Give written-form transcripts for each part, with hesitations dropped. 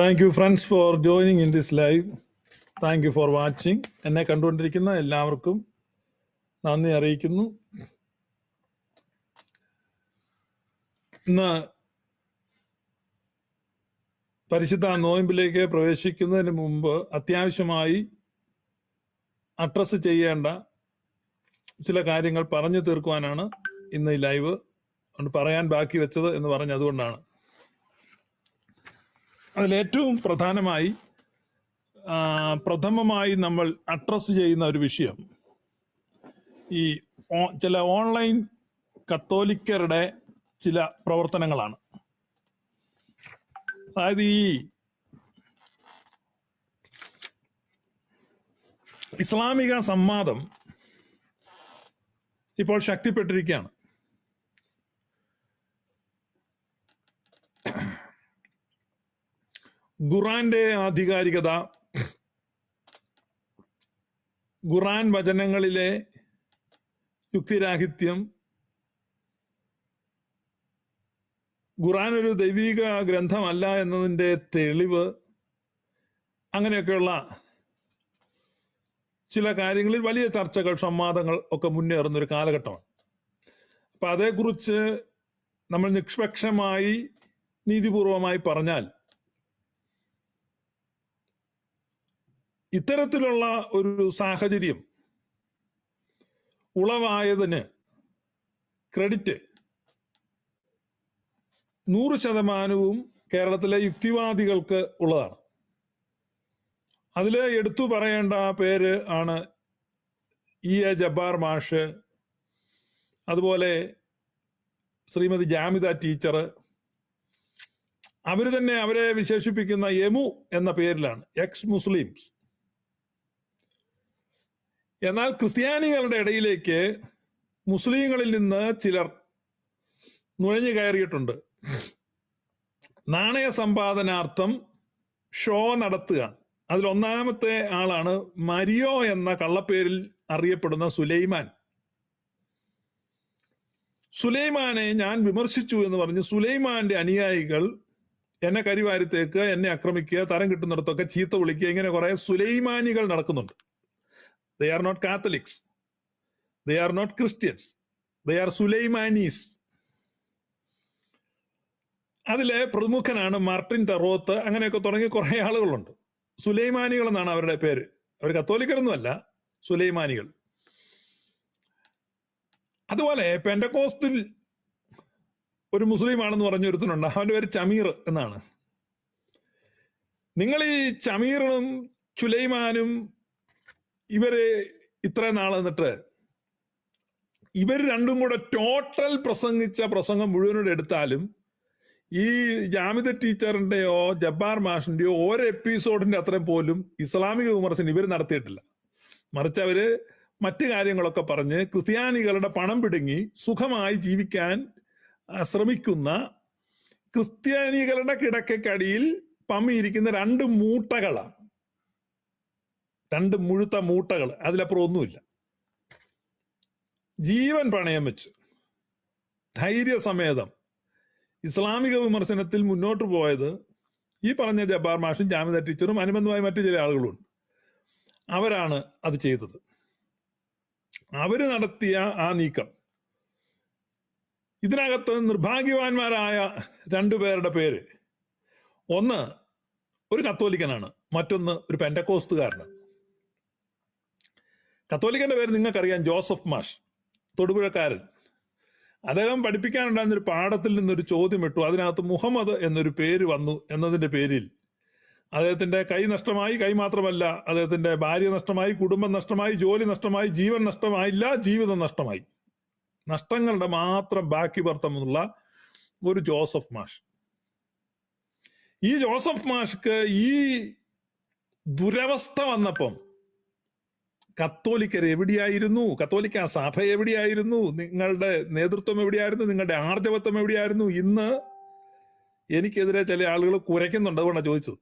Thank you friends for joining in this live. Thank you for watching. എന്നെ കണ്ടുകൊണ്ടിരിക്കുന്ന എല്ലാവർക്കും നന്ദി അറിയിക്കുന്നു. ഇന്ന് പരിശുദ്ധ നോയമ്പിലേക്ക് പ്രവേശിക്കുന്നതിന് മുമ്പ് അത്യാവശ്യമായി അഡ്രസ്സ് ചെയ്യേണ്ട ചില കാര്യങ്ങൾ പറഞ്ഞു തീർക്കുവാനാണ് ഇന്ന് ഈ ലൈവ് പറയാൻ ബാക്കി വെച്ചത് എന്ന് പറഞ്ഞ് അതുകൊണ്ടാണ്. അതിലേറ്റവും പ്രഥമമായി നമ്മൾ അഡ്രസ്സ് ചെയ്യുന്ന ഒരു വിഷയം ഈ ചില ഓൺലൈൻ കത്തോലിക്കരുടെ ചില പ്രവർത്തനങ്ങളാണ്. അതായത് ഈ ഇസ്ലാമിക സംവാദം ഇപ്പോൾ ശക്തിപ്പെട്ടിരിക്കുകയാണ്. ഖുറാന്റെ ആധികാരികത, ഖുറാൻ വചനങ്ങളിലെ യുക്തിരാഹിത്യം, ഖുറാൻ ഒരു ദൈവിക ഗ്രന്ഥമല്ല എന്നതിൻ്റെ തെളിവ്, അങ്ങനെയൊക്കെയുള്ള ചില കാര്യങ്ങളിൽ വലിയ ചർച്ചകൾ, സംവാദങ്ങൾ ഒക്കെ മുന്നേറുന്ന ഒരു കാലഘട്ടമാണ്. അപ്പൊ അതേക്കുറിച്ച് നമ്മൾ നിഷ്പക്ഷമായി നീതിപൂർവമായി പറഞ്ഞാൽ ഇത്തരത്തിലുള്ള ഒരു സാഹചര്യം ഉളവായതിന് ക്രെഡിറ്റ് 100% കേരളത്തിലെ യുക്തിവാദികൾക്ക് ഉള്ളതാണ്. അതിൽ എടുത്തു പറയേണ്ട പേര് ആണ് E.A. ജബ്ബാർ മാഷ്, അതുപോലെ ശ്രീമതി ജാമിദ ടീച്ചർ. അവർ തന്നെ അവരെ വിശേഷിപ്പിക്കുന്ന യമു എന്ന പേരിലാണ്, എക്സ് മുസ്ലിംസ്. എന്നാൽ ക്രിസ്ത്യാനികളുടെ ഇടയിലേക്ക് മുസ്ലിങ്ങളിൽ നിന്ന് ചിലർ നുഴഞ്ഞു കയറിയിട്ടുണ്ട്. നാണയ സമ്പാദനാർത്ഥം ഷോ നടത്തുക. അതിലൊന്നാമത്തെ ആളാണ് മരിയോ എന്ന കള്ളപ്പേരിൽ അറിയപ്പെടുന്ന സുലൈമാൻ. സുലൈമാനെ ഞാൻ വിമർശിച്ചു എന്ന് പറഞ്ഞ് സുലൈമാന്റെ അനുയായികൾ എന്നെ കരിവാരിത്തേക്ക്, എന്നെ ആക്രമിക്കുക, തരം കിട്ടുന്നിടത്തൊക്കെ ചീത്ത വിളിക്കുക, ഇങ്ങനെ കുറെ സുലൈമാനികൾ നടക്കുന്നുണ്ട്. They are not Catholics. They are not Christians. They are Sulaimanis. അതിലെ പ്രമുഖനാണ് മാർട്ടിൻ ടെറോത്ത്. അങ്ങനെയൊക്കെ തുടങ്ങി കുറെ ആളുകളുണ്ട്. സുലൈമാനികൾ എന്നാണ് അവരുടെ പേര്. അവർ കത്തോലിക്കരൊന്നുമല്ല, സുലൈമാനികൾ. അതുപോലെ പെന്തക്കോസ്തിൽ ഒരു മുസ്ലിം ആണെന്ന് പറഞ്ഞൊരുത്തനുണ്ട്. അവന്റെ പേര് ചമീർ എന്നാണ്. നിങ്ങൾ ഈ ചമീറും സുലൈമാനും ഇവര് ഇത്ര നാൾ എന്നിട്ട് ഇവർ രണ്ടും കൂടെ ടോട്ടൽ പ്രസംഗിച്ച പ്രസംഗം മുഴുവനോട് എടുത്താലും ഈ ജാമിദ ടീച്ചറിന്റെയോ ജബ്ബാർ മാഷിന്റെയോ ഓരോ എപ്പിസോഡിന്റെ അത്രയും പോലും ഇസ്ലാമിക വിമർശനം ഇവർ നടത്തിയിട്ടില്ല. മറിച്ച് അവര് മറ്റു കാര്യങ്ങളൊക്കെ പറഞ്ഞ് ക്രിസ്ത്യാനികളുടെ പണം പിടുങ്ങി സുഖമായി ജീവിക്കാൻ ശ്രമിക്കുന്ന ക്രിസ്ത്യാനികളുടെ കിടക്കക്കടിയിൽ പമ്മിയിരിക്കുന്ന രണ്ട് മൂട്ടകളാണ്, രണ്ട് മുഴുത്ത മൂട്ടകൾ. അതിലപ്പുറം ഒന്നുമില്ല. ജീവൻ പണയം വെച്ച് ധൈര്യസമേതം ഇസ്ലാമിക വിമർശനത്തിൽ മുന്നോട്ട് പോയത് ഈ പറഞ്ഞ ജബ്ബാർ മാഷും ജാമിദ ടീച്ചറും അനുബന്ധമായ മറ്റു ചില ആളുകളുണ്ട്. അവരാണ് അത് ചെയ്തത്. അവര് നടത്തിയ ആ നീക്കം, ഇതിനകത്ത് നിർഭാഗ്യവാന്മാരായ രണ്ടുപേരുടെ പേര്, ഒന്ന് ഒരു കത്തോലിക്കനാണ്, മറ്റൊന്ന് ഒരു പെന്തക്കോസ്തുകാരനാണ്. കത്തോലിക്കന്റെ പേര് നിങ്ങൾക്കറിയാം, ജോസഫ് മാഷ്, തൊടുപുഴക്കാരൻ. അദ്ദേഹം പഠിപ്പിക്കാനുണ്ടായിരുന്നൊരു പാഠത്തിൽ നിന്നൊരു ചോദ്യം ഇട്ടു. അതിനകത്ത് മുഹമ്മദ് എന്നൊരു പേര് വന്നു എന്നതിന്റെ പേരിൽ അദ്ദേഹത്തിന്റെ കൈ നഷ്ടമായി. കൈ മാത്രമല്ല, അദ്ദേഹത്തിന്റെ ഭാര്യ നഷ്ടമായി, കുടുംബം നഷ്ടമായി, ജോലി നഷ്ടമായി, ജീവൻ നഷ്ടമായില്ല, ജീവിതം നഷ്ടമായി. നഷ്ടങ്ങളുടെ മാത്രം ബാക്കി പർത്തമുള്ള ഒരു ജോസഫ് മാഷ്. ഈ ജോസഫ് മാഷ്ക്ക് ഈ ദുരവസ്ഥ വന്നപ്പം കത്തോലിക്കർ എവിടെയായിരുന്നു? കത്തോലിക്ക സഭ എവിടെയായിരുന്നു? നിങ്ങളുടെ നേതൃത്വം എവിടെയായിരുന്നു? നിങ്ങളുടെ ആർജവത്വം എവിടെയായിരുന്നു? ഇന്ന് എനിക്കെതിരെ ചില ആളുകൾ കുരയ്ക്കുന്നുണ്ട്, അതുകൊണ്ടാണ് ചോദിച്ചത്.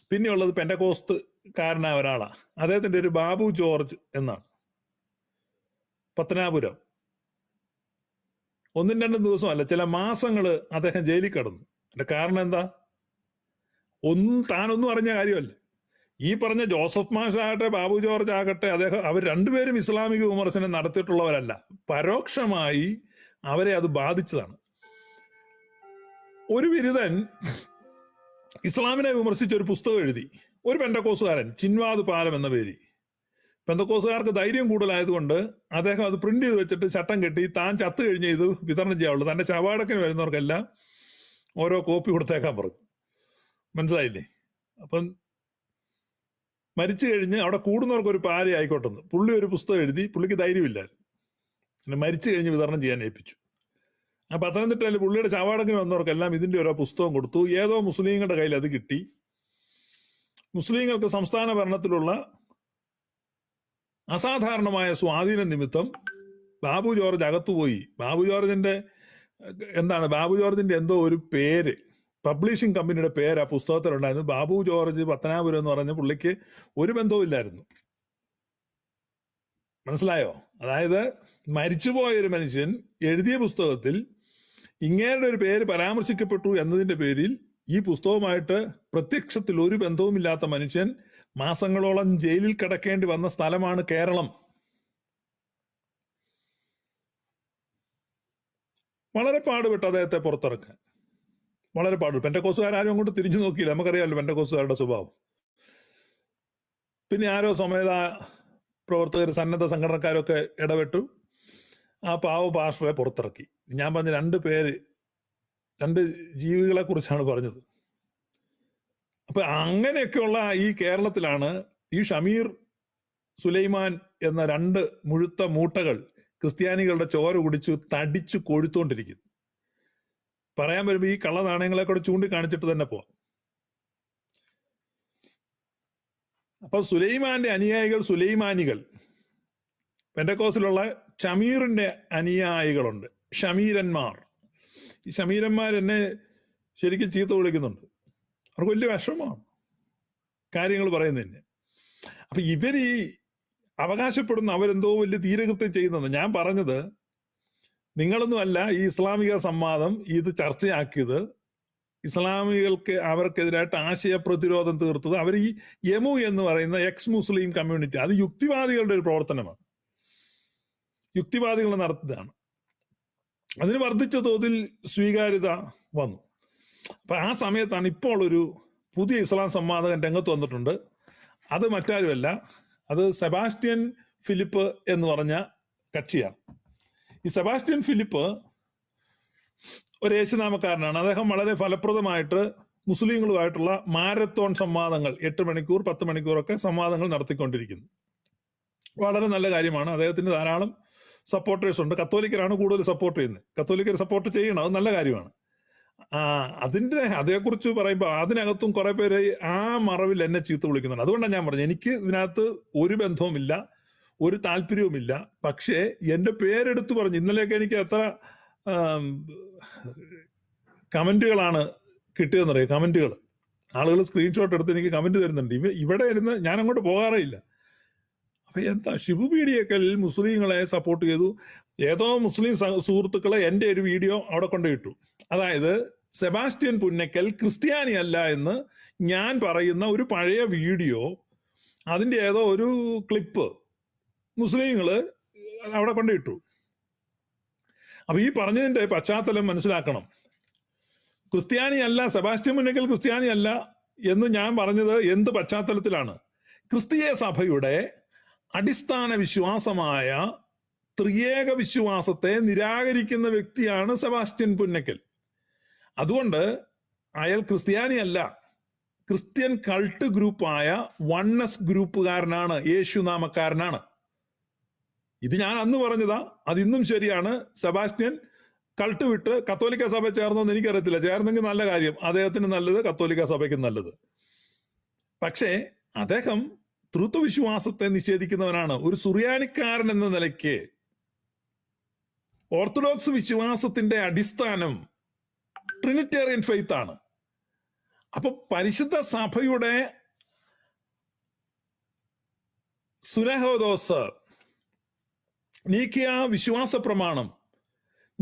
പിന്നെയുള്ളത് പെന്തക്കോസ്തുകാരനായ ഒരാളാണ്. അദ്ദേഹത്തിന്റെ ഒരു ബാബു ജോർജ് എന്നാണ്, പത്തനാപുരം. ഒന്നും രണ്ടും ദിവസമല്ല, ചില മാസങ്ങൾ അദ്ദേഹം ജയിലിൽ കിടന്നു. അതിന്റെ കാരണം എന്താ? താനൊന്നും അറിഞ്ഞ കാര്യമല്ല. ഈ പറഞ്ഞ ജോസഫ് മാഷ് ആകട്ടെ, ബാബു ജോർജ് ആകട്ടെ, അവർ രണ്ടുപേരും ഇസ്ലാമിക വിമർശനം നടത്തിയിട്ടുള്ളവരല്ല. പരോക്ഷമായി അവരെ അത് ബാധിച്ചതാണ്. ഒരു ബിരുദൻ ഇസ്ലാമിനെ വിമർശിച്ച ഒരു പുസ്തകം എഴുതി, ഒരു പെന്തക്കോസുകാരൻ, ചിൻവാദ് പാലം എന്ന പേര്. പെന്തക്കോസുകാർക്ക് ധൈര്യം കൂടുതലായതുകൊണ്ട് അദ്ദേഹം അത് പ്രിന്റ് ചെയ്ത് വെച്ചിട്ട് ചട്ടം കെട്ടി താൻ ചത്തു കഴിഞ്ഞ് ഇത് വിതരണം ചെയ്യാവുള്ളൂ. തന്റെ ശവാടക്കിന് വരുന്നവർക്കെല്ലാം ഓരോ കോപ്പി കൊടുത്തേക്കാൻ പറഞ്ഞു. മനസ്സിലായില്ലേ? അപ്പം മരിച്ചു കഴിഞ്ഞ് അവിടെ കൂടുന്നവർക്ക് ഒരു പാര ആയിക്കോട്ടെന്ന് പുള്ളി ഒരു പുസ്തകം എഴുതി. പുള്ളിക്ക് ധൈര്യമില്ലായിരുന്നു, പിന്നെ മരിച്ചു കഴിഞ്ഞ് വിതരണം ചെയ്യാൻ ഏൽപ്പിച്ചു. ആ പത്തനംതിട്ടയിൽ പുള്ളിയുടെ ചാവാടക്കിന് വന്നവർക്കെല്ലാം ഇതിന്റെ ഓരോ പുസ്തകം കൊടുത്തു. ഏതോ മുസ്ലിങ്ങളുടെ കയ്യിൽ അത് കിട്ടി. മുസ്ലിങ്ങൾക്ക് സംസ്ഥാന ഭരണത്തിലുള്ള അസാധാരണമായ സ്വാധീന നിമിത്തം ബാബു ജോർജ് അകത്തുപോയി. ബാബു ജോർജിന്റെ എന്തോ ഒരു പേര്, പബ്ലിഷിംഗ് കമ്പനിയുടെ പേര് ആ പുസ്തകത്തിലുണ്ടായിരുന്നു. ബാബു ജോർജ് പത്തനാപുരം എന്ന് പറഞ്ഞ പുള്ളിക്ക് ഒരു ബന്ധവും ഇല്ലായിരുന്നു. മനസ്സിലായോ? അതായത് മരിച്ചുപോയ ഒരു മനുഷ്യൻ എഴുതിയ പുസ്തകത്തിൽ ഇങ്ങേരുടെ ഒരു പേര് പരാമർശിക്കപ്പെട്ടു എന്നതിന്റെ പേരിൽ ഈ പുസ്തകവുമായിട്ട് പ്രത്യക്ഷത്തിൽ ഒരു ബന്ധവുമില്ലാത്ത മനുഷ്യൻ മാസങ്ങളോളം ജയിലിൽ കിടക്കേണ്ടി വന്ന സ്ഥലമാണ് കേരളം. വളരെ പാടുപെട്ട് അദ്ദേഹത്തെ പുറത്തിറക്കാൻ, വളരെ പാടുപെട്ടു. പെന്തക്കോസുകാരും അങ്ങോട്ട് തിരിഞ്ഞു നോക്കിയില്ല. നമുക്കറിയാമല്ലോ പെന്തക്കോസുകാരുടെ സ്വഭാവം. പിന്നെ ആരോ സമേത പ്രവർത്തകർ, സന്നദ്ധ സംഘടനക്കാരൊക്കെ ഇടപെട്ടു. ആ പാവ പാസ്റ്ററെ പുറത്തിറക്കി. ഞാൻ പറഞ്ഞ രണ്ട് ജീവികളെ കുറിച്ചാണ് പറഞ്ഞത്. അപ്പൊ അങ്ങനെയൊക്കെയുള്ള ഈ കേരളത്തിലാണ് ഈ ഷമീർ, സുലൈമാൻ എന്ന രണ്ട് മുഴുത്ത മൂട്ടകൾ ക്രിസ്ത്യാനികളുടെ ചോര കുടിച്ചു തടിച്ചു കൊഴുത്തോണ്ടിരിക്കുന്നു. പറയാൻ വരുമ്പോ ഈ കള്ള നാണയങ്ങളെ കൂടെ ചൂണ്ടിക്കാണിച്ചിട്ട് തന്നെ പോവാം. അപ്പൊ സുലൈമാന്റെ അനുയായികൾ, സുലൈമാനികൾ, പെന്തക്കോസിലുള്ള ഷമീറിന്റെ അനുയായികളുണ്ട്, ഷമീരന്മാർ. ഈ ഷമീരന്മാർ എന്നെ ശരിക്കും ചീത്ത വിളിക്കുന്നുണ്ട്. അവർക്ക് വലിയ വിഷമമാണ് കാര്യങ്ങൾ പറയുന്നതന്നെ. അപ്പൊ ഇവര് ഈ അവകാശപ്പെടുന്ന അവരെന്തോ വലിയ തീരകൃത്യം ചെയ്യുന്നത്. ഞാൻ പറഞ്ഞത് നിങ്ങളൊന്നും അല്ല ഈ ഇസ്ലാമിക സംവാദം ഇത് ചർച്ചയാക്കിയത്, ഇസ്ലാമികൾക്ക് അവർക്കെതിരായിട്ട് ആശയ പ്രതിരോധം തീർത്തത് അവർ ഈ യമു എന്ന് പറയുന്ന എക്സ് മുസ്ലിം കമ്മ്യൂണിറ്റി, അത് യുക്തിവാദികളുടെ ഒരു പ്രവർത്തനമാണ്, യുക്തിവാദികൾ നടത്തുന്നതാണ്. അതിന് വർദ്ധിച്ച തോതിൽ സ്വീകാര്യത വന്നു. അപ്പൊ ആ സമയത്താണ് ഇപ്പോൾ ഒരു പുതിയ ഇസ്ലാം സംവാദകൻ രംഗത്ത് വന്നിട്ടുണ്ട്. അത് മറ്റാരുമല്ല, അത് സെബാസ്റ്റ്യൻ ഫിലിപ്പ് എന്ന് പറഞ്ഞ കക്ഷിയാണ്. ഈ സെബാസ്റ്റ്യൻ ഫിലിപ്പ് ഒരു യേശുനാമക്കാരനാണ്. അദ്ദേഹം വളരെ ഫലപ്രദമായിട്ട് മുസ്ലിങ്ങളുമായിട്ടുള്ള മാരത്തോൺ സംവാദങ്ങൾ 8 മണിക്കൂർ 10 മണിക്കൂറൊക്കെ സംവാദങ്ങൾ നടത്തിക്കൊണ്ടിരിക്കുന്നു. വളരെ നല്ല കാര്യമാണ്. അദ്ദേഹത്തിന് ധാരാളം സപ്പോർട്ടേഴ്സ് ഉണ്ട്. കത്തോലിക്കരാണ് കൂടുതൽ സപ്പോർട്ട് ചെയ്യുന്നത്. കത്തോലിക്കർ സപ്പോർട്ട് ചെയ്യണം, അത് നല്ല കാര്യമാണ്. അതേക്കുറിച്ച് പറയുമ്പോൾ അതിനകത്തും കുറെ പേര് ആ മറവിൽ എന്നെ ചീത്ത വിളിക്കുന്നുണ്ട്. അതുകൊണ്ടാണ് ഞാൻ പറഞ്ഞത് എനിക്ക് ഇതിനകത്ത് ഒരു ബന്ധവുമില്ല, ഒരു താല്പര്യവുമില്ല. പക്ഷേ എന്റെ പേരെടുത്ത് പറഞ്ഞു. ഇന്നലെയൊക്കെ എനിക്ക് എത്ര കമന്റുകളാണ് കിട്ടിയതെന്നറിയാം. കമന്റുകൾ ആളുകൾ സ്ക്രീൻഷോട്ട് എടുത്ത് എനിക്ക് കമന്റ് തരുന്നുണ്ട്. ഇവിടെ ഇരുന്ന് ഞാൻ അങ്ങോട്ട് പോകാറേ ഇല്ല. അപ്പൊ എന്താ ഷിബു പീഡിയക്കൽ മുസ്ലിങ്ങളെ സപ്പോർട്ട് ചെയ്തു. ഏതോ മുസ്ലിം സുഹൃത്തുക്കളെ എൻ്റെ ഒരു വീഡിയോ അവിടെ കൊണ്ടുപോയിട്ടു. അതായത് സെബാസ്റ്റ്യൻ പുന്നക്കൽ ക്രിസ്ത്യാനി അല്ല എന്ന് ഞാൻ പറയുന്ന ഒരു പഴയ വീഡിയോ, അതിൻ്റെ ഏതോ ഒരു ക്ലിപ്പ് മുസ്ലിങ്ങള് അവിടെ കൊണ്ടിട്ടു. അപ്പൊ ഈ പറഞ്ഞതിന്റെ പശ്ചാത്തലം മനസ്സിലാക്കണം. ക്രിസ്ത്യാനി അല്ല, സെബാസ്റ്റ്യൻ പുന്നക്കൽ ക്രിസ്ത്യാനി അല്ല എന്ന് ഞാൻ പറഞ്ഞത് എന്ത് പശ്ചാത്തലത്തിലാണ്? ക്രിസ്തീയ സഭയുടെ അടിസ്ഥാന വിശ്വാസമായ ത്രിയേക വിശ്വാസത്തെ നിരാകരിക്കുന്ന വ്യക്തിയാണ് സെബാസ്റ്റ്യൻ പുന്നക്കൽ. അതുകൊണ്ട് അയാൾ ക്രിസ്ത്യാനി അല്ല, ക്രിസ്ത്യൻ കൾട്ട് ഗ്രൂപ്പായ വൺനെസ് ഗ്രൂപ്പുകാരനാണ്, യേശുനാമക്കാരനാണ്. ഇത് ഞാൻ അന്ന് പറഞ്ഞതാ, അതിന്നും ശരിയാണ്. സെബാസ്റ്റ്യൻ കൾട്ട് വിട്ട് കത്തോലിക്ക സഭ ചേർന്നെന്ന് എനിക്കറിയത്തില്ല. ചേർന്നെങ്കിൽ നല്ല കാര്യം, അദ്ദേഹത്തിന് നല്ലത്, കത്തോലിക്ക സഭയ്ക്ക് നല്ലത്. പക്ഷേ അദ്ദേഹം തൃത്വവിശ്വാസത്തെ നിഷേധിക്കുന്നവനാണ്. ഒരു സുറിയാനിക്കാരൻ എന്ന നിലയ്ക്ക് ഓർത്തഡോക്സ് വിശ്വാസത്തിന്റെ അടിസ്ഥാനം ട്രിനിറ്റേറിയൻ ഫെയ്ത്ത് ആണ്. അപ്പൊ പരിശുദ്ധ സഭയുടെ സുനഹോദോസ്, നീക്കിയ വിശ്വാസ പ്രമാണം,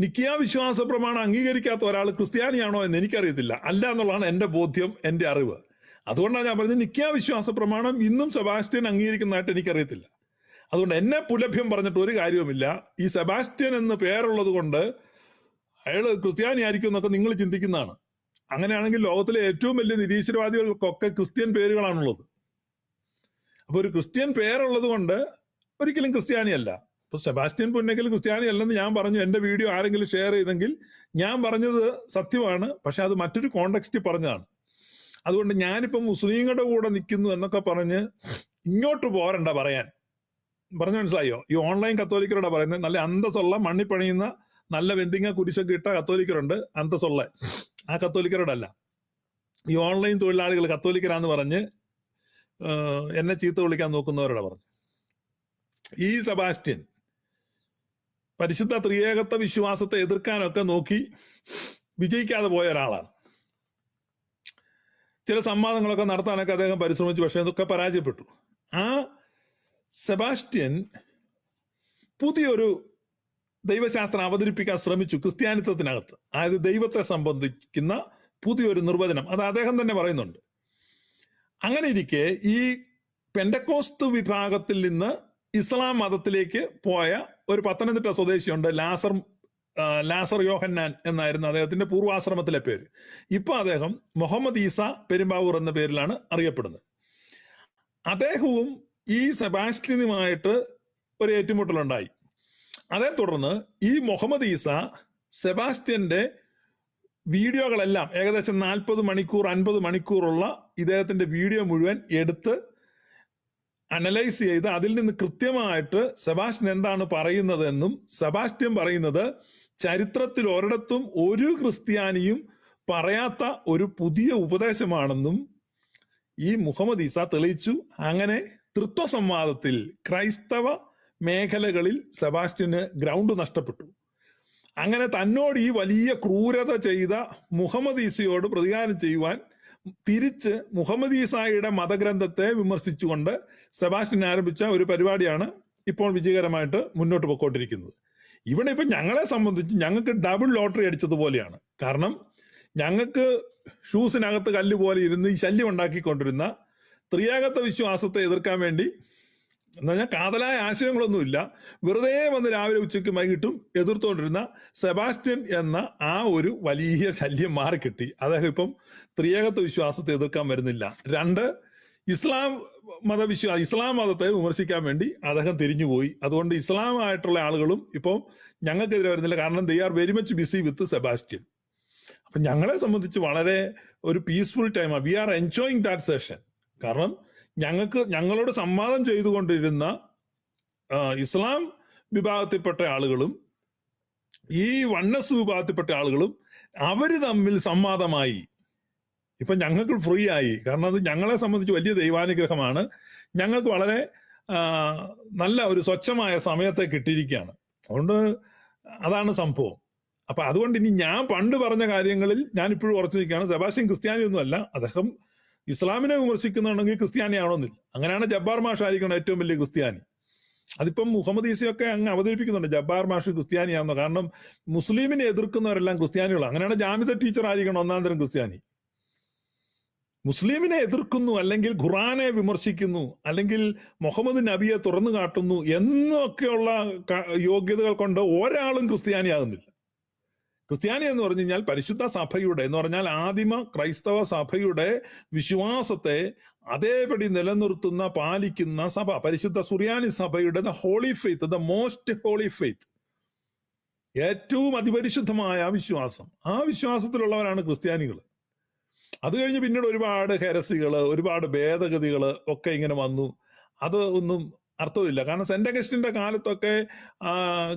നിക്കിയ വിശ്വാസ പ്രമാണം അംഗീകരിക്കാത്ത ഒരാൾ ക്രിസ്ത്യാനിയാണോ എന്ന് എനിക്കറിയത്തില്ല. അല്ല എന്നുള്ളതാണ് എൻ്റെ ബോധ്യം, എൻ്റെ അറിവ്. അതുകൊണ്ടാണ് ഞാൻ പറഞ്ഞത് നിക്കിയ വിശ്വാസ പ്രമാണം ഇന്നും സെബാസ്റ്റ്യൻ അംഗീകരിക്കുന്നതായിട്ട് എനിക്കറിയത്തില്ല. അതുകൊണ്ട് എന്നെ പുലഭ്യം പറഞ്ഞിട്ട് ഒരു കാര്യവുമില്ല. ഈ സെബാസ്റ്റ്യൻ എന്ന് പേരുള്ളത് കൊണ്ട് അയാൾ ക്രിസ്ത്യാനി ആയിരിക്കും എന്നൊക്കെ നിങ്ങൾ ചിന്തിക്കുന്നതാണ്. അങ്ങനെയാണെങ്കിൽ ലോകത്തിലെ ഏറ്റവും വലിയ നിരീശ്വരവാദികൾക്കൊക്കെ ക്രിസ്ത്യൻ പേരുകളാണുള്ളത്. അപ്പൊ ഒരു ക്രിസ്ത്യൻ പേരുള്ളത് കൊണ്ട് ഒരിക്കലും ക്രിസ്ത്യാനിയല്ല. ഇപ്പൊ സെബാസ്റ്റ്യൻ പുന്നക്കൽ ക്രിസ്ത്യാനി അല്ലെന്ന് ഞാൻ പറഞ്ഞു. എന്റെ വീഡിയോ ആരെങ്കിലും ഷെയർ ചെയ്തെങ്കിൽ ഞാൻ പറഞ്ഞത് സത്യമാണ്, പക്ഷെ അത് മറ്റൊരു കോണ്ടെക്സ്റ്റിൽ പറഞ്ഞതാണ്. അതുകൊണ്ട് ഞാനിപ്പം മുസ്ലിങ്ങളുടെ കൂടെ നിൽക്കുന്നു എന്നൊക്കെ പറഞ്ഞ് ഇങ്ങോട്ട് പോരണ്ട പറയാൻ. പറഞ്ഞു മനസ്സിലായോ? ഈ ഓൺലൈൻ കത്തോലിക്കരോടാ പറയുന്നത്. നല്ല അന്തസ്സുള്ള മണ്ണി പണിയുന്ന നല്ല വെന്തിങ്ങ കുരിശൊക്കെ ഇട്ട കത്തോലിക്കരുണ്ട്, അന്തസ്സുള്ള. ആ കത്തോലിക്കരോടല്ല. ഈ ഓൺലൈൻ തൊഴിലാളികൾ കത്തോലിക്കരാന്ന് പറഞ്ഞ് എന്നെ ചീത്ത വിളിക്കാൻ നോക്കുന്നവരോടാ പറഞ്ഞു. ഈ സെബാസ്റ്റ്യൻ പരിശുദ്ധ ത്രിയേകത്വ വിശ്വാസത്തെ എതിർക്കാനൊക്കെ നോക്കി വിജയിക്കാതെ പോയ ഒരാളാണ്. ചില സംവാദങ്ങളൊക്കെ നടത്താനൊക്കെ അദ്ദേഹം പരിശ്രമിച്ചു, പക്ഷെ അതൊക്കെ പരാജയപ്പെട്ടു. ആ സെബാസ്റ്റ്യൻ പുതിയൊരു ദൈവശാസ്ത്രം അവതരിപ്പിക്കാൻ ശ്രമിച്ചു ക്രിസ്ത്യാനിത്വത്തിനകത്ത്. അതായത് ദൈവത്തെ സംബന്ധിക്കുന്ന പുതിയൊരു നിർവചനം. അത് അദ്ദേഹം തന്നെ പറയുന്നുണ്ട്. അങ്ങനെ ഇരിക്കെ ഈ പെന്തക്കോസ്ത് വിഭാഗത്തിൽ നിന്ന് ഇസ്ലാം മതത്തിലേക്ക് പോയ ഒരു പത്തനംതിട്ട സ്വദേശിയുണ്ട്, ലാസർ യോഹന്നാൻ എന്നായിരുന്നു അദ്ദേഹത്തിന്റെ പൂർവാശ്രമത്തിലെ പേര്. ഇപ്പൊ അദ്ദേഹം മുഹമ്മദ് ഈസ പെരുമ്പാവൂർ എന്ന പേരിലാണ് അറിയപ്പെടുന്നത്. അദ്ദേഹവും ഈ സെബാസ്റ്റ്യനുമായിട്ട് ഒരു ഏറ്റുമുട്ടലുണ്ടായി. അതേ തുടർന്ന് ഈ മുഹമ്മദ് ഈസ സെബാസ്റ്റ്യന്റെ വീഡിയോകളെല്ലാം ഏകദേശം 40 മണിക്കൂർ 50 മണിക്കൂറുള്ള ഇദ്ദേഹത്തിന്റെ വീഡിയോ മുഴുവൻ എടുത്ത് അനലൈസ് ചെയ്ത് അതിൽ നിന്ന് കൃത്യമായിട്ട് സെബാസ്റ്റ്യൻ എന്താണ് പറയുന്നതെന്നും സെബാസ്റ്റ്യൻ പറയുന്നത് ചരിത്രത്തിൽ ഒരിടത്തും ഒരു ക്രിസ്ത്യാനിയും പറയാത്ത ഒരു പുതിയ ഉപദേശമാണെന്നും ഈ മുഹമ്മദ് ഈസ തെളിയിച്ചു. അങ്ങനെ തൃത്വസംവാദത്തിൽ ക്രൈസ്തവ മേഖലകളിൽ സെബാസ്റ്റ്യന് ഗ്രൗണ്ട് നഷ്ടപ്പെട്ടു. അങ്ങനെ തന്നോട് ഈ വലിയ ക്രൂരത ചെയ്ത മുഹമ്മദ് ഈസയോട് പ്രതികാരം ചെയ്യുവാൻ തിരിച്ച് മുഹമ്മദ് ഈസായുടെ മതഗ്രന്ഥത്തെ വിമർശിച്ചുകൊണ്ട് സെബാസ്റ്റ്യൻ ആരംഭിച്ച ഒരു പരിപാടിയാണ് ഇപ്പോൾ വിജയകരമായിട്ട് മുന്നോട്ട് പോയിക്കൊണ്ടിരിക്കുന്നത്. ഇവിടെ ഇപ്പൊ ഞങ്ങളെ സംബന്ധിച്ച് ഞങ്ങൾക്ക് ഡബിൾ ലോട്ടറി അടിച്ചതുപോലെയാണ്. കാരണം ഞങ്ങൾക്ക് ഷൂസിനകത്ത് കല്ല് പോലെ ഇരുന്ന് ഈ ശല്യം ഉണ്ടാക്കിക്കൊണ്ടിരുന്ന ത്രിയേകത്വ വിശ്വാസത്തെ എതിർക്കാൻ വേണ്ടി എന്ന് പറഞ്ഞാൽ കാതലായ ആശയങ്ങളൊന്നുമില്ല, വെറുതെ വന്ന് രാവിലെ ഉച്ചയ്ക്കും വൈകിട്ടും എതിർത്തുകൊണ്ടിരുന്ന സെബാസ്റ്റ്യൻ എന്ന ആ ഒരു വലിയ ശല്യം മാറിക്കിട്ടി. അദ്ദേഹം ഇപ്പം ത്രിയേകത്വ വിശ്വാസത്തെ എതിർക്കാൻ വരുന്നില്ല. 2, ഇസ്ലാം മതത്തെ വിമർശിക്കാൻ വേണ്ടി അദ്ദേഹം തിരിഞ്ഞുപോയി. അതുകൊണ്ട് ഇസ്ലാമായിട്ടുള്ള ആളുകളും ഇപ്പം ഞങ്ങൾക്കെതിരെ വരുന്നില്ല. കാരണം they are very much busy with Sebastian. അപ്പൊ ഞങ്ങളെ സംബന്ധിച്ച് വളരെ ഒരു പീസ്ഫുൾ ടൈമാണ്. We are enjoying that session. കാരണം ഞങ്ങളോട് സംവാദം ചെയ്തുകൊണ്ടിരുന്ന ഇസ്ലാം വിഭാഗത്തിൽപ്പെട്ട ആളുകളും ഈ വണ്ണസ് വിഭാഗത്തിൽപ്പെട്ട ആളുകളും അവര് തമ്മിൽ സംവാദമായി. ഇപ്പൊ ഞങ്ങൾക്ക് ഫ്രീ ആയി. കാരണം അത് ഞങ്ങളെ സംബന്ധിച്ച് വലിയ ദൈവാനുഗ്രഹമാണ്. ഞങ്ങൾക്ക് വളരെ നല്ല ഒരു സ്വച്ഛമായ സമയത്തെ കിട്ടിയിരിക്കുകയാണ്. അതുകൊണ്ട് അതാണ് സംഭവം. അപ്പൊ അതുകൊണ്ട് ഇനി ഞാൻ പണ്ട് പറഞ്ഞ കാര്യങ്ങളിൽ ഞാൻ ഇപ്പോഴും ഉറച്ചു നിൽക്കുകയാണ്. സെബാസ്റ്റ്യൻ ക്രിസ്ത്യാനിയൊന്നും അല്ല. അദ്ദേഹം ഇസ്ലാമിനെ വിമർശിക്കുന്നുണ്ടെങ്കിൽ ക്രിസ്ത്യാനിയാണോന്നില്ല. അങ്ങനെയാണ് ജബ്ബാർ മാഷ് ആയിരിക്കണം ഏറ്റവും വലിയ ക്രിസ്ത്യാനി. അതിപ്പം മുഹമ്മദ് ഈസയൊക്കെ അങ്ങ് അവതരിപ്പിക്കുന്നുണ്ട് ജബ്ബാർ മാഷ് ക്രിസ്ത്യാനിയാണെന്ന്. കാരണം മുസ്ലിമിനെ എതിർക്കുന്നവരെല്ലാം ക്രിസ്ത്യാനികളാണ്. അങ്ങനെയാണ് ജാമിദ ടീച്ചർ ആയിരിക്കണം ഒന്നാന്തരം ക്രിസ്ത്യാനി. മുസ്ലിമിനെ എതിർക്കുന്നു, അല്ലെങ്കിൽ ഖുറാനെ വിമർശിക്കുന്നു, അല്ലെങ്കിൽ മുഹമ്മദ് നബിയെ തുറന്നു കാട്ടുന്നു എന്നൊക്കെയുള്ള യോഗ്യതകൾ കൊണ്ട് ഒരാളും ക്രിസ്ത്യാനിയാകുന്നില്ല. ക്രിസ്ത്യാനി എന്ന് പറഞ്ഞു കഴിഞ്ഞാൽ പരിശുദ്ധ സഭയുടെ എന്ന് പറഞ്ഞാൽ ആദിമ ക്രൈസ്തവ സഭയുടെ വിശ്വാസത്തെ അതേപടി നിലനിർത്തുന്ന പാലിക്കുന്ന സഭ, പരിശുദ്ധ സുറിയാനി സഭയുടെ the holy faith, the most holy faith, ഏറ്റവും അതിപരിശുദ്ധമായ വിശ്വാസം. ആ വിശ്വാസത്തിലുള്ളവരാണ് ക്രിസ്ത്യാനികൾ. അത് കഴിഞ്ഞ് പിന്നീട് ഒരുപാട് ഹെരസികള്, ഒരുപാട് ഭേദഗതികള് ഒക്കെ ഇങ്ങനെ വന്നു. അത് ഒന്നും അർത്ഥമില്ല. കാരണം സെന്റ് അഗസ്റ്റിന്റെ കാലത്തൊക്കെ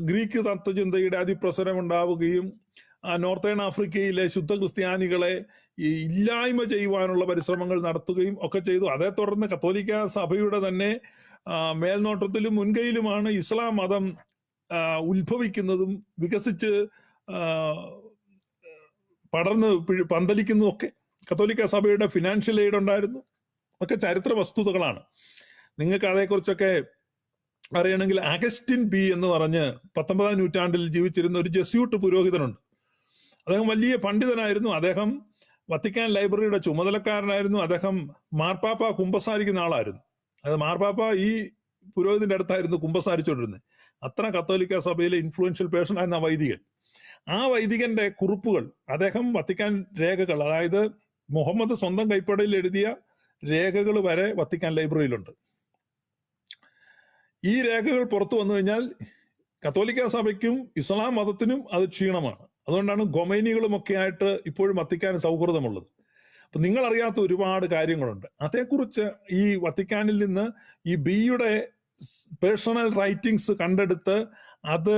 ഗ്രീക്ക് തത്വചിന്തയുടെ അതിപ്രസരം ഉണ്ടാവുകയും നോർത്തേൺ ആഫ്രിക്കയിലെ ശുദ്ധ ക്രിസ്ത്യാനികളെ ഇല്ലായ്മ ചെയ്യുവാനുള്ള പരിശ്രമങ്ങൾ നടത്തുകയും ഒക്കെ ചെയ്തു. അതേ തുടർന്ന് കത്തോലിക്ക സഭയുടെ തന്നെ മേൽനോട്ടത്തിലും മുൻകൈയിലുമാണ് ഇസ്ലാം മതം ഉത്ഭവിക്കുന്നതും വികസിച്ച് പടർന്ന് പന്തലിക്കുന്നതും ഒക്കെ. കത്തോലിക്ക സഭയുടെ ഫിനാൻഷ്യൽ എയ്ഡ് ഉണ്ടായിരുന്നു. ഒക്കെ ചരിത്ര വസ്തുതകളാണ്. നിങ്ങൾക്ക് അതേക്കുറിച്ചൊക്കെ അറിയണമെങ്കിൽ അഗസ്റ്റിൻ ബി എന്ന് പറഞ്ഞ് 19-ാം നൂറ്റാണ്ടിൽ ജീവിച്ചിരുന്ന ഒരു ജെസ്യൂട്ട് പുരോഹിതനുണ്ട്. അദ്ദേഹം വലിയ പണ്ഡിതനായിരുന്നു. അദ്ദേഹം വത്തിക്കാൻ ലൈബ്രറിയുടെ ചുമതലക്കാരനായിരുന്നു. അദ്ദേഹം മാർപ്പാപ്പ കുമ്പസാരിക്കുന്ന ആളായിരുന്നു. അതായത് മാർപ്പാപ്പ ഈ പുരോഹിതന്റെ അടുത്തായിരുന്നു കുമ്പസാരിച്ചുകൊണ്ടിരുന്നത്. അത്ര കത്തോലിക്ക സഭയിലെ ഇൻഫ്ലുവൻഷ്യൽ പേഴ്സൺ ആയിരുന്ന വൈദികൻ. ആ വൈദികന്റെ കുറിപ്പുകൾ, അദ്ദേഹം വത്തിക്കാൻ രേഖകൾ, അതായത് മുഹമ്മദ് സ്വന്തം കൈപ്പടയിൽ എഴുതിയ രേഖകൾ വരെ വത്തിക്കാൻ ലൈബ്രറിയിലുണ്ട്. ഈ രേഖകൾ പുറത്തു വന്നു കഴിഞ്ഞാൽ കത്തോലിക്ക സഭയ്ക്കും ഇസ്ലാം മതത്തിനും അത് ക്ഷീണമാണ്. അതുകൊണ്ടാണ് ഖൊമൈനികളും ഒക്കെ ആയിട്ട് ഇപ്പോഴും വത്തിക്കാൻ സൗഹൃദമുള്ളത്. അപ്പൊ നിങ്ങൾ അറിയാത്ത ഒരുപാട് കാര്യങ്ങളുണ്ട്. അതേക്കുറിച്ച് ഈ വത്തിക്കാനിൽ നിന്ന് ഈ ബിയുടെ പേഴ്സണൽ റൈറ്റിംഗ്സ് കണ്ടെടുത്ത് അത്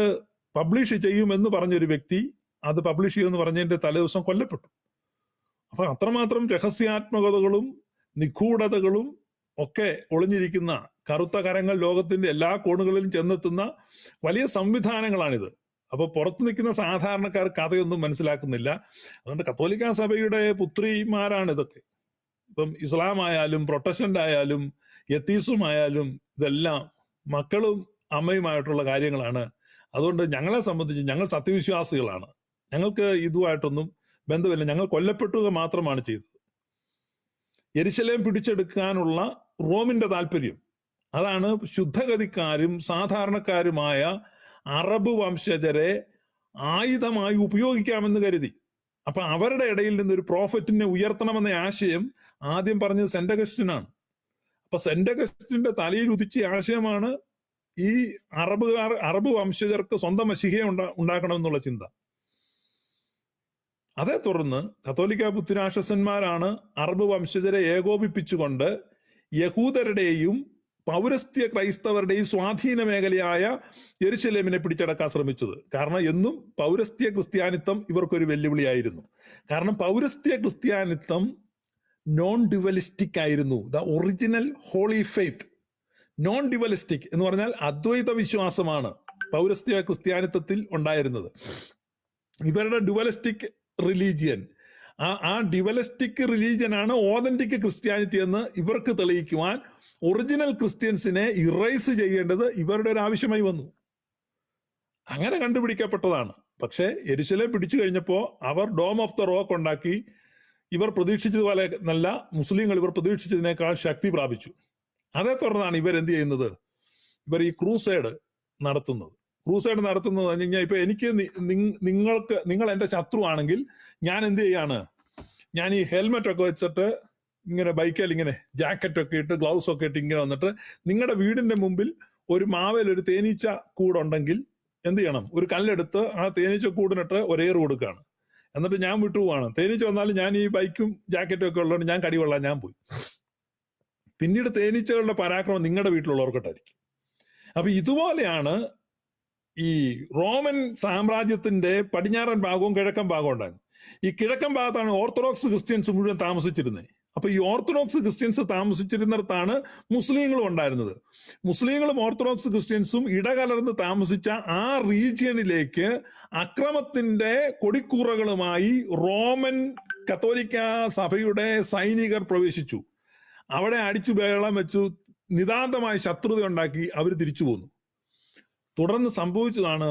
പബ്ലിഷ് ചെയ്യുമെന്ന് പറഞ്ഞൊരു വ്യക്തി അത് പബ്ലിഷ് ചെയ്യുമെന്ന് പറഞ്ഞതിന്റെ തലേദിവസം കൊല്ലപ്പെട്ടു. അപ്പൊ അത്രമാത്രം രഹസ്യാത്മകതകളും നിഗൂഢതകളും ഒക്കെ ഒളിഞ്ഞിരിക്കുന്ന കറുത്ത കരങ്ങൾ ലോകത്തിന്റെ എല്ലാ കോണുകളിലും ചെന്നെത്തുന്ന വലിയ സംവിധാനങ്ങളാണിത്. അപ്പൊ പുറത്തു നിൽക്കുന്ന സാധാരണക്കാർ കഥയൊന്നും മനസ്സിലാക്കുന്നില്ല. അതുകൊണ്ട് കത്തോലിക്ക സഭയുടെ പുത്രിമാരാണ് ഇതൊക്കെ. ഇപ്പം ഇസ്ലാം ആയാലും പ്രൊട്ടസ്റ്റന്റ് ആയാലും യത്തീസും ആയാലും ഇതെല്ലാം മക്കളും അമ്മയുമായിട്ടുള്ള കാര്യങ്ങളാണ്. അതുകൊണ്ട് ഞങ്ങളെ സംബന്ധിച്ച് ഞങ്ങൾ സത്യവിശ്വാസികളാണ്. ഞങ്ങൾക്ക് ഇതുമായിട്ടൊന്നും ബന്ധമില്ല. ഞങ്ങൾ കൊല്ലപ്പെട്ടുക മാത്രമാണ് ചെയ്തത്. യെരുശലേം പിടിച്ചെടുക്കാനുള്ള റോമിന്റെ താല്പര്യം അതാണ് ശുദ്ധഗതിക്കാരും സാധാരണക്കാരുമായ അറബ് വംശജരെ ആയുധമായി ഉപയോഗിക്കാമെന്ന് കരുതി. അപ്പൊ അവരുടെ ഇടയിൽ നിന്നൊരു പ്രോഫറ്റിനെ ഉയർത്തണമെന്ന ആശയം ആദ്യം പറഞ്ഞത് സെന്റ് അഗസ്റ്റിനാണ്. അപ്പൊ സെന്റ് അഗസ്റ്റിന്റെ തലയിൽ ഉദിച്ച ആശയമാണ് ഈ അറബ് വംശജർക്ക് സ്വന്തം മശിഹയെ ഉണ്ടാക്കണമെന്നുള്ള ചിന്ത. അതേ തുടർന്ന് കത്തോലിക്ക പുത്തിരാശ്വസന്മാരാണ് അറബ് വംശജരെ ഏകോപിപ്പിച്ചുകൊണ്ട് യഹൂദരുടെയും പൗരസ്ത്യ ക്രൈസ്തവരുടെയും സ്വാധീന മേഖലയായ യെരുശലേമിനെ പിടിച്ചടക്കാൻ ശ്രമിച്ചത്. കാരണം എന്നും പൗരസ്ത്യ ക്രിസ്ത്യാനിത്വം ഇവർക്കൊരു വെല്ലുവിളിയായിരുന്നു. കാരണം പൗരസ്ത്യ ക്രിസ്ത്യാനിത്വം നോൺ ഡ്യുവലിസ്റ്റിക് ആയിരുന്നു. The original holy faith. Non dualistic എന്ന് പറഞ്ഞാൽ അദ്വൈത വിശ്വാസമാണ് പൗരസ്ത്യ ക്രിസ്ത്യാനിത്വത്തിൽ ഉണ്ടായിരുന്നത്. ഇവരുടെ ഡ്യുവലിസ്റ്റിക് റിലീജിയൻ, ആ ഡ്യുവലിസ്റ്റിക് റിലീജിയനാണ് ഓതന്റിക് ക്രിസ്ത്യാനിറ്റി എന്ന് ഇവർക്ക് തെളിയിക്കുവാൻ ഒറിജിനൽ ക്രിസ്ത്യൻസിനെ ഇറേസ് ചെയ്യേണ്ടത് ഇവരുടെ ഒരു ആവശ്യമായി വന്നു. അങ്ങനെ കണ്ടുപിടിക്കപ്പെട്ടതാണ്. പക്ഷെ യെരുശലേം പിടിച്ചു കഴിഞ്ഞപ്പോൾ അവർ ഡോം ഓഫ് ദ റോക്ക് ഉണ്ടാക്കി. ഇവർ പ്രതീക്ഷിച്ചതുപോലെ നല്ല മുസ്ലിങ്ങൾ ഇവർ പ്രതീക്ഷിച്ചതിനേക്കാൾ ശക്തി പ്രാപിച്ചു. അതേ തുടർന്നാണ് ഇവരെന്ത് ചെയ്യുന്നത്? ഇവർ ഈ ക്രൂസൈഡ് നടത്തുന്നത് കഴിഞ്ഞാൽ ഇപ്പൊ എനിക്ക് നിങ്ങൾ എന്റെ ശത്രു ആണെങ്കിൽ ഞാൻ എന്ത് ചെയ്യാണ്? ഞാൻ ഈ ഹെൽമെറ്റ് ഒക്കെ വെച്ചിട്ട് ഇങ്ങനെ ബൈക്കിൽ ഇങ്ങനെ ജാക്കറ്റ് ഒക്കെ ഇട്ട് ഗ്ലൗസ് ഒക്കെ ഇട്ട് ഇങ്ങനെ വന്നിട്ട് നിങ്ങളുടെ വീടിന്റെ മുമ്പിൽ ഒരു മാവേൽ ഒരു തേനീച്ച കൂടുണ്ടെങ്കിൽ എന്ത് ചെയ്യണം? ഒരു കല്ലെടുത്ത് ആ തേനീച്ച കൂടിനിട്ട് ഒരേറ് കൊടുക്കുകയാണ്. എന്നിട്ട് ഞാൻ വിട്ടുപോവാണ്. തേനീച്ച വന്നാലും ഞാൻ ഈ ബൈക്കും ജാക്കറ്റും ഒക്കെ ഉള്ളതുകൊണ്ട് ഞാൻ കടികൊള്ളാൻ ഞാൻ പോയി. പിന്നീട് തേനീച്ചകളുടെ പരാക്രമം നിങ്ങളുടെ വീട്ടിലുള്ളവർക്കിട്ടായിരിക്കും. അപ്പൊ ഇതുപോലെയാണ് ഈ റോമൻ സാമ്രാജ്യത്തിന്റെ പടിഞ്ഞാറൻ ഭാഗവും കിഴക്കൻ ഭാഗവും ഉണ്ടായിരുന്നു. ഈ കിഴക്കൻ ഭാഗത്താണ് ഓർത്തഡോക്സ് ക്രിസ്ത്യൻസ് മുഴുവൻ താമസിച്ചിരുന്നത്. അപ്പൊ ഈ ഓർത്തഡോക്സ് ക്രിസ്ത്യൻസ് താമസിച്ചിരുന്നിടത്താണ് മുസ്ലിങ്ങളും ഉണ്ടായിരുന്നത്. മുസ്ലിങ്ങളും ഓർത്തഡോക്സ് ക്രിസ്ത്യൻസും ഇടകലർന്ന് താമസിച്ച ആ റീജിയനിലേക്ക് അക്രമത്തിന്റെ കൊടിക്കൂറകളുമായി റോമൻ കത്തോലിക്ക സഭയുടെ സൈനികർ പ്രവേശിച്ചു. അവിടെ അടിച്ചു ബഹളം വെച്ചു, നിതാന്തമായ ശത്രുത ഉണ്ടാക്കി അവർ തിരിച്ചു പോന്നു. തുടർന്ന് സംഭവിച്ചതാണ്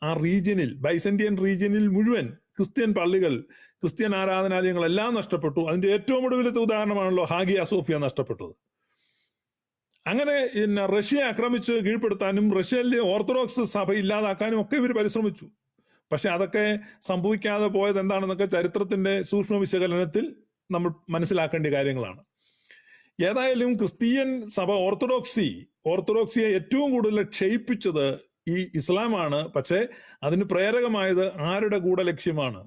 ആ റീജിയനിൽ, ബൈസന്റിയൻ റീജിയനിൽ മുഴുവൻ ക്രിസ്ത്യൻ പള്ളികൾ, ക്രിസ്ത്യൻ ആരാധനാലയങ്ങൾ എല്ലാം നഷ്ടപ്പെട്ടു. അതിന്റെ ഏറ്റവും ഒടുവിലത്തെ ഉദാഹരണമാണല്ലോ ഹാഗിയ സോഫിയ നഷ്ടപ്പെട്ടത്. അങ്ങനെ റഷ്യ ആക്രമിച്ച് കീഴ്പ്പെടുത്താനും റഷ്യയിലെ ഓർത്തഡോക്സ് സഭ ഇല്ലാതാക്കാനും ഒക്കെ ഇവർ പരിശ്രമിച്ചു. പക്ഷെ അതൊക്കെ സംഭവിക്കാതെ പോയത് എന്താണെന്നൊക്കെ ചരിത്രത്തിന്റെ സൂക്ഷ്മ വിശകലനത്തിൽ നമ്മൾ മനസ്സിലാക്കേണ്ട കാര്യങ്ങളാണ്. ഏതായാലും ക്രിസ്ത്യൻ സഭ ഓർത്തഡോക്സിയെ ഏറ്റവും കൂടുതൽ ക്ഷയിപ്പിച്ചത് ഈ ഇസ്ലാമാണ്. പക്ഷെ അതിന് പ്രേരകമായത് ആരുടെ കൂടെ ലക്ഷ്യമാണ്?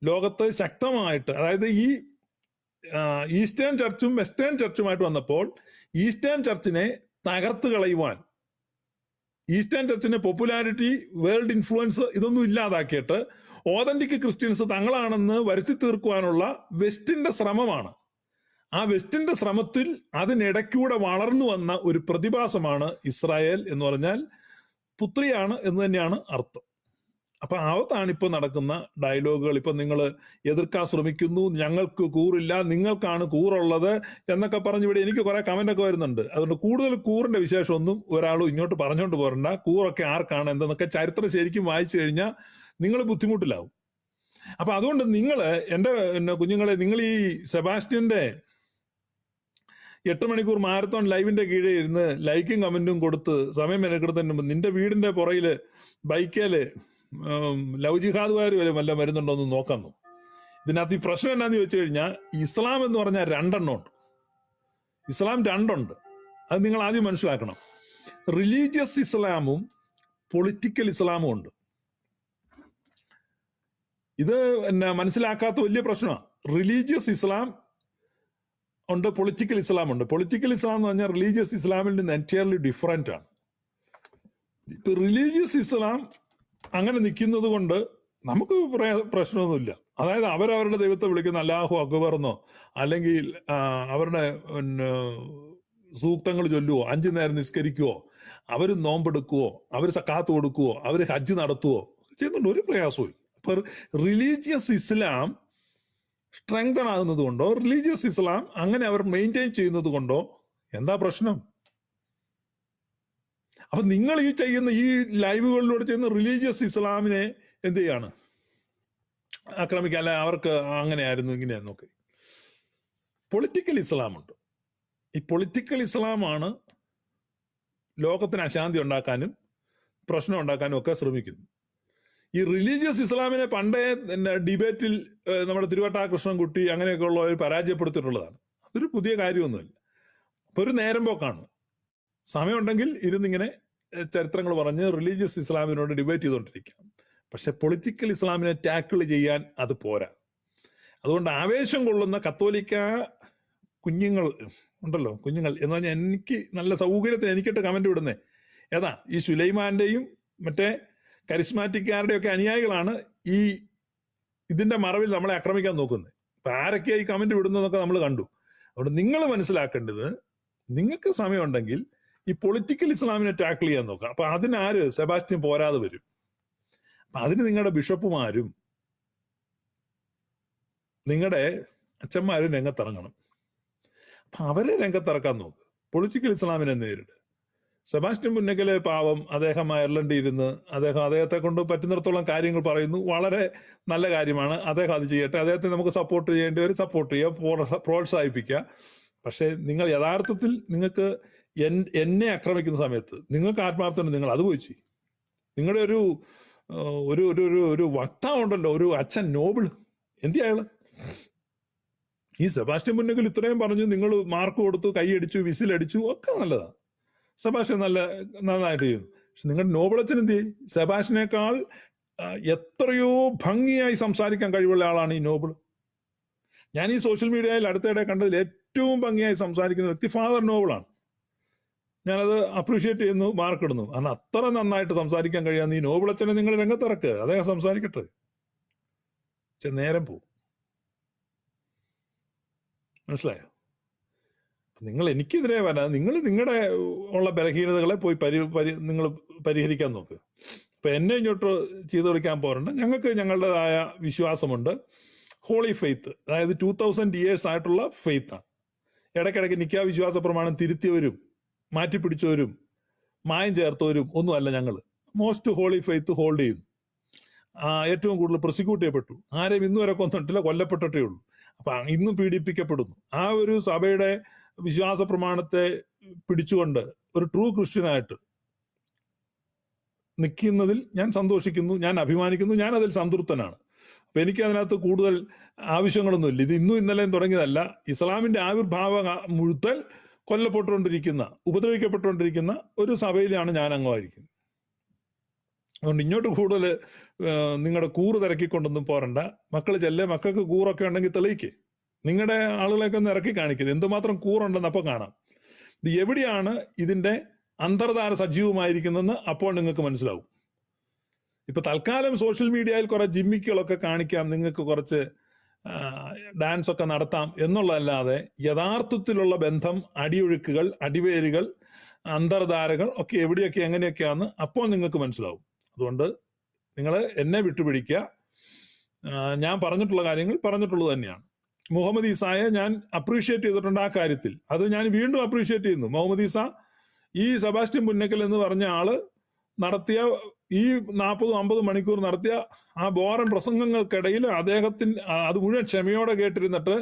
ലോകത്ത് ശക്തമായിട്ട്, അതായത് ഈ ഈസ്റ്റേൺ ചർച്ചും വെസ്റ്റേൺ ചർച്ചുമായിട്ട് വന്നപ്പോൾ ഈസ്റ്റേൺ ചർച്ചിനെ തകർത്ത് കളയുവാൻ, ഈസ്റ്റേൺ ചർച്ചിന്റെ പോപ്പുലാരിറ്റി, വേൾഡ് ഇൻഫ്ലുവൻസ് ഇതൊന്നും ഇല്ലാതാക്കിയിട്ട് ഓതന്റിക് ക്രിസ്ത്യൻസ് തങ്ങളാണെന്ന് വരുത്തി തീർക്കുവാനുള്ള വെസ്റ്റിന്റെ ശ്രമമാണ്. ആ വെസ്റ്റിന്റെ ശ്രമത്തിൽ അതിനിടയ്ക്കൂടെ വളർന്നു വന്ന ഒരു പ്രതിഭാസമാണ് ഇസ്രായേൽ എന്ന് പറഞ്ഞാൽ പുത്രിയാണ് എന്ന് തന്നെയാണ് അർത്ഥം. അപ്പൊ അതാണ് ഇപ്പൊ നടക്കുന്ന ഡയലോഗുകൾ. ഇപ്പൊ നിങ്ങൾ എതിർക്കാൻ ശ്രമിക്കുന്നു, ഞങ്ങൾക്ക് കൂറില്ല, നിങ്ങൾക്കാണ് കൂറുള്ളത് എന്നൊക്കെ പറഞ്ഞ് ഇവിടെ എനിക്ക് കുറെ കമന്റ് ഒക്കെ വരുന്നുണ്ട്. അതുകൊണ്ട് കൂടുതൽ കൂറിന്റെ വിശേഷമൊന്നും ഒരാളും ഇങ്ങോട്ട് പറഞ്ഞുകൊണ്ട് പോരണ്ട. കൂറൊക്കെ ആർക്കാണ് എന്തെന്നൊക്കെ ചരിത്രം ശരിക്കും വായിച്ചു കഴിഞ്ഞാൽ നിങ്ങൾ ബുദ്ധിമുട്ടിലാവും. അപ്പൊ അതുകൊണ്ട് നിങ്ങൾ എന്റെ കുഞ്ഞുങ്ങളെ, നിങ്ങൾ ഈ സെബാസ്റ്റ്യന്റെ 8 മണിക്കൂർ മാരത്തോൺ ലൈവിന്റെ കീഴിൽ ഇരുന്ന് ലൈക്കും കമന്റും കൊടുത്ത് സമയം മെനക്കെടുത്തതിന് മുമ്പ് നിന്റെ വീടിന്റെ പുറയില് ബൈക്കേല് ലവ് ജിഹാദുകാർ വരെ വല്ല വരുന്നുണ്ടോ എന്ന് നോക്കാന്നു. ഇതിനകത്ത് ഈ പ്രശ്നം എന്നാന്ന് ചോദിച്ചു കഴിഞ്ഞാൽ ഇസ്ലാം എന്ന് പറഞ്ഞാൽ 2 എണ്ണം ഉണ്ട്. ഇസ്ലാം 2 ഉണ്ട്. അത് നിങ്ങൾ ആദ്യം മനസ്സിലാക്കണം. റിലീജിയസ് ഇസ്ലാമും പൊളിറ്റിക്കൽ ഇസ്ലാമും ഉണ്ട്. ഇത് മനസ്സിലാക്കാത്ത വലിയ പ്രശ്നമാണ്. റിലീജിയസ് ഇസ്ലാം ഉണ്ട്, പൊളിറ്റിക്കൽ ഇസ്ലാം ഉണ്ട്. പൊളിറ്റിക്കൽ ഇസ്ലാം എന്ന് പറഞ്ഞാൽ റിലീജിയസ് ഇസ്ലാമിൽ നിന്ന് എൻറ്റയർലി ഡിഫറെന്റ് ആണ്. ഇപ്പൊ റിലീജിയസ് ഇസ്ലാം അങ്ങനെ നിൽക്കുന്നത് കൊണ്ട് നമുക്ക് പ്രശ്നമൊന്നുമില്ല. അതായത് അവരവരുടെ ദൈവത്തെ വിളിക്കുന്ന അല്ലാഹു അക്ബർ എന്നോ അല്ലെങ്കിൽ അവരുടെ സൂക്തങ്ങൾ ചൊല്ലുവോ, 5 നേരം നിസ്കരിക്കുവോ, അവർ നോമ്പെടുക്കുവോ, അവർ സക്കാത്ത് കൊടുക്കുവോ, അവർ ഹജ്ജ് നടത്തുവോ ചെയ്യുന്നുണ്ട്. ഒരു പ്രയാസവും. അപ്പൊ റിലീജിയസ് ഇസ്ലാം സ്ട്രെങ്തൻ ആകുന്നത് കൊണ്ടോ, റിലീജിയസ് ഇസ്ലാം അങ്ങനെ അവർ മെയിൻറ്റെയിൻ ചെയ്യുന്നത് കൊണ്ടോ എന്താ പ്രശ്നം? അപ്പൊ നിങ്ങൾ ഈ ചെയ്യുന്ന ഈ ലൈവുകളിലൂടെ ചെയ്യുന്ന റിലീജിയസ് ഇസ്ലാമിനെ എന്ത് ചെയ്യാണ്? ആക്രമിക്കുക, അല്ലെ അവർക്ക് അങ്ങനെയായിരുന്നു ഇങ്ങനെയായിരുന്നു. ഒക്കെ പൊളിറ്റിക്കൽ ഇസ്ലാമുണ്ട്. ഈ പൊളിറ്റിക്കൽ ഇസ്ലാമാണ് ലോകത്തിന് അശാന്തി ഉണ്ടാക്കാനും പ്രശ്നം ഉണ്ടാക്കാനും ഒക്കെ ശ്രമിക്കുന്നു. ഈ റിലീജിയസ് ഇസ്ലാമിനെ പണ്ടേ ഡിബേറ്റിൽ നമ്മുടെ തിരുവട്ടാകൃഷ്ണൻകുട്ടി അങ്ങനെയൊക്കെ ഉള്ളവർ പരാജയപ്പെടുത്തിയിട്ടുള്ളതാണ്. അതൊരു പുതിയ കാര്യമൊന്നുമില്ല. അപ്പൊ ഒരു നേരം പോക്കാണ്. സമയമുണ്ടെങ്കിൽ ഇരുന്നിങ്ങനെ ചരിത്രങ്ങൾ പറഞ്ഞ് റിലീജിയസ് ഇസ്ലാമിനോട് ഡിബേറ്റ് ചെയ്തുകൊണ്ടിരിക്കാം. പക്ഷെ പൊളിറ്റിക്കൽ ഇസ്ലാമിനെ ടാക്കിൾ ചെയ്യാൻ അത് പോരാ. അതുകൊണ്ട് ആവേശം കൊള്ളുന്ന കത്തോലിക്ക കുഞ്ഞുങ്ങൾ ഉണ്ടല്ലോ, കുഞ്ഞുങ്ങൾ എന്ന് പറഞ്ഞാൽ എനിക്ക് നല്ല സൗകര്യത്തിന് എനിക്കിട്ട് കമന്റ് വിടുന്നേ ഏതാ ഈ സുലൈമാന്റെയും മറ്റേ കരിസ്മാറ്റിക്കാരുടെയും ഒക്കെ അനുയായികളാണ് ഈ ഇതിന്റെ മറവിൽ നമ്മളെ ആക്രമിക്കാൻ നോക്കുന്നത്. അപ്പൊ ആരൊക്കെയായി കമന്റ് വിടുന്നതൊക്കെ നമ്മൾ കണ്ടു. അതുകൊണ്ട് നിങ്ങൾ മനസ്സിലാക്കേണ്ടത്, നിങ്ങൾക്ക് സമയമുണ്ടെങ്കിൽ ഈ പൊളിറ്റിക്കൽ ഇസ്ലാമിനെ ടാക്കിൾ ചെയ്യാൻ നോക്കാം. അപ്പൊ അതിനാര് സെബാസ്റ്റ്യൻ പോരാതെ വരും. അപ്പൊ അതിന് നിങ്ങളുടെ ബിഷപ്പുമാരും നിങ്ങളുടെ അച്ഛന്മാരും രംഗത്തിറങ്ങണം. അപ്പൊ അവരെ രംഗത്തിറക്കാൻ നോക്ക്. പൊളിറ്റിക്കൽ ഇസ്ലാമിനെ നേരിട്ട്. സെബാസ്റ്റ്യൻ പുന്നക്കലെ പാവം, അദ്ദേഹം അയർലൻഡിൽ ഇരുന്ന് അദ്ദേഹത്തെ കൊണ്ട് പറ്റുന്നിടത്തോളം കാര്യങ്ങൾ പറയുന്നു. വളരെ നല്ല കാര്യമാണ്, അദ്ദേഹം അത് ചെയ്യട്ടെ. അദ്ദേഹത്തെ നമുക്ക് സപ്പോർട്ട് ചെയ്യേണ്ടവർ സപ്പോർട്ട് ചെയ്യുക, പ്രോത്സാഹിപ്പിക്കുക. പക്ഷെ നിങ്ങൾ യഥാർത്ഥത്തിൽ നിങ്ങൾക്ക് എന്നെ ആക്രമിക്കുന്ന സമയത്ത് നിങ്ങൾക്ക് ആത്മാർത്ഥം, നിങ്ങൾ അത് പോയി ചെയ്യും. നിങ്ങളുടെ ഒരു ഒരു ഒരു ഒരു വക്താവുണ്ടല്ലോ, ഒരു അച്ഛൻ നോബിൾ, എന്തി അയാള് ഈ സെബാസ്റ്റ്യൻ പുന്നക്കൽ ഇത്രയും പറഞ്ഞു, നിങ്ങൾ മാർക്ക് കൊടുത്തു, കൈയടിച്ചു, വിസിലടിച്ചു, ഒക്കെ നല്ലതാണ്. സെബാസ്റ്റ്യൻ നന്നായിട്ട് ചെയ്യുന്നു. പക്ഷെ നിങ്ങളുടെ നോബിളച്ചൻ എന്ത് ചെയ്യും? സെബാസ്റ്റ്യനേക്കാൾ എത്രയോ ഭംഗിയായി സംസാരിക്കാൻ കഴിവുള്ള ആളാണ് ഈ നോബിൾ. ഞാൻ ഈ സോഷ്യൽ മീഡിയയിൽ അടുത്തിടെ കണ്ടതിൽ ഏറ്റവും ഭംഗിയായി സംസാരിക്കുന്ന വ്യക്തി ഫാദർ നോബിളാണ്. ഞാനത് അപ്രീഷിയേറ്റ് ചെയ്യുന്നു, മാർക്കിടുന്നു. കാരണം അത്ര നന്നായിട്ട് സംസാരിക്കാൻ കഴിയാവുന്ന ഈ നോബിളച്ചനെ നിങ്ങൾ രംഗത്തിറക്കുക, അദ്ദേഹം സംസാരിക്കട്ടെ. പക്ഷെ നേരം പോവും. മനസ്സിലായോ? നിങ്ങൾ എനിക്കെതിരെ വരാതെ നിങ്ങൾ നിങ്ങളുടെ ഉള്ള ബലഹീനതകളെ പോയി നിങ്ങൾ പരിഹരിക്കാൻ നോക്ക്. ഇപ്പൊ എന്നെ ഇങ്ങോട്ട് ചെയ്തു കൊടുക്കാൻ പോരണ്ട. ഞങ്ങൾക്ക് ഞങ്ങളുടേതായ വിശ്വാസമുണ്ട്. ഹോളി ഫെയ്ത്ത്, അതായത് 2000 years ആയിട്ടുള്ള ഫെയ്ത്താണ്. ഇടയ്ക്കിടയ്ക്ക് നിക്കാ വിശ്വാസ പ്രമാണം തിരുത്തിയവരും മാറ്റിപ്പിടിച്ചവരും മായം ചേർത്തവരും ഒന്നുമല്ല ഞങ്ങൾ. മോസ്റ്റ് ഹോളി ഫെയ്ത്ത് ഹോൾഡ് ചെയ്യുന്നു. ഏറ്റവും കൂടുതൽ പ്രോസിക്യൂട്ട് ചെയ്യപ്പെട്ടു. ആരെയും ഇന്നു വരെ കൊന്നിട്ടില്ല, കൊല്ലപ്പെട്ടിട്ടേ ഉള്ളൂ. അപ്പൊ ഇന്നും പീഡിപ്പിക്കപ്പെടുന്നു. ആ ഒരു സഭയുടെ വിശ്വാസ പ്രമാണത്തെ പിടിച്ചുകൊണ്ട് ഒരു ട്രൂ ക്രിസ്ത്യനായിട്ട് നിൽക്കുന്നതിൽ ഞാൻ സന്തോഷിക്കുന്നു, ഞാൻ അഭിമാനിക്കുന്നു, ഞാൻ അതിൽ സംതൃപ്തനാണ്. അപ്പൊ എനിക്ക് അതിനകത്ത് കൂടുതൽ ആവശ്യങ്ങളൊന്നുമില്ല. ഇത് ഇന്നും ഇന്നലെയും തുടങ്ങിയതല്ല. ഇസ്ലാമിന്റെ ആവിർഭാവം മുഴുവൻ കൊല്ലപ്പെട്ടുകൊണ്ടിരിക്കുന്ന, ഉപദ്രവിക്കപ്പെട്ടുകൊണ്ടിരിക്കുന്ന ഒരു സഭയിലാണ് ഞാൻ അംഗമായിരിക്കുന്നത്. അതുകൊണ്ട് ഇങ്ങോട്ട് കൂടുതൽ നിങ്ങളുടെ കൂറ് തിരക്കിക്കൊണ്ടൊന്നും പോരണ്ട. മക്കൾ മക്കൾക്ക് കൂറൊക്കെ ഉണ്ടെങ്കിൽ തെളിയിക്കേ. നിങ്ങളുടെ ആളുകളെയൊക്കെ ഒന്ന് ഇറക്കി കാണിക്കുന്നത് എന്തുമാത്രം കൂറുണ്ടെന്ന് അപ്പം കാണാം. ഇത് എവിടെയാണ് ഇതിന്റെ അന്തർധാര സജീവമായിരിക്കുന്നതെന്ന് അപ്പോൾ നിങ്ങൾക്ക് മനസ്സിലാവും. ഇപ്പൊ തൽക്കാലം സോഷ്യൽ മീഡിയയിൽ കുറെ ജിമ്മിക്കുകളൊക്കെ കാണിക്കാം, നിങ്ങൾക്ക് കുറച്ച് ഡാൻസ് ഒക്കെ നടത്താം എന്നുള്ളതല്ലാതെ യഥാർത്ഥത്തിലുള്ള ബന്ധം, അടിയൊഴുക്കുകൾ, അടിവേരുകൾ, അന്തർധാരകൾ ഒക്കെ എവിടെയൊക്കെ എങ്ങനെയൊക്കെയാന്ന് അപ്പോൾ നിങ്ങൾക്ക് മനസ്സിലാവും. അതുകൊണ്ട് നിങ്ങൾ എന്നെ വിട്ടുപിടിക്കുക. ഞാൻ പറഞ്ഞിട്ടുള്ള കാര്യങ്ങൾ പറഞ്ഞിട്ടുള്ളത് തന്നെയാണ്. മുഹമ്മദ് ഈസായെ ഞാൻ അപ്രീഷിയേറ്റ് ചെയ്തിട്ടുണ്ട് ആ കാര്യത്തിൽ. അത് ഞാൻ വീണ്ടും അപ്രീഷിയേറ്റ് ചെയ്യുന്നു. മുഹമ്മദ് ഈസ ഈ സെബാസ്റ്റ്യൻ പുന്നക്കൽ എന്ന് പറഞ്ഞ ആള് നടത്തിയ ഈ 40-50 മണിക്കൂർ നടത്തിയ ആ ബോറൻ പ്രസംഗങ്ങൾക്കിടയിൽ അദ്ദേഹത്തിന് അത് മുഴുവൻ ക്ഷമയോടെ കേട്ടിരുന്നിട്ട്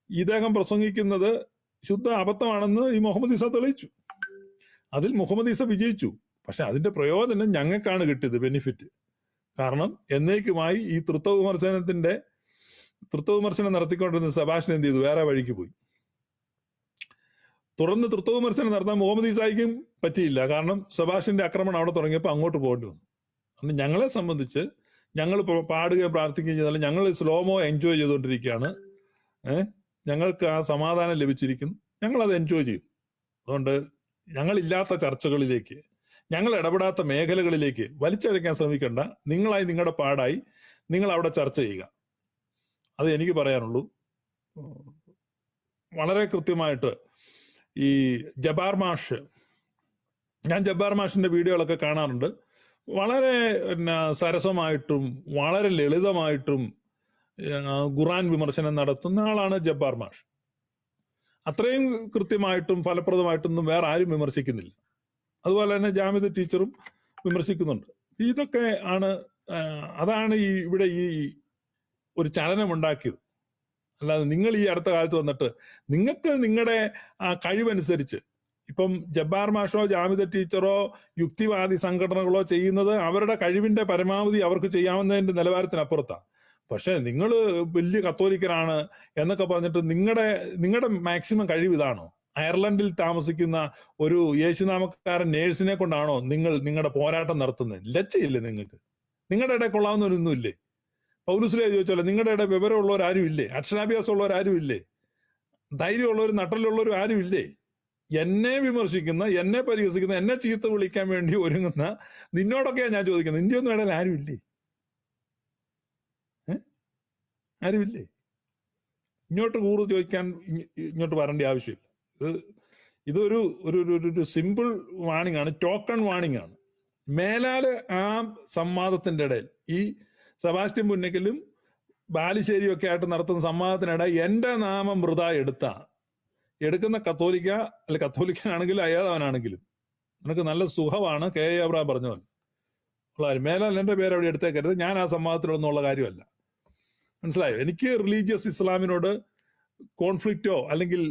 ഇദ്ദേഹം പ്രസംഗിക്കുന്നത് ശുദ്ധ അബദ്ധമാണെന്ന് ഈ മുഹമ്മദ് ഈസ തെളിയിച്ചു. അതിൽ മുഹമ്മദ് ഈസ വിജയിച്ചു. പക്ഷെ അതിന്റെ പ്രയോജനം ഞങ്ങൾക്കാണ് കിട്ടിയത്, ബെനിഫിറ്റ്. കാരണം എന്നേക്കുമായി ഈ തൃത്വ വിമർശനം നടത്തിക്കൊണ്ടിരുന്ന സെബാസ്റ്റ്യൻ എന്ത് ചെയ്തു? വേറെ വഴിക്ക് പോയി. തുടർന്ന് തൃത്വ വിമർശനം നടത്താൻ മുഹമ്മദ് ഈസായിക്കും പറ്റിയില്ല. കാരണം സെബാസ്റ്റ്യന്റെ ആക്രമണം അവിടെ തുടങ്ങിയപ്പോൾ അങ്ങോട്ട് പോകേണ്ടി വന്നു. അതുകൊണ്ട് ഞങ്ങളെ സംബന്ധിച്ച് ഞങ്ങൾ പാടുകയും പ്രാർത്ഥിക്കുകയും ചെയ്താലും ഞങ്ങൾ സ്ലോമോ എൻജോയ് ചെയ്തുകൊണ്ടിരിക്കുകയാണ്. ഞങ്ങൾക്ക് ആ സമാധാനം ലഭിച്ചിരിക്കുന്നു, ഞങ്ങളത് എൻജോയ് ചെയ്യും. അതുകൊണ്ട് ഞങ്ങളില്ലാത്ത ചർച്ചകളിലേക്ക്, ഞങ്ങൾ ഇടപെടാത്ത മേഖലകളിലേക്ക് വലിച്ചഴക്കാൻ ശ്രമിക്കേണ്ട. നിങ്ങളായി നിങ്ങളുടെ പാടായി നിങ്ങൾ അവിടെ ചർച്ച ചെയ്യുക. അത് എനിക്ക് പറയാനുള്ളൂ. വളരെ കൃത്യമായിട്ട് ഈ ജബ്ബാർ മാഷ്, ഞാൻ ജബ്ബാർ മാഷിന്റെ വീഡിയോകളൊക്കെ കാണാറുണ്ട്. വളരെ സരസമായിട്ടും വളരെ ലളിതമായിട്ടും ഖുർആൻ വിമർശനം നടത്തുന്ന ആളാണ് ജബ്ബാർ മാഷ്. അത്രയും കൃത്യമായിട്ടും ഫലപ്രദമായിട്ടൊന്നും വേറെ ആരും വിമർശിക്കുന്നില്ല. അതുപോലെ തന്നെ ജാമിദ് ടീച്ചറും വിമർശിക്കുന്നുണ്ട്. ഇതൊക്കെ അതാണ് ഇവിടെ ഈ ഒരു ചലനം ഉണ്ടാക്കിയത്. അല്ലാതെ നിങ്ങൾ ഈ അടുത്ത കാലത്ത് വന്നിട്ട് നിങ്ങൾക്ക് നിങ്ങളുടെ ആ കഴിവനുസരിച്ച്, ഇപ്പം ജബ്ബാർ മാഷോ ജാമിദ ടീച്ചറോ യുക്തിവാദി സംഘടനകളോ ചെയ്യുന്നത് അവരുടെ കഴിവിന്റെ പരമാവധി അവർക്ക് ചെയ്യാവുന്നതിന്റെ നിലവാരത്തിനപ്പുറത്താണ്. പക്ഷെ നിങ്ങൾ വലിയ കത്തോലിക്കരാണ് എന്നൊക്കെ പറഞ്ഞിട്ട് നിങ്ങളുടെ മാക്സിമം കഴിവ് ഇതാണോ? അയർലൻഡിൽ താമസിക്കുന്ന ഒരു യേശുനാമക്കാരൻ നേഴ്സിനെ കൊണ്ടാണോ നിങ്ങളുടെ പോരാട്ടം നടത്തുന്നത്? ലജ്ജയില്ലേ നിങ്ങൾക്ക്? നിങ്ങളുടെ ഇടയിൽ കൊള്ളാവുന്നവരൊന്നുമില്ലേ? പൗലുസിലെ ചോദിച്ചല്ലോ, നിങ്ങളുടെ ഇടയിൽ വിവരമുള്ളവരാരും ഇല്ലേ? അക്ഷരാഭ്യാസമുള്ളവരാരും ഇല്ലേ? ധൈര്യമുള്ളവരും നട്ടലുള്ളവരും ആരും ഇല്ലേ? എന്നെ വിമർശിക്കുന്ന, എന്നെ പരിഹസിക്കുന്ന, എന്നെ ചീത്ത വിളിക്കാൻ വേണ്ടി ഒരുങ്ങുന്ന നിന്നോടൊക്കെയാണ് ഞാൻ ചോദിക്കുന്നത്. നിന്റെ ഒന്നും ഇടയിൽ ആരും ഇല്ലേ? ആരുമില്ലേ? ഇങ്ങോട്ട് കൂടുതൽ ചോദിക്കാൻ ഇങ്ങോട്ട് വരേണ്ട ആവശ്യമില്ല. ഇതൊരു സിമ്പിൾ വാണിംഗ് ആണ്, ടോക്കൺ വാണിംഗ് ആണ്. മേലാല് ആ സംവാദത്തിന്റെ ഇടയിൽ ഈ സെബാസ്റ്റ്യൻ പുന്നക്കലും ബാലുശ്ശേരിയും ഒക്കെ ആയിട്ട് നടത്തുന്ന സംവാദത്തിനിടെ എന്റെ നാമം വൃഥാ എടുക്കുന്ന കത്തോലിക്കനാണെങ്കിലും അയാളവനാണെങ്കിലും നിനക്ക് നല്ല സുഖമാണ്. കെ എ അബ്രഹാം പറഞ്ഞ പോലെ മേലാൽ എന്റെ പേര് അവിടെ എടുത്തേക്കരുത്. ഞാൻ ആ സംവാദത്തിലൊന്നുള്ള കാര്യമല്ല. മനസ്സിലായോ? എനിക്ക് റിലീജിയസ് ഇസ്ലാമിനോട് കോൺഫ്ലിക്റ്റോ അല്ലെങ്കിൽ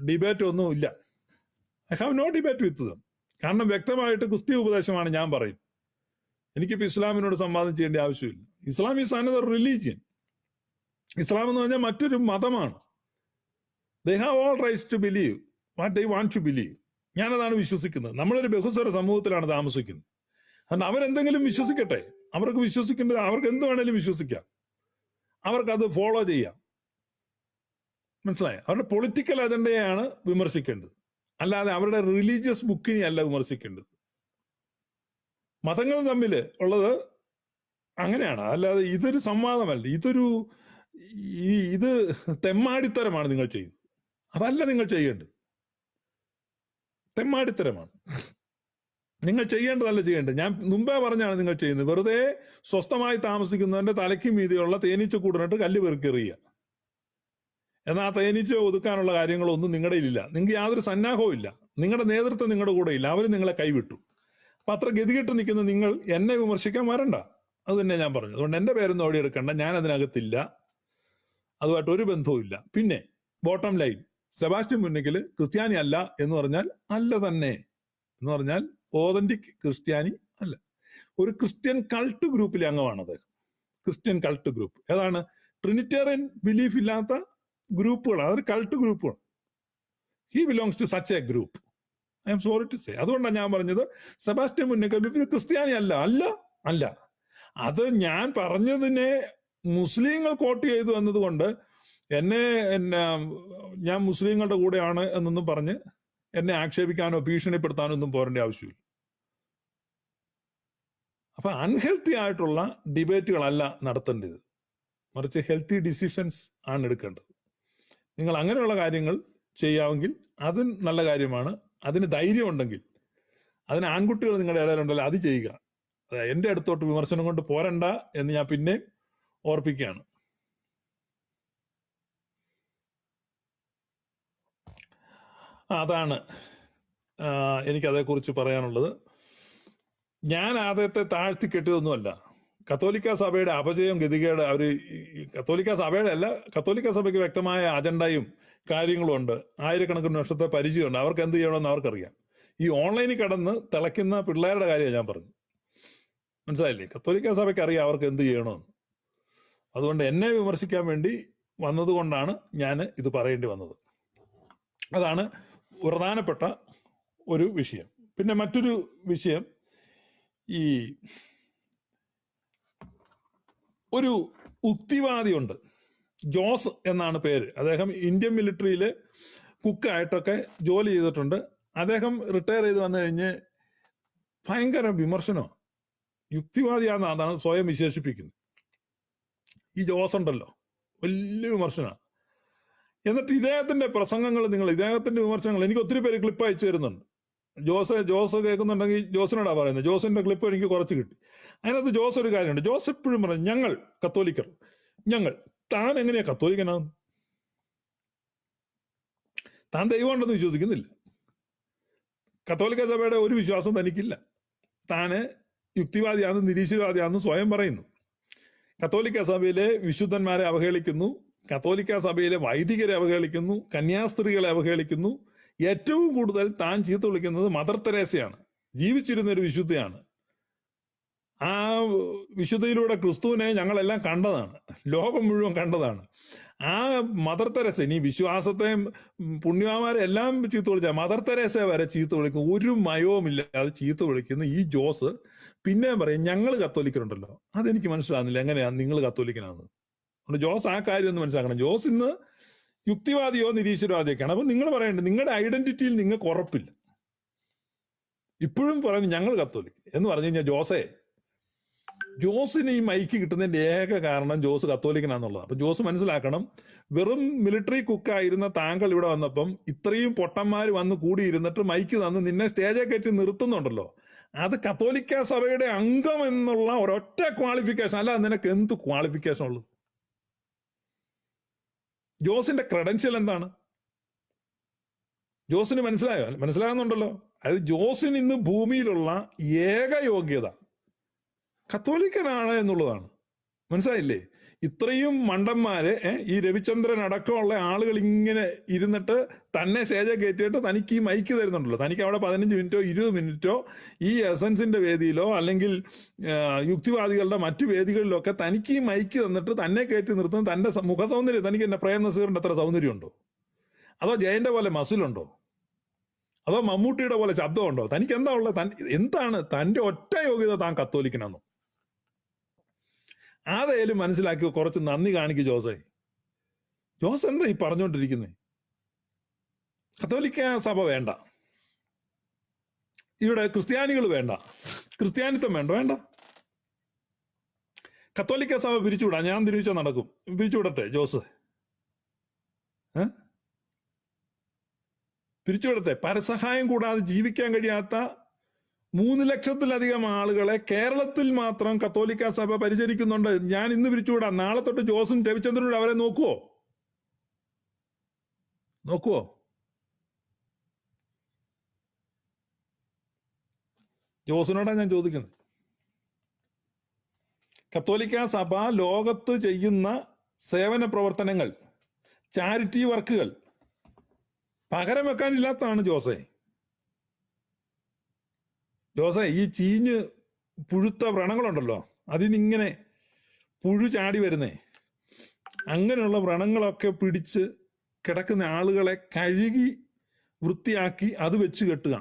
ഡിബേറ്റോ ഒന്നും ഇല്ല. I have no debate with them. കാരണം വ്യക്തമായിട്ട് ക്രിസ്തീയ ഉപദേശമാണ് ഞാൻ പറയും. എനിക്കിപ്പോൾ ഇസ്ലാമിനോട് സംവാദം ചെയ്യേണ്ട ആവശ്യമില്ല. Islam is another religion. ഇസ്ലാം എന്ന് പറഞ്ഞാൽ മറ്റൊരു മതമാണ്. They have all rights to believe what they want to believe. ഞാനതാണ് വിശ്വസിക്കുന്നത്. നമ്മളൊരു ബഹുസ്വര സമൂഹത്തിലാണ് താമസിക്കുന്നത്. അതുകൊണ്ട് അവരെന്തെങ്കിലും വിശ്വസിക്കട്ടെ. അവർക്ക് വിശ്വസിക്കേണ്ടത്, അവർക്ക് എന്ത് വേണേലും വിശ്വസിക്കാം. അവർക്കത് ഫോളോ ചെയ്യാം. മനസ്സിലായോ? അവരുടെ പൊളിറ്റിക്കൽ അജണ്ടയാണ് വിമർശിക്കേണ്ടത്, അല്ലാതെ അവരുടെ റിലീജിയസ് ബുക്കിനെ അല്ല വിമർശിക്കേണ്ടത്. മതങ്ങൾ തമ്മിൽ ഉള്ളത് അങ്ങനെയാണ്. അല്ലാതെ ഇതൊരു സംവാദമല്ല. ഇത് തെമ്മാടിത്തരമാണ് നിങ്ങൾ ചെയ്യുന്നത്. അതല്ല നിങ്ങൾ ചെയ്യേണ്ടത്. തെമ്മാടിത്തരമാണ് നിങ്ങൾ ചെയ്യേണ്ടതല്ല ചെയ്യേണ്ടത്. ഞാൻ മുമ്പേ പറഞ്ഞാണ് നിങ്ങൾ ചെയ്യുന്നത്. വെറുതെ സ്വസ്ഥമായി താമസിക്കുന്നവന്റെ തലയ്ക്ക് മീതിയുള്ള തേനീച്ച കൂടിനിട്ട് കല്ല് പെറുക്കെറിയുക. എന്നാൽ ആ തേനീച്ച ഒതുക്കാനുള്ള കാര്യങ്ങളൊന്നും നിങ്ങളുടെ ഇല്ല. നിങ്ങൾക്ക് യാതൊരു സന്നാഹവും ഇല്ല. നിങ്ങളുടെ നേതൃത്വം നിങ്ങളുടെ കൂടെ ഇല്ല. അവർ നിങ്ങളെ കൈവിട്ടു. അപ്പൊ അത്ര ഗതികെട്ട് നിൽക്കുന്ന നിങ്ങൾ എന്നെ വിമർശിക്കാൻ വരണ്ട. അത് തന്നെ ഞാൻ പറഞ്ഞു. അതുകൊണ്ട് എന്റെ പേരൊന്നും അവിടെ എടുക്കണ്ട. ഞാൻ അതിനകത്തില്ല. അതുമായിട്ട് ഒരു ബന്ധവും ഇല്ല. പിന്നെ ബോട്ടം ലൈൻ, സെബാസ്റ്റ്യൻ പുന്നക്കൽ ക്രിസ്ത്യാനി അല്ല എന്ന് പറഞ്ഞാൽ അല്ല തന്നെ. എന്ന് പറഞ്ഞാൽ ഓതന്റിക് ക്രിസ്ത്യാനി അല്ല. ഒരു ക്രിസ്ത്യൻ കൾട്ട് ഗ്രൂപ്പിലെ അംഗമാണത്. ക്രിസ്ത്യൻ കൾട്ട് ഗ്രൂപ്പ് ഏതാണ്? ട്രിനിറ്റേറിയൻ ബിലീഫ് ഇല്ലാത്ത ഗ്രൂപ്പുകളാണ്. അതൊരു കൾട്ട് ഗ്രൂപ്പാണ്. He belongs to such a group. I'm sorry to say. അതുകൊണ്ടാണ് ഞാൻ പറഞ്ഞത് സെബാസ്റ്റ്യൻ പുന്നക്കൽ ക്രിസ്ത്യാനി അല്ല. അത് ഞാൻ പറഞ്ഞതിനെ മുസ്ലിങ്ങൾ കോട്ട് ചെയ്തു എന്നതുകൊണ്ട് ഞാൻ മുസ്ലിങ്ങളുടെ കൂടെയാണ് എന്നൊന്നും പറഞ്ഞ് എന്നെ ആക്ഷേപിക്കാനോ ഭീഷണിപ്പെടുത്താനോ ഒന്നും പോരേണ്ട ആവശ്യമില്ല. അപ്പൊ അൺഹെൽത്തി ആയിട്ടുള്ള ഡിബേറ്റുകളല്ല നടത്തേണ്ടത്, മറിച്ച് ഹെൽത്തി ഡിസിഷൻസ് ആണ് എടുക്കേണ്ടത്. നിങ്ങൾ അങ്ങനെയുള്ള കാര്യങ്ങൾ ചെയ്യാമെങ്കിൽ അത് നല്ല കാര്യമാണ്. അതിന് ധൈര്യം ഉണ്ടെങ്കിൽ, അതിന് ആൺകുട്ടികൾ നിങ്ങളുടെ ഇടയിലുണ്ടല്ലോ, അത് ചെയ്യുക. എൻ്റെ അടുത്തോട്ട് വിമർശനം കൊണ്ട് പോരണ്ട എന്ന് ഞാൻ പിന്നെ ഓർപ്പിക്കുകയാണ്. അതാണ് എനിക്കതേക്കുറിച്ച് പറയാനുള്ളത്. ഞാൻ ആദ്യത്തെ താഴ്ത്തി കെട്ടിയതൊന്നുമല്ല. കത്തോലിക്ക സഭയുടെ അപജയം ഗതികേട് അവർ കത്തോലിക്ക സഭയുടെ അല്ല, കത്തോലിക്ക സഭയ്ക്ക് വ്യക്തമായ അജണ്ടയും കാര്യങ്ങളും ഉണ്ട്. ആയിരക്കണക്കിന് വർഷത്തെ പരിചയമുണ്ട്. അവർക്ക് എന്ത് ചെയ്യണമെന്ന് അവർക്കറിയാം. ഈ ഓൺലൈനിൽ കടന്ന് തിളയ്ക്കുന്ന പിള്ളേരുടെ കാര്യമാണ് ഞാൻ പറഞ്ഞു. മനസ്സിലായില്ലേ? കത്തോലിക്ക സഭയ്ക്ക് അറിയാം അവർക്ക് എന്ത് ചെയ്യണമെന്ന്. അതുകൊണ്ട് എന്നെ വിമർശിക്കാൻ വേണ്ടി വന്നതുകൊണ്ടാണ് ഞാൻ ഇത് പറയേണ്ടി വന്നത്. അതാണ് പ്രധാനപ്പെട്ട ഒരു വിഷയം. പിന്നെ മറ്റൊരു വിഷയം, ഈ ഒരു യുക്തിവാദിയുണ്ട്, ജോസ് എന്നാണ് പേര്. അദ്ദേഹം ഇന്ത്യൻ മിലിറ്ററിയിൽ കുക്കായിട്ടൊക്കെ ജോലി ചെയ്തിട്ടുണ്ട്. അദ്ദേഹം റിട്ടയർ ചെയ്ത് വന്നു കഴിഞ്ഞ് ഭയങ്കര വിമർശനമാണ്. യുക്തിവാദിയാണെന്നാണ് സ്വയം വിശേഷിപ്പിക്കുന്നത്. ഈ ജോസ് ഉണ്ടല്ലോ, വലിയ വിമർശനമാണ്. എന്നിട്ട് ഇദ്ദേഹത്തിന്റെ പ്രസംഗങ്ങൾ, ഇദ്ദേഹത്തിന്റെ വിമർശനങ്ങൾ എനിക്ക് ഒത്തിരി പേര് ക്ലിപ്പ് അയച്ചു തരുന്നുണ്ട്. ജോസ് കേൾക്കുന്നുണ്ടെങ്കിൽ ജോസിനോടാ പറയുന്നത്. ജോസിന്റെ ക്ലിപ്പ് എനിക്ക് കുറച്ച് കിട്ടി. അതിനകത്ത് ജോസ് ഒരു കാര്യമുണ്ട്. ജോസ് എപ്പോഴും പറഞ്ഞു, ഞങ്ങൾ കത്തോലിക്കർ, താൻ എങ്ങനെയാ കത്തോലിക്കനാന്ന്? താൻ ദൈവം ഉണ്ടെന്ന് വിശ്വസിക്കുന്നില്ല. കത്തോലിക്ക സഭയുടെ ഒരു വിശ്വാസം തനിക്കില്ല. താന് യുക്തിവാദിയാണെന്ന് നിരീശ്വരവാദിയാണെന്ന് സ്വയം പറയുന്നു. കത്തോലിക്ക സഭയിലെ വിശുദ്ധന്മാരെ അവഹേളിക്കുന്നു, കത്തോലിക്ക സഭയിലെ വൈദികരെ അവഹേളിക്കുന്നു, കന്യാസ്ത്രീകളെ അവഹേളിക്കുന്നു. ഏറ്റവും കൂടുതൽ താൻ ചീത്ത വിളിക്കുന്നത് മദർ തെരേസയാണ്. ജീവിച്ചിരുന്ന ഒരു വിശുദ്ധയാണ്. ആ വിശുദ്ധയിലൂടെ ക്രിസ്തുവിനെ ഞങ്ങളെല്ലാം കണ്ടതാണ്, ലോകം മുഴുവൻ കണ്ടതാണ്. ആ മദർ തെരേസ, ഇനി വിശ്വാസത്തെ പുണ്യവാന്മാരെ എല്ലാം ചീത്ത വിളിച്ച മദർ തെരേസ വരെ ചീത്ത വിളിക്കും. ഒരു മയവുമില്ലാതെ ചീത്ത വിളിക്കുന്ന ഈ ജോസ് പിന്നെ പറയും ഞങ്ങൾ കത്തോലിക്കരുണ്ടല്ലോ. അതെനിക്ക് മനസ്സിലാകുന്നില്ല, എങ്ങനെയാണ് നിങ്ങൾ കത്തോലിക്കനാണെന്ന്. അതുകൊണ്ട് ജോസ് ആ കാര്യം ഒന്ന് മനസ്സിലാക്കണം. ജോസ് ഇന്ന് യുക്തിവാദിയോ നിരീശ്വരവാദിയൊക്കെയാണ്. അപ്പൊ നിങ്ങൾ പറയേണ്ടത്, നിങ്ങളുടെ ഐഡന്റിറ്റിയിൽ നിങ്ങൾക്ക് ഉറപ്പില്ല. ഇപ്പോഴും പറയുന്നു ഞങ്ങൾ കത്തോലിക്ക് എന്ന് പറഞ്ഞു കഴിഞ്ഞാൽ ജോസിന് ഈ മൈക്ക് കിട്ടുന്നതിന്റെ ഏക കാരണം ജോസ് കത്തോലിക്കനാന്നുള്ളത്. അപ്പൊ ജോസ് മനസ്സിലാക്കണം, വെറും മിലിറ്ററി കുക്കായിരുന്ന താങ്കൾ ഇവിടെ വന്നപ്പം ഇത്രയും പൊട്ടന്മാർ വന്ന് കൂടിയിരുന്നിട്ട് മൈക്ക് തന്ന് നിന്നെ സ്റ്റേജെ കയറ്റി നിർത്തുന്നുണ്ടല്ലോ, അത് കത്തോലിക്ക സഭയുടെ അംഗം എന്നുള്ള ഒരൊറ്റ ക്വാളിഫിക്കേഷൻ അല്ല. നിനക്ക് എന്ത് ക്വാളിഫിക്കേഷൻ ഉള്ളു? ജോസിന്റെ ക്രെഡൻഷ്യൽ എന്താണ്? ജോസിന് മനസ്സിലാകുന്നുണ്ടല്ലോ. അതായത് ജോസിന് ഇന്ന് ഭൂമിയിലുള്ള ഏക യോഗ്യത കത്തോലിക്കനാണ് എന്നുള്ളതാണ്. മനസ്സിലായില്ലേ? ഇത്രയും മണ്ടന്മാരെ, ഈ രവിചന്ദ്രൻ അടക്കമുള്ള ആളുകൾ ഇങ്ങനെ ഇരുന്നിട്ട് തന്നെ സ്റ്റേജ് കയറ്റിയിട്ട് തനിക്ക് ഈ മൈക്ക് തരുന്നുണ്ടല്ലോ. തനിക്ക് അവിടെ 15 മിനിറ്റോ 20 മിനിറ്റോ ഈ എസൻസിന്റെ വേദിയിലോ അല്ലെങ്കിൽ യുക്തിവാദികളുടെ മറ്റു വേദികളിലൊക്കെ തനിക്ക് ഈ മൈക്ക് തന്നിട്ട് തന്നെ കയറ്റി നിർത്തുന്ന തന്റെ മുഖ സൗന്ദര്യം, തനിക്ക് എന്നെ പ്രേം നസീറിന്റെ അത്ര സൗന്ദര്യമുണ്ടോ? അതോ ജയന്റെ പോലെ മസിലുണ്ടോ? അതോ മമ്മൂട്ടിയുടെ പോലെ ശബ്ദമുണ്ടോ? തനിക്ക് എന്താ ഉള്ളത്? എന്താണ് തന്റെ ഒറ്റ യോഗ്യത? താൻ കത്തോലിക്കനാണോ? അതായാലും മനസ്സിലാക്കി കുറച്ച് നന്ദി കാണിക്കും ജോസ് എന്താ ഈ പറഞ്ഞുകൊണ്ടിരിക്കുന്നത്? കത്തോലിക്ക സഭ വേണ്ട, ഇവിടെ ക്രിസ്ത്യാനികൾ വേണ്ട, ക്രിസ്ത്യാനിത്വം വേണ്ട. കത്തോലിക്ക സഭ പിരിച്ചുവിടാം, ഞാൻ തിരിച്ചാൽ നടക്കും. പിരിച്ചുവിടട്ടെ ജോസ്, പിരിച്ചുവിടട്ടെ. പരസഹായം കൂടാതെ ജീവിക്കാൻ കഴിയാത്ത 3 ലക്ഷത്തിലധികം ആളുകളെ കേരളത്തിൽ മാത്രം കത്തോലിക്ക സഭ പരിചരിക്കുന്നുണ്ട്. ഞാൻ ഇന്ന് പിരിച്ചുവിടാം. നാളെ തൊട്ട് ജോസും രവിചന്ദ്രനോട് അവരെ നോക്കുവോ? ജോസിനോടാണ് ഞാൻ ചോദിക്കുന്നത്. കത്തോലിക്ക സഭ ലോകത്ത് ചെയ്യുന്ന സേവന പ്രവർത്തനങ്ങൾ, ചാരിറ്റി വർക്കുകൾ പകരം വെക്കാനില്ലാത്തതാണ് ജോസേ. ഈ ചീഞ്ഞ് പുഴുത്ത വ്രണങ്ങളുണ്ടല്ലോ, അതിനിങ്ങനെ പുഴു ചാടി വരുന്നേ, അങ്ങനെയുള്ള വ്രണങ്ങളൊക്കെ പിടിച്ച് കിടക്കുന്ന ആളുകളെ കഴുകി വൃത്തിയാക്കി അത് വെച്ച് കെട്ടുക.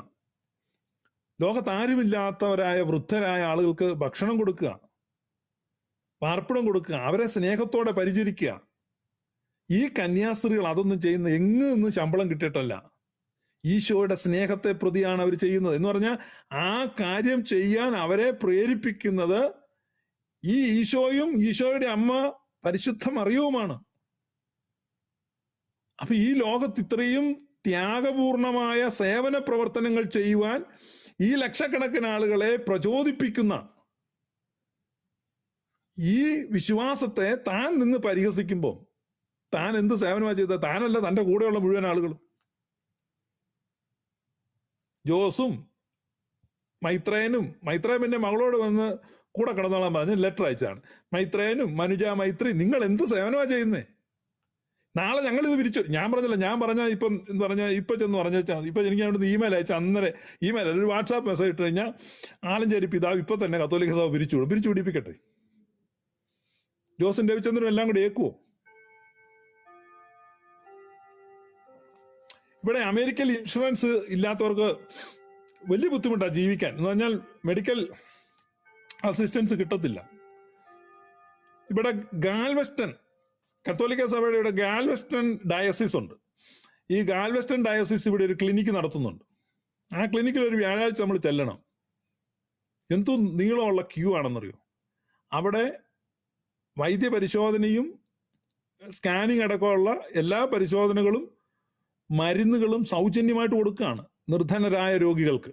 ലോകത്താരുമില്ലാത്തവരായ വൃദ്ധരായ ആളുകൾക്ക് ഭക്ഷണം കൊടുക്കുക, പാർപ്പിടം കൊടുക്കുക, അവരെ സ്നേഹത്തോടെ പരിചരിക്കുക. ഈ കന്യാസ്ത്രീകൾ അതൊന്നും ചെയ്യുന്ന എങ്ങ് നിന്ന് ശമ്പളം കിട്ടിയിട്ടല്ല, ഈശോയുടെ സ്നേഹത്തെ പ്രതിയാണ് അവർ ചെയ്യുന്നത്. എന്ന് പറഞ്ഞാൽ ആ കാര്യം ചെയ്യാൻ അവരെ പ്രേരിപ്പിക്കുന്നത് ഈ ഈശോയും ഈശോയുടെ അമ്മ പരിശുദ്ധ മറിയവുമാണ്. അപ്പൊ ഈ ലോകത്ത് ഇത്രയും ത്യാഗപൂർണമായ സേവന പ്രവർത്തനങ്ങൾ ചെയ്യുവാൻ ഈ ലക്ഷക്കണക്കിന് ആളുകളെ പ്രചോദിപ്പിക്കുന്ന ഈ വിശ്വാസത്തെ താൻ നിന്ന് പരിഹസിക്കുമ്പോൾ താൻ എന്ത് സേവനമാണ് ചെയ്തത്? താനല്ല, തൻ്റെ കൂടെയുള്ള മുഴുവൻ ആളുകളും. ജോസും മൈത്രേയനും, മൈത്രേയൻ പിന്നെ മകളോട് വന്ന് കൂടെ കിടന്നോളാൻ പറഞ്ഞ് ലെറ്റർ അയച്ചാണ്. മൈത്രേയനും മനുജ മൈത്രി, നിങ്ങൾ എന്ത് സേവനമാണ് ചെയ്യുന്നേ? നാളെ ഞങ്ങൾ ഇത് പിരിച്ചു. ഞാൻ പറഞ്ഞില്ല, ഞാൻ പറഞ്ഞാൽ ഇപ്പം പറഞ്ഞാൽ ഇപ്പം ചെന്ന് പറഞ്ഞു വെച്ചാൽ ഇപ്പം എനിക്ക് അവിടുന്ന് ഇമെയിൽ അയച്ച അന്നേരം ഇമെയിൽ ഒരു വാട്സാപ്പ് മെസ്സേജ് ഇട്ട് കഴിഞ്ഞാൽ ആലഞ്ചേരി പിതാവ് ഇപ്പം തന്നെ കത്തോലിക്ക സഭ പിരിച്ചു പിടിപ്പിക്കട്ടെ. ജോസും രവിചന്ദ്രനും എല്ലാം കൂടി ഏക്കുവോ? ഇവിടെ അമേരിക്കയിൽ ഇൻഷുറൻസ് ഇല്ലാത്തവർക്ക് വലിയ ബുദ്ധിമുട്ടാണ് ജീവിക്കാൻ. എന്ന് പറഞ്ഞാൽ മെഡിക്കൽ അസിസ്റ്റൻസ് കിട്ടത്തില്ല. ഇവിടെ ഗാൽവെസ്റ്റൺ കത്തോലിക്ക സഭയുടെ ഇവിടെ ഗാൽവെസ്റ്റൺ ഡയസിസ് ഉണ്ട്. ഈ ഗാൽവെസ്റ്റൺ ഡയസിസ് ഇവിടെ ഒരു ക്ലിനിക്ക് നടത്തുന്നുണ്ട്. ആ ക്ലിനിക്കിൽ ഒരു വ്യാഴാഴ്ച നമ്മൾ ചെല്ലണം. എന്തോ നീളമുള്ള ക്യൂ ആണെന്നറിയോ. അവിടെ വൈദ്യപരിശോധനയും സ്കാനിങ് അടക്കമുള്ള എല്ലാ പരിശോധനകളും മരുന്നുകളും സൗജന്യമായിട്ട് കൊടുക്കുകയാണ് നിർധനരായ രോഗികൾക്ക്.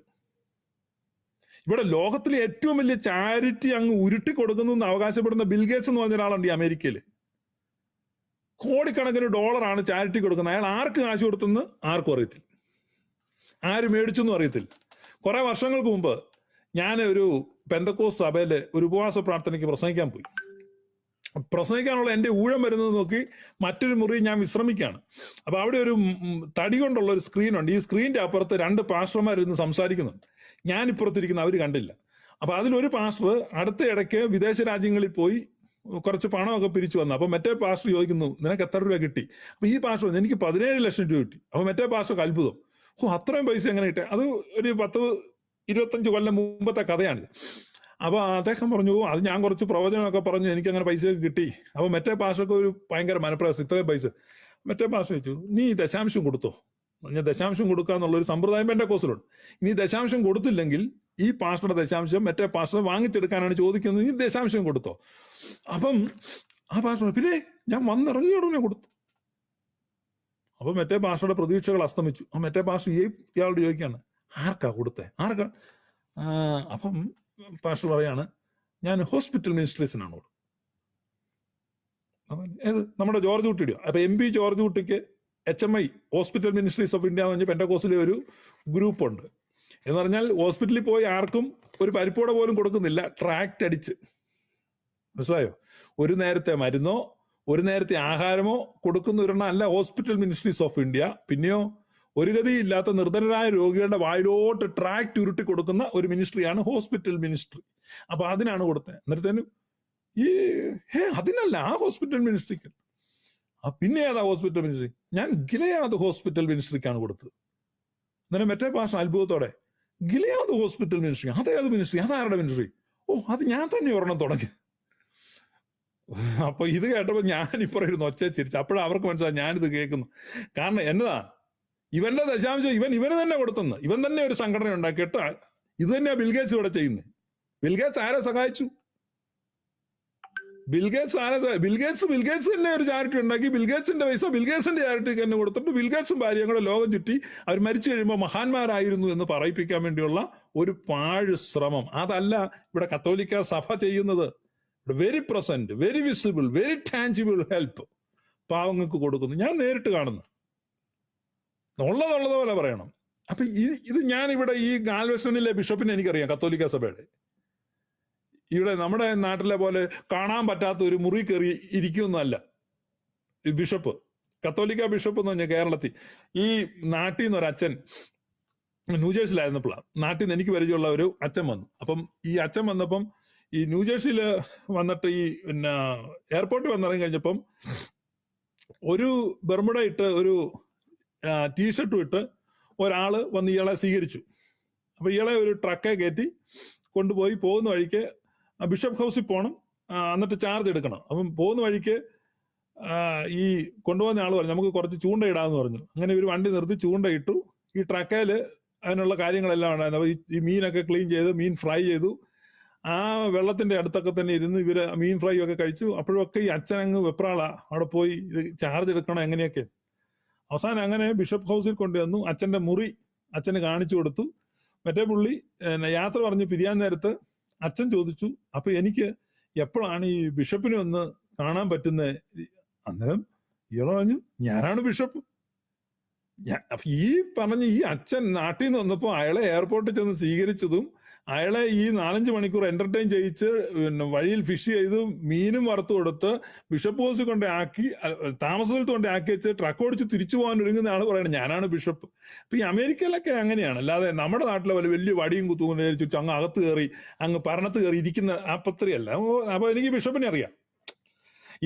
ഇവിടെ ലോകത്തിലെ ഏറ്റവും വലിയ ചാരിറ്റി അങ്ങ് ഉരുട്ടി കൊടുക്കുന്നു എന്ന് അവകാശപ്പെടുന്ന ബിൽഗേറ്റ്സ് എന്ന് പറഞ്ഞ ഒരാളുണ്ട് ഈ അമേരിക്കയിൽ. കോടിക്കണക്കിന് ഡോളറാണ് ചാരിറ്റി കൊടുക്കുന്നത്. അയാൾ ആർക്ക് കാശ് കൊടുത്തെന്ന് ആർക്കും അറിയത്തില്ല, ആര് മേടിച്ചെന്നും അറിയത്തില്ല. കുറെ വർഷങ്ങൾക്ക് മുമ്പ് ഞാൻ ഒരു പെന്തക്കോസ് സഭയിൽ ഒരു ഉപവാസ പ്രാർത്ഥനയ്ക്ക് പ്രസംഗിക്കാൻ പോയി. പ്രസംഗിക്കാനുള്ള എൻ്റെ ഊഴം വരുന്നത് നോക്കി മറ്റൊരു മുറി ഞാൻ വിശ്രമിക്കുകയാണ്. അപ്പൊ അവിടെ ഒരു തടി കൊണ്ടുള്ള ഒരു സ്ക്രീനുണ്ട്. ഈ സ്ക്രീനിന്റെ അപ്പുറത്ത് രണ്ട് പാസ്റ്റർമാരിരുന്ന് സംസാരിക്കുന്നുണ്ട്. ഞാൻ ഇപ്പുറത്തിരിക്കുന്ന അവർ കണ്ടില്ല. അപ്പൊ അതിലൊരു പാസ്റ്റർ അടുത്ത ഇടയ്ക്ക് വിദേശ രാജ്യങ്ങളിൽ പോയി കുറച്ച് പണമൊക്കെ പിരിച്ചു വന്നു. അപ്പൊ മറ്റേ പാസ്റ്റർ ചോദിക്കുന്നു, നിനക്ക് എത്ര രൂപ കിട്ടി? അപ്പൊ ഈ പാസ്റ്റർ, എനിക്ക് 17 ലക്ഷം രൂപ കിട്ടി. അപ്പൊ മറ്റേ പാസ്റ്റർക്ക് അത്ഭുതം, അത്രയും പൈസ എങ്ങനെ കിട്ടുക? അത് ഒരു 10-25 കൊല്ലം മുമ്പത്തെ കഥയാണിത്. അപ്പൊ അദ്ദേഹം പറഞ്ഞു, അത് ഞാൻ കുറച്ച് പ്രവചനമൊക്കെ പറഞ്ഞു, എനിക്ക് അങ്ങനെ പൈസയൊക്കെ കിട്ടി. അപ്പൊ മറ്റേ പാസ്റ്റർക്ക് ഒരു ഭയങ്കര മനപ്രയാസം, ഇത്രയും പൈസ. മറ്റേ പാസ്റ്റർ ചോദിച്ചു, നീ ദശാംശം കൊടുത്തോ? ഞാൻ ദശാംശം കൊടുക്കാന്നുള്ള ഒരു സമ്പ്രദായം പെന്തക്കോസ്തിലുണ്ട്. ഇനി ദശാംശം കൊടുത്തില്ലെങ്കിൽ ഈ പാസ്റ്ററുടെ ദശാംശം മറ്റേ പാസ്റ്റർ വാങ്ങിച്ചെടുക്കാനാണ് ചോദിക്കുന്നത്, നീ ദശാംശം കൊടുത്തോ? അപ്പം ആ പാസ്റ്റർ, പിന്നെ ഞാൻ വന്നിറങ്ങിയോടെ കൊടുത്തു. അപ്പൊ മറ്റേ പാസ്റ്ററുടെ പ്രതീക്ഷകൾ അസ്തമിച്ചു. ആ മറ്റേ പാസ്റ്റർ ഇയാളോട് ചോദിക്കാണ്, ആർക്കാ കൊടുത്തേ? ആർക്കാ? അപ്പം പാസ്റ്റർ പറയാണ്, ഞാൻ ഹോസ്പിറ്റൽ മിനിസ്ട്രീസിനാണ്. ഏത്? നമ്മുടെ ജോർജ് കുട്ടിയോ? അപ്പൊ MP ജോർജ് കുട്ടിക്ക് HMI hospital ministries of India എന്ന് പറഞ്ഞ പെന്തക്കോസ്തിലെ ഒരു ഗ്രൂപ്പ് ഉണ്ട്. എന്ന് പറഞ്ഞാൽ ഹോസ്പിറ്റലിൽ പോയി ആർക്കും ഒരു പരിപ്പോടെ പോലും കൊടുക്കുന്നില്ല, ട്രാക്ട് അടിച്ച്. മനസ്സിലായോ? ഒരു നേരത്തെ മരുന്നോ ഒരു നേരത്തെ ആഹാരമോ കൊടുക്കുന്ന ഒരെണ്ണം അല്ല ഹോസ്പിറ്റൽ മിനിസ്ട്രീസ് ഓഫ് ഇന്ത്യ. പിന്നെയോ ഒരു ഗതിയില്ലാത്ത നിർധനരായ രോഗികളുടെ വായിലോട്ട് ട്രാക്ട് ഉരുട്ടി കൊടുക്കുന്ന ഒരു മിനിസ്ട്രിയാണ് ഹോസ്പിറ്റൽ മിനിസ്ട്രി. അപ്പൊ അതിനാണ് കൊടുത്തത്. എന്നിട്ടേനും അതിനല്ല, ആ ഹോസ്പിറ്റൽ മിനിസ്ട്രിക്ക്. പിന്നെ ഏതാ ഹോസ്പിറ്റൽ മിനിസ്ട്രി? ഞാൻ ഗിലയാദ് ഹോസ്പിറ്റൽ മിനിസ്ട്രിക്കാണ് കൊടുത്തത്. എന്നാലും മറ്റേ പാസ്റ്റർ അത്ഭുതത്തോടെ, ഗിലയാദ് ഹോസ്പിറ്റൽ മിനിസ്ട്രി? അതേത് മിനിസ്ട്രി? അതാരുടെ മിനിസ്ട്രി? അത് ഞാൻ തന്നെ ഒരെണ്ണം തുടങ്ങി. അപ്പൊ ഇത് കേട്ടപ്പോ ഞാനിപ്പോ ഇരുന്ന് ഒച്ച ചിരിച്ചു. അപ്പോഴും അവർക്ക് മനസ്സിലായി ഞാനിത് കേൾക്കുന്നു. കാരണം എന്നതാ, ഇവന്റെ ദശാംശം ഇവന് തന്നെ കൊടുത്തെന്ന്. ഇവൻ തന്നെ ഒരു സംഘടന ഉണ്ടാക്കിയിട്ട് ഇത് തന്നെയാ ബിൽഗേറ്റ്സ് ഇവിടെ ചെയ്യുന്നത്. ബിൽഗേറ്റ്സ് ആരെ സഹായിച്ചു? ബിൽഗേറ്റ്സ് തന്നെ ഒരു ചാരിറ്റി ഉണ്ടാക്കി. ബിൽഗേറ്റ്സിന്റെ പൈസ ബിൽഗേറ്റ്സിന്റെ ചാരിറ്റിക്ക് തന്നെ കൊടുത്തിട്ട് ബിൽഗേറ്റ്സും ഭാര്യയും കൂടെ ലോകം ചുറ്റി അവർ മരിച്ചു കഴിയുമ്പോൾ മഹാന്മാരായിരുന്നു എന്ന് പറയിപ്പിക്കാൻ വേണ്ടിയുള്ള ഒരു പാഴ് ശ്രമം. അതല്ല ഇവിടെ കത്തോലിക്ക സഭ ചെയ്യുന്നത്. Very present, very visible, very tangible help പാവങ്ങൾക്ക് കൊടുക്കുന്നു. ഞാൻ നേരിട്ട് കാണുന്നു. ഉള്ളതുപോലെ പറയണം. അപ്പൊ ഇത് ഞാനിവിടെ ഈ ഗാൽവെസ്റ്റണിലെ ബിഷപ്പിനെ എനിക്കറിയാം, കത്തോലിക്ക സഭയുടെ. ഇവിടെ നമ്മുടെ നാട്ടിലെ പോലെ കാണാൻ പറ്റാത്ത ഒരു മുറി കയറി ഇരിക്കുന്നല്ല ഈ ബിഷപ്പ്. കത്തോലിക്ക ബിഷപ്പ് എന്ന് പറഞ്ഞാൽ കേരളത്തിൽ ഈ നാട്ടിൽ നിന്ന് ഒരു അച്ഛൻ ന്യൂജേഴ്സിലായിരുന്നപ്പോഴാണ് നാട്ടിൽ നിന്ന് എനിക്ക് പരിചയമുള്ള ഒരു അച്ഛൻ വന്നു. അപ്പം ഈ അച്ഛൻ വന്നപ്പം ഈ ന്യൂജേഴ്സിയിൽ വന്നിട്ട് ഈ പിന്നെ എയർപോർട്ടിൽ വന്നിറങ്ങി കഴിഞ്ഞപ്പം ഒരു ബർമുഡ ഇട്ട് ഒരു ടീഷർട്ടും ഇട്ട് ഒരാള് വന്ന് ഇയാളെ സ്വീകരിച്ചു. അപ്പൊ ഇയാളെ ഒരു ട്രക്കെ കയറ്റി കൊണ്ടുപോയി പോകുന്ന വഴിക്ക് ബിഷപ്പ് ഹൗസിൽ പോകണം, എന്നിട്ട് ചാർജ് എടുക്കണം. അപ്പം പോകുന്ന വഴിക്ക് ഈ കൊണ്ടുപോകുന്ന ആൾ പറഞ്ഞു, നമുക്ക് കുറച്ച് ചൂണ്ടയിടാന്ന് പറഞ്ഞു. അങ്ങനെ ഒരു വണ്ടി നിർത്തി ചൂണ്ടയിട്ടു. ഈ ട്രക്കയില് അതിനുള്ള കാര്യങ്ങളെല്ലാം ഉണ്ടായിരുന്നു. അപ്പൊ ഈ മീനൊക്കെ ക്ലീൻ ചെയ്ത് മീൻ ഫ്രൈ ചെയ്തു. ആ വെള്ളത്തിന്റെ അടുത്തൊക്കെ തന്നെ ഇരുന്ന് ഇവര് മീൻ ഫ്രൈ ഒക്കെ കഴിച്ചു. അപ്പോഴൊക്കെ ഈ അച്ഛനങ്ങ് വെപ്രാളാ, അവിടെ പോയി ഇത് ചാർജ് എടുക്കണം എങ്ങനെയൊക്കെ. അവസാനം അങ്ങനെ ബിഷപ്പ് ഹൗസിൽ കൊണ്ടുവന്നു. അച്ഛന്റെ മുറി അച്ഛന് കാണിച്ചു കൊടുത്തു. മറ്റേ പുള്ളി യാത്ര പറഞ്ഞ് പിരിയാൻ നേരത്ത് അച്ഛൻ ചോദിച്ചു, അപ്പൊ എനിക്ക് എപ്പോഴാണ് ഈ ബിഷപ്പിനെ ഒന്ന് കാണാൻ പറ്റുന്നത്? അന്നേരം ഇയാൾ പറഞ്ഞു, ഞാനാണ് ബിഷപ്പ്. ഈ പറഞ്ഞ ഈ അച്ഛൻ നാട്ടിൽ നിന്ന് വന്നപ്പോൾ അയാളെ എയർപോർട്ടിൽ ചെന്ന് സ്വീകരിച്ചതും അയാളെ ഈ 4-5 മണിക്കൂർ എന്റർടൈൻ ചെയ്യിച്ച് പിന്നെ വഴിയിൽ ഫിഷ് ചെയ്ത് മീനും വറുത്തു കൊടുത്ത് ബിഷപ്പ് ഹൗസ് കൊണ്ട് ആക്കി, താമസ സ്ഥലത്ത് കൊണ്ട് ആക്കി വെച്ച് ട്രക്ക് ഓടിച്ച് തിരിച്ചു പോകാൻ ഒരുങ്ങുന്ന ആൾ പറയുന്നത് ഞാനാണ് ബിഷപ്പ്. അപ്പൊ ഈ അമേരിക്കയിലൊക്കെ അങ്ങനെയാണ്. അല്ലാതെ നമ്മുടെ നാട്ടിലെ പോലെ വലിയ വടിയും കുത്തുകൊണ്ട് ചുറ്റും അങ്ങ് അകത്ത് കയറി അങ്ങ് ഭരണത്ത് കയറി ഇരിക്കുന്ന ആ പത്രിയല്ല. അപ്പൊ എനിക്ക് ബിഷപ്പിനെ അറിയാം.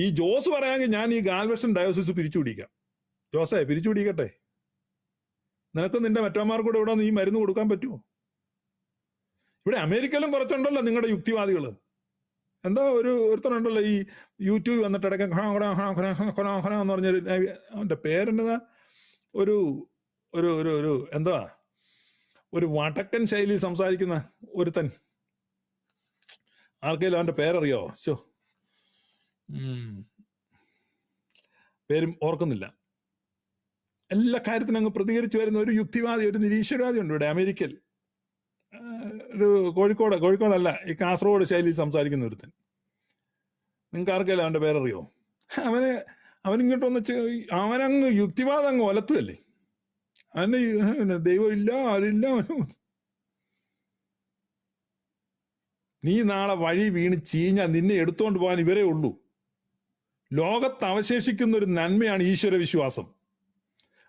ഈ ജോസ് പറയാമെങ്കിൽ ഞാൻ ഈ ഗാൽവെസ്റ്റൺ ഡയോസിസ് പിരിച്ചുപിടിക്കാം. ജോസേ, പിരിച്ചുപിടിക്കട്ടെ. നിനക്ക് നിന്റെ മറ്റന്മാർക്കൂടെ ഇവിടെ നീ മരുന്ന് കൊടുക്കാൻ പറ്റുമോ? ഇവിടെ അമേരിക്കയിലും കുറച്ചുണ്ടല്ലോ നിങ്ങളുടെ യുക്തിവാദികൾ. എന്താ ഒരുത്തനുണ്ടല്ലോ ഈ യൂട്യൂബ് വന്നിട്ട് ഇടയ്ക്ക് എന്ന് പറഞ്ഞൊരു, അവന്റെ പേരെന്നതാ, ഒരു ഒരു ഒരു ഒരു എന്താ ഒരു വടക്കൻ ശൈലി സംസാരിക്കുന്ന ഒരുത്തൻ. ആർക്കെങ്കിലും അവന്റെ പേരറിയോ? പേരും ഓർക്കുന്നില്ല. എല്ലാ കാര്യത്തിനും അങ്ങ് പ്രതികരിച്ചു വരുന്ന ഒരു യുക്തിവാദി, ഒരു നിരീശ്വരവാദി ഉണ്ട് ഇവിടെ അമേരിക്കയിൽ. ഒരു കോഴിക്കോടല്ല, ഈ കാസർഗോഡ് ശൈലിയിൽ സംസാരിക്കുന്ന ഒരുത്തൻ. നിങ്ങൾക്ക് ആർക്കെങ്കിലും അവന്റെ പേരറിയോ? അവനിങ്ങോട്ട് വന്ന് അവനങ്ങ് യുക്തിവാദം അങ്ങ് ഒലത്തുകല്ലേ. അവന് ദൈവം ഇല്ല, ആരില്ല. നീ നാളെ വഴി വീണ് ചീഞ്ഞ നിന്നെ എടുത്തുകൊണ്ട് പോകാൻ ഇവരേ ഉള്ളൂ. ലോകത്ത് അവശേഷിക്കുന്ന ഒരു നന്മയാണ് ഈശ്വര വിശ്വാസം.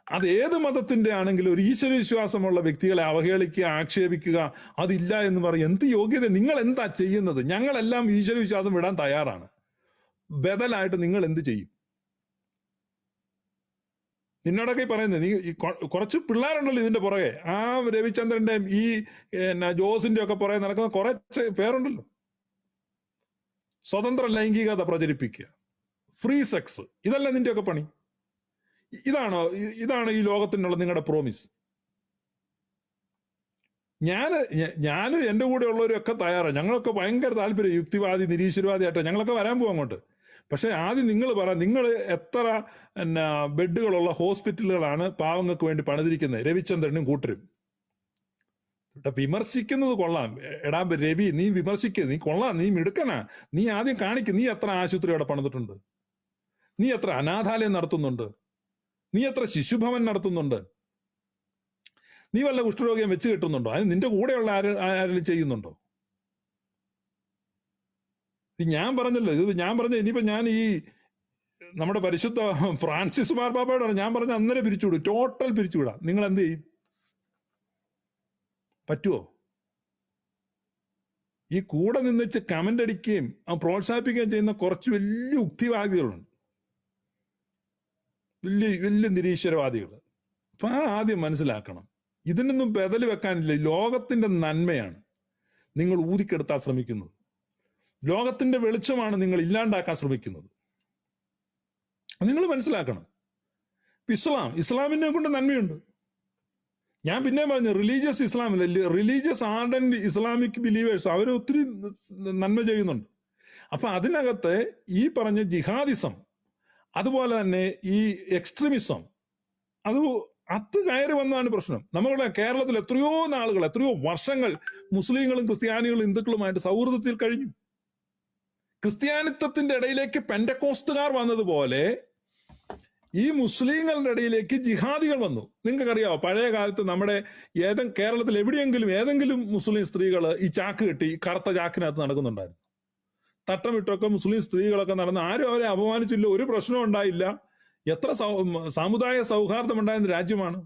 അത് ഏത് മതത്തിന്റെ ആണെങ്കിലും ഒരു ഈശ്വര വിശ്വാസമുള്ള വ്യക്തികളെ അവഹേളിക്കുക, ആക്ഷേപിക്കുക, അതില്ല എന്ന് പറയും. എന്ത് യോഗ്യത? നിങ്ങൾ എന്താ ചെയ്യുന്നത്? ഞങ്ങളെല്ലാം ഈശ്വര വിശ്വാസം വിടാൻ തയ്യാറാണ്. ബദലായിട്ട് നിങ്ങൾ എന്ത് ചെയ്യും? നിന്നോടൊക്കെ പറയുന്നത്, നീ കുറച്ച് പിള്ളേരുണ്ടല്ലോ ഇതിന്റെ പുറകെ, ആ രവിചന്ദ്രന്റെയും ഈ ജോസിന്റെ ഒക്കെ പുറകെ നടക്കുന്ന കുറച്ച് പേരുണ്ടല്ലോ. സ്വതന്ത്ര ലൈംഗികത പ്രചരിപ്പിക്കുക, ഫ്രീ സെക്സ്, ഇതല്ല നിന്റെയൊക്കെ പണി. ഇതാണ് ഈ ലോകത്തിനുള്ള നിങ്ങളുടെ പ്രോമിസ്. ഞാൻ എൻ്റെ കൂടെ ഉള്ളവരൊക്കെ തയ്യാറാണ്. ഞങ്ങളൊക്കെ ഭയങ്കര താല്പര്യം, യുക്തിവാദി നിരീശ്വരവാദിയായിട്ട് ഞങ്ങളൊക്കെ വരാൻ പോകാം അങ്ങോട്ട്. പക്ഷെ ആദ്യം നിങ്ങൾ പറ, നിങ്ങൾ എത്ര ബെഡുകളുള്ള ഹോസ്പിറ്റലുകളാണ് പാവങ്ങൾക്ക് വേണ്ടി പണിതിരിക്കുന്നത്? രവിചന്ദ്രനും കൂട്ടരും. വിമർശിക്കുന്നത് കൊള്ളാം. എടാ രവി, നീ വിമർശിക്കുന്നത്, നീ കൊള്ളാം, നീ മിടുക്കനാ. നീ ആദ്യം കാണിക്കും, നീ എത്ര ആശുപത്രി അവിടെ പണിതിട്ടുണ്ട്? നീ എത്ര അനാഥാലയം നടത്തുന്നുണ്ട്? നീ എത്ര ശിശുഭവൻ നടത്തുന്നുണ്ട്? നീ വല്ല കുഷ്ഠരോഗിയെ വെച്ച് കിട്ടുന്നുണ്ടോ? അതിന് നിന്റെ കൂടെയുള്ള ആരെങ്കിലും ചെയ്യുന്നുണ്ടോ? ഞാൻ പറഞ്ഞല്ലോ, ഞാൻ പറഞ്ഞ ഇനിയിപ്പോ ഞാൻ ഈ നമ്മുടെ പരിശുദ്ധ ഫ്രാൻസിസ് മാർപ്പാപ്പയോടാണ് ഞാൻ പറഞ്ഞ അന്നേരം പിരിച്ചുവിടും, ടോട്ടൽ പിരിച്ചുവിടാം. നിങ്ങൾ എന്ത് ചെയ്യും? പറ്റുമോ? ഈ കൂടെ നിന്നിച്ച് കമന്റ് അടിക്കുകയും പ്രോത്സാഹിപ്പിക്കുകയും ചെയ്യുന്ന കുറച്ച് വലിയ യുക്തിവാദികളുണ്ട്, വലിയ നിരീശ്വരവാദികൾ. അപ്പൊ ആദ്യം മനസ്സിലാക്കണം, ഇതിനൊന്നും ബദൽ വെക്കാനില്ല. ലോകത്തിന്റെ നന്മയാണ് നിങ്ങൾ ഊതിക്കെടുത്താൻ ശ്രമിക്കുന്നത്. ലോകത്തിന്റെ വെളിച്ചമാണ് നിങ്ങൾ ഇല്ലാണ്ടാക്കാൻ ശ്രമിക്കുന്നത്. നിങ്ങൾ മനസ്സിലാക്കണം. ഇസ്ലാമിനെ കൊണ്ട് നന്മയുണ്ട്. ഞാൻ പിന്നെ പറഞ്ഞു, റിലീജിയസ് ഇസ്ലാമില്ല, റിലീജിയസ് ആർഡന്റ് ഇസ്ലാമിക് ബിലീവേഴ്സ് അവർ ഒത്തിരി നന്മ ചെയ്യുന്നുണ്ട്. അപ്പൊ അതിനകത്ത് ഈ പറഞ്ഞ ജിഹാദിസം, അതുപോലെ തന്നെ ഈ എക്സ്ട്രീമിസം, അത് കയറി വന്നതാണ് പ്രശ്നം. നമ്മുടെ കേരളത്തിൽ എത്രയോ നാളുകൾ, എത്രയോ വർഷങ്ങൾ മുസ്ലിങ്ങളും ക്രിസ്ത്യാനികളും ഹിന്ദുക്കളുമായിട്ട് സൗഹൃദത്തിൽ കഴിഞ്ഞു. ക്രിസ്ത്യാനിത്വത്തിന്റെ ഇടയിലേക്ക് പെന്റക്കോസ്റ്റുകാർ വന്നതുപോലെ ഈ മുസ്ലിങ്ങളുടെ ഇടയിലേക്ക് ജിഹാദികൾ വന്നു. നിങ്ങൾക്കറിയാമോ, പഴയ കാലത്ത് നമ്മുടെ കേരളത്തിൽ എവിടെയെങ്കിലും ഏതെങ്കിലും മുസ്ലിം സ്ത്രീകൾ ഈ ചാക്ക് കെട്ടി കറുത്ത ചാക്കിനകത്ത് നടക്കുന്നുണ്ടായിരുന്നു. തട്ടമിട്ടൊക്കെ മുസ്ലിം സ്ത്രീകളൊക്കെ നടന്ന് ആരും അവരെ അപമാനിച്ചില്ല, ഒരു പ്രശ്നവും ഉണ്ടായില്ല. എത്ര സാമുദായ സൗഹാർദ്ദം ഉണ്ടായിരുന്ന രാജ്യമാണ്.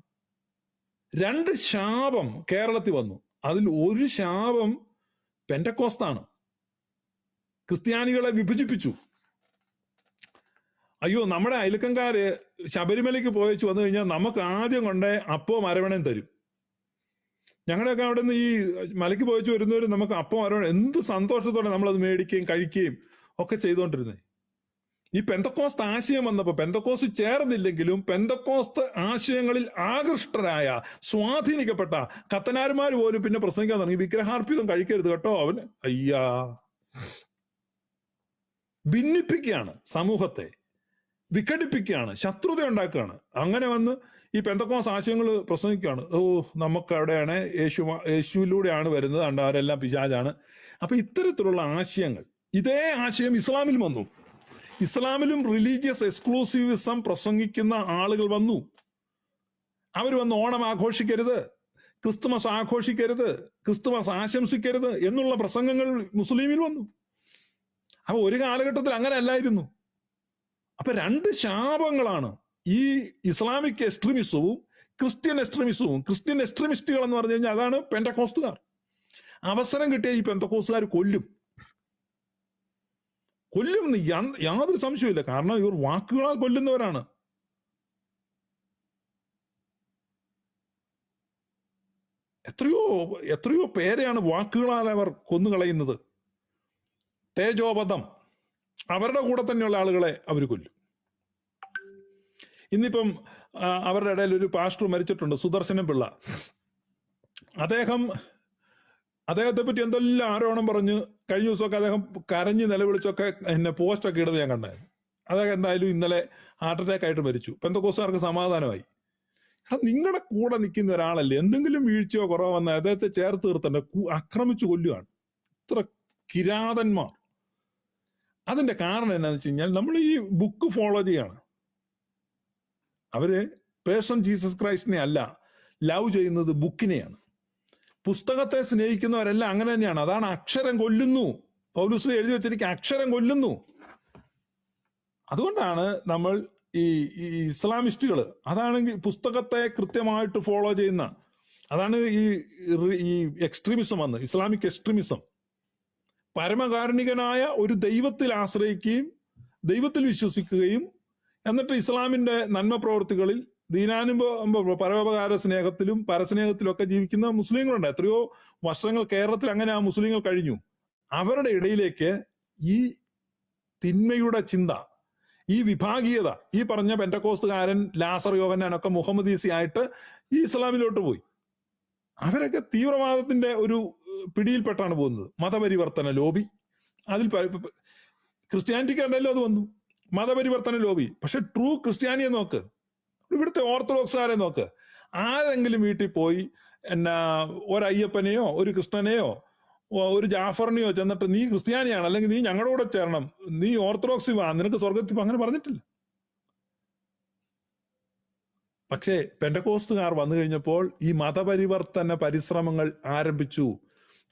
2 ശാപം കേരളത്തിൽ വന്നു. അതിൽ ഒരു ശാപം പെന്റക്കോസ്താണ്. ക്രിസ്ത്യാനികളെ വിഭജിപ്പിച്ചു. അയ്യോ, നമ്മുടെ അയൽക്കംകാര് ശബരിമലയ്ക്ക് പോയച്ചു വന്നു കഴിഞ്ഞാൽ നമുക്ക് ആദ്യം കൊണ്ടേ അപ്പവും അരവണയും തരും. ഞങ്ങളുടെയൊക്കെ അവിടെ നിന്ന് ഈ മലയ്ക്ക് പോയച്ചു വരുന്നവർ നമുക്ക് അപ്പം അരവണ എന്ത് സന്തോഷത്തോടെ നമ്മളത് മേടിക്കുകയും കഴിക്കുകയും ഒക്കെ ചെയ്തുകൊണ്ടിരുന്നത്. ഈ പെന്തക്കോസ്ത് ആശയം വന്നപ്പോൾ പെന്തക്കോസ്റ്റ് ചേർന്നില്ലെങ്കിലും പെന്തക്കോസ്ത് ആശയങ്ങളിൽ ആകൃഷ്ടരായ സ്വാധീനിക്കപ്പെട്ട കത്തനാർമാർ പോലും പിന്നെ പ്രസംഗിക്കാൻ തുടങ്ങി, വിഗ്രഹാർപ്പിതം കഴിക്കരുത് കേട്ടോ. അവന് അയ്യാ, ഭിന്നിപ്പിക്കുകയാണ്, സമൂഹത്തെ വിഘടിപ്പിക്കുകയാണ്, ശത്രുത ഉണ്ടാക്കുകയാണ്. അങ്ങനെ വന്ന് ഈ പെന്തക്കോസ് ആശയങ്ങൾ പ്രസംഗിക്കുകയാണ്. നമുക്ക് അവിടെയാണ് യേശുവിലൂടെയാണ് വരുന്നത്, അവരെല്ലാം പിശാചാണ്. അപ്പൊ ഇത്തരത്തിലുള്ള ആശയങ്ങൾ ഇതേ ആശയം ഇസ്ലാമിൽ വന്നു. ഇസ്ലാമിലും റിലീജിയസ് എക്സ്ക്ലൂസീവിസം പ്രസംഗിക്കുന്ന ആളുകൾ വന്നു. അവർ വന്ന് ഓണം ആഘോഷിക്കരുത്, ക്രിസ്തുമസ് ആഘോഷിക്കരുത്, ക്രിസ്തുമസ് ആശംസിക്കരുത് എന്നുള്ള പ്രസംഗങ്ങൾ മുസ്ലിമിൽ വന്നു. അപ്പൊ ഒരു കാലഘട്ടത്തിൽ അങ്ങനെ അല്ലായിരുന്നു. അപ്പൊ രണ്ട് ശാപങ്ങളാണ് ഈ ഇസ്ലാമിക് എക്സ്ട്രീമിസവും ക്രിസ്ത്യൻ എക്സ്ട്രീമിസവും. ക്രിസ്ത്യൻ എക്സ്ട്രീമിസ്റ്റുകൾ എന്ന് പറഞ്ഞു കഴിഞ്ഞാൽ അതാണ് പെന്തക്കോസ്തുകാർ. അവസരം കിട്ടിയ ഈ പെന്തക്കോസ്തുകാർ കൊല്ലും യാതൊരു സംശയമില്ല. കാരണം ഇവർ വാക്കുകളാൽ കൊല്ലുന്നവരാണ്. എത്രയോ പേരെയാണ് വാക്കുകളാൽ അവർ കൊന്നുകളയുന്നത്. തേജോവധം, അവരുടെ കൂടെ തന്നെയുള്ള ആളുകളെ അവർ കൊല്ലും. ഇന്നിപ്പം അവരുടെ ഇടയിൽ ഒരു പാസ്റ്റർ മരിച്ചിട്ടുണ്ട്, സുദർശനം പിള്ള. അദ്ദേഹത്തെ പറ്റി എന്തെല്ലാം ആരോപണം പറഞ്ഞ് കഴിഞ്ഞ ദിവസമൊക്കെ അദ്ദേഹം കരഞ്ഞ് നിലവിളിച്ചൊക്കെ എന്നെ പോസ്റ്റൊക്കെ ഇടുന്നത് ഞാൻ കണ്ടായിരുന്നു. അദ്ദേഹം എന്തായാലും ഇന്നലെ ഹാർട്ട് അറ്റാക്ക് ആയിട്ട് മരിച്ചു. പെന്തക്കോസ്തുകാർക്ക് സമാധാനമായി. നിങ്ങളുടെ കൂടെ നിൽക്കുന്ന ഒരാളല്ലേ, എന്തെങ്കിലും വീഴ്ചയോ കുറവോ വന്നാൽ അദ്ദേഹത്തെ ചേർത്ത് നിർത്തണ്ട, ആക്രമിച്ചു കൊല്ലുകയാണ്. ഇത്ര കിരാതന്മാർ. അതിന്റെ കാരണം എന്താണെന്ന് വെച്ച് കഴിഞ്ഞാൽ നമ്മൾ ഈ ബുക്ക് ഫോളോ ചെയ്യാണ്. അവര് പേഴ്സൺ ജീസസ് ക്രൈസ്റ്റിനെ അല്ല ലവ് ചെയ്യുന്നത്, ബുക്കിനെയാണ്. പുസ്തകത്തെ സ്നേഹിക്കുന്നവരെല്ലാം അങ്ങനെ തന്നെയാണ്. അതാണ് അക്ഷരം കൊല്ലുന്നു. പൗലോസ് എഴുതി വെച്ചിരിക്കുക അക്ഷരം കൊല്ലുന്നു. അതുകൊണ്ടാണ് നമ്മൾ ഈ ഇസ്ലാമിസ്റ്റുകൾ അതാണെങ്കിൽ പുസ്തകത്തെ കൃത്യമായിട്ട് ഫോളോ ചെയ്യുന്ന, അതാണ് ഈ എക്സ്ട്രീമിസം വന്ന്, ഇസ്ലാമിക് എക്സ്ട്രീമിസം. പരമകാരുണികനായ ഒരു ദൈവത്തിൽ ആശ്രയിക്കുകയും ദൈവത്തിൽ വിശ്വസിക്കുകയും എന്നിട്ട് ഇസ്ലാമിന്റെ നന്മ പ്രവർത്തികളിൽ പരോപകാര സ്നേഹത്തിലും പരസ്നേഹത്തിലും ഒക്കെ ജീവിക്കുന്ന മുസ്ലിങ്ങളുണ്ട്. എത്രയോ വർഷങ്ങൾ കേരളത്തിൽ അങ്ങനെ ആ മുസ്ലിങ്ങൾ കഴിഞ്ഞു. അവരുടെ ഇടയിലേക്ക് ഈ തിന്മയുടെ ചിന്ത, ഈ വിഭാഗീയത, ഈ പറഞ്ഞ പെന്തക്കോസ്തുകാരൻ ലാസർ യോഹന്നാനൊക്കെ മുഹമ്മദീസി ആയിട്ട് ഈ ഇസ്ലാമിലോട്ട് പോയി. അവരൊക്കെ തീവ്രവാദത്തിന്റെ ഒരു പിടിയിൽപ്പെട്ടാണ് പോകുന്നത്. മതപരിവർത്തന ലോബി, അതിൽ ക്രിസ്ത്യാനിറ്റിക്കാരുടെയല്ലോ അത് വന്നു, മതപരിവർത്തന ലോബി. പക്ഷെ ട്രൂ ക്രിസ്ത്യാനിയെ നോക്ക്, ഇവിടുത്തെ ഓർത്തഡോക്സുകാരെ നോക്ക്. ആരെങ്കിലും വീട്ടിൽ പോയി ഒരയ്യപ്പനെയോ ഒരു കൃഷ്ണനെയോ ഒരു ജാഫറിനെയോ ചെന്നിട്ട് നീ ക്രിസ്ത്യാനിയാണ്, അല്ലെങ്കിൽ നീ ഞങ്ങളുടെ കൂടെ ചേരണം, നീ ഓർത്തഡോക്സ് വാ, നിനക്ക് സ്വർഗത്തിൽ അങ്ങനെ പറഞ്ഞിട്ടില്ല. പക്ഷേ പെന്തക്കോസ്തുകാർ വന്നു കഴിഞ്ഞപ്പോൾ ഈ മതപരിവർത്തന പരിശ്രമങ്ങൾ ആരംഭിച്ചു.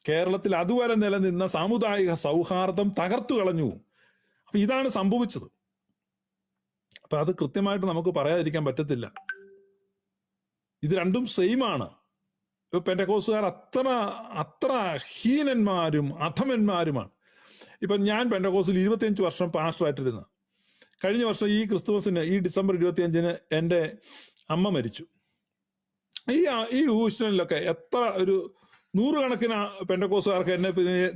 കേരളത്തിൽ അതുവരെ നിലനിന്ന സാമുദായിക സൗഹാർദ്ദം തകർത്തു കളഞ്ഞു. അപ്പൊ ഇതാണ് സംഭവിച്ചത്. അപ്പൊ അത് കൃത്യമായിട്ട് നമുക്ക് പറയാതിരിക്കാൻ പറ്റത്തില്ല. ഇത് രണ്ടും സെയിം ആണ്. പെന്തക്കോസ്തുകാർ അത്ര ഹീനന്മാരും അധമന്മാരുമാണ്. ഇപ്പൊ ഞാൻ പെന്തക്കോസ്തിൽ 25 വർഷം പാസ്റ്ററായിട്ടിരുന്ന, കഴിഞ്ഞ വർഷം ഈ ക്രിസ്തുമസിന് ഈ ഡിസംബർ 25-ന് എൻ്റെ അമ്മ മരിച്ചു. ഈ ഹൂസ്റ്റണിലൊക്കെ എത്ര ഒരു 100 കണക്കിന് പെന്തക്കോസ്തുകാർക്ക് എന്നെ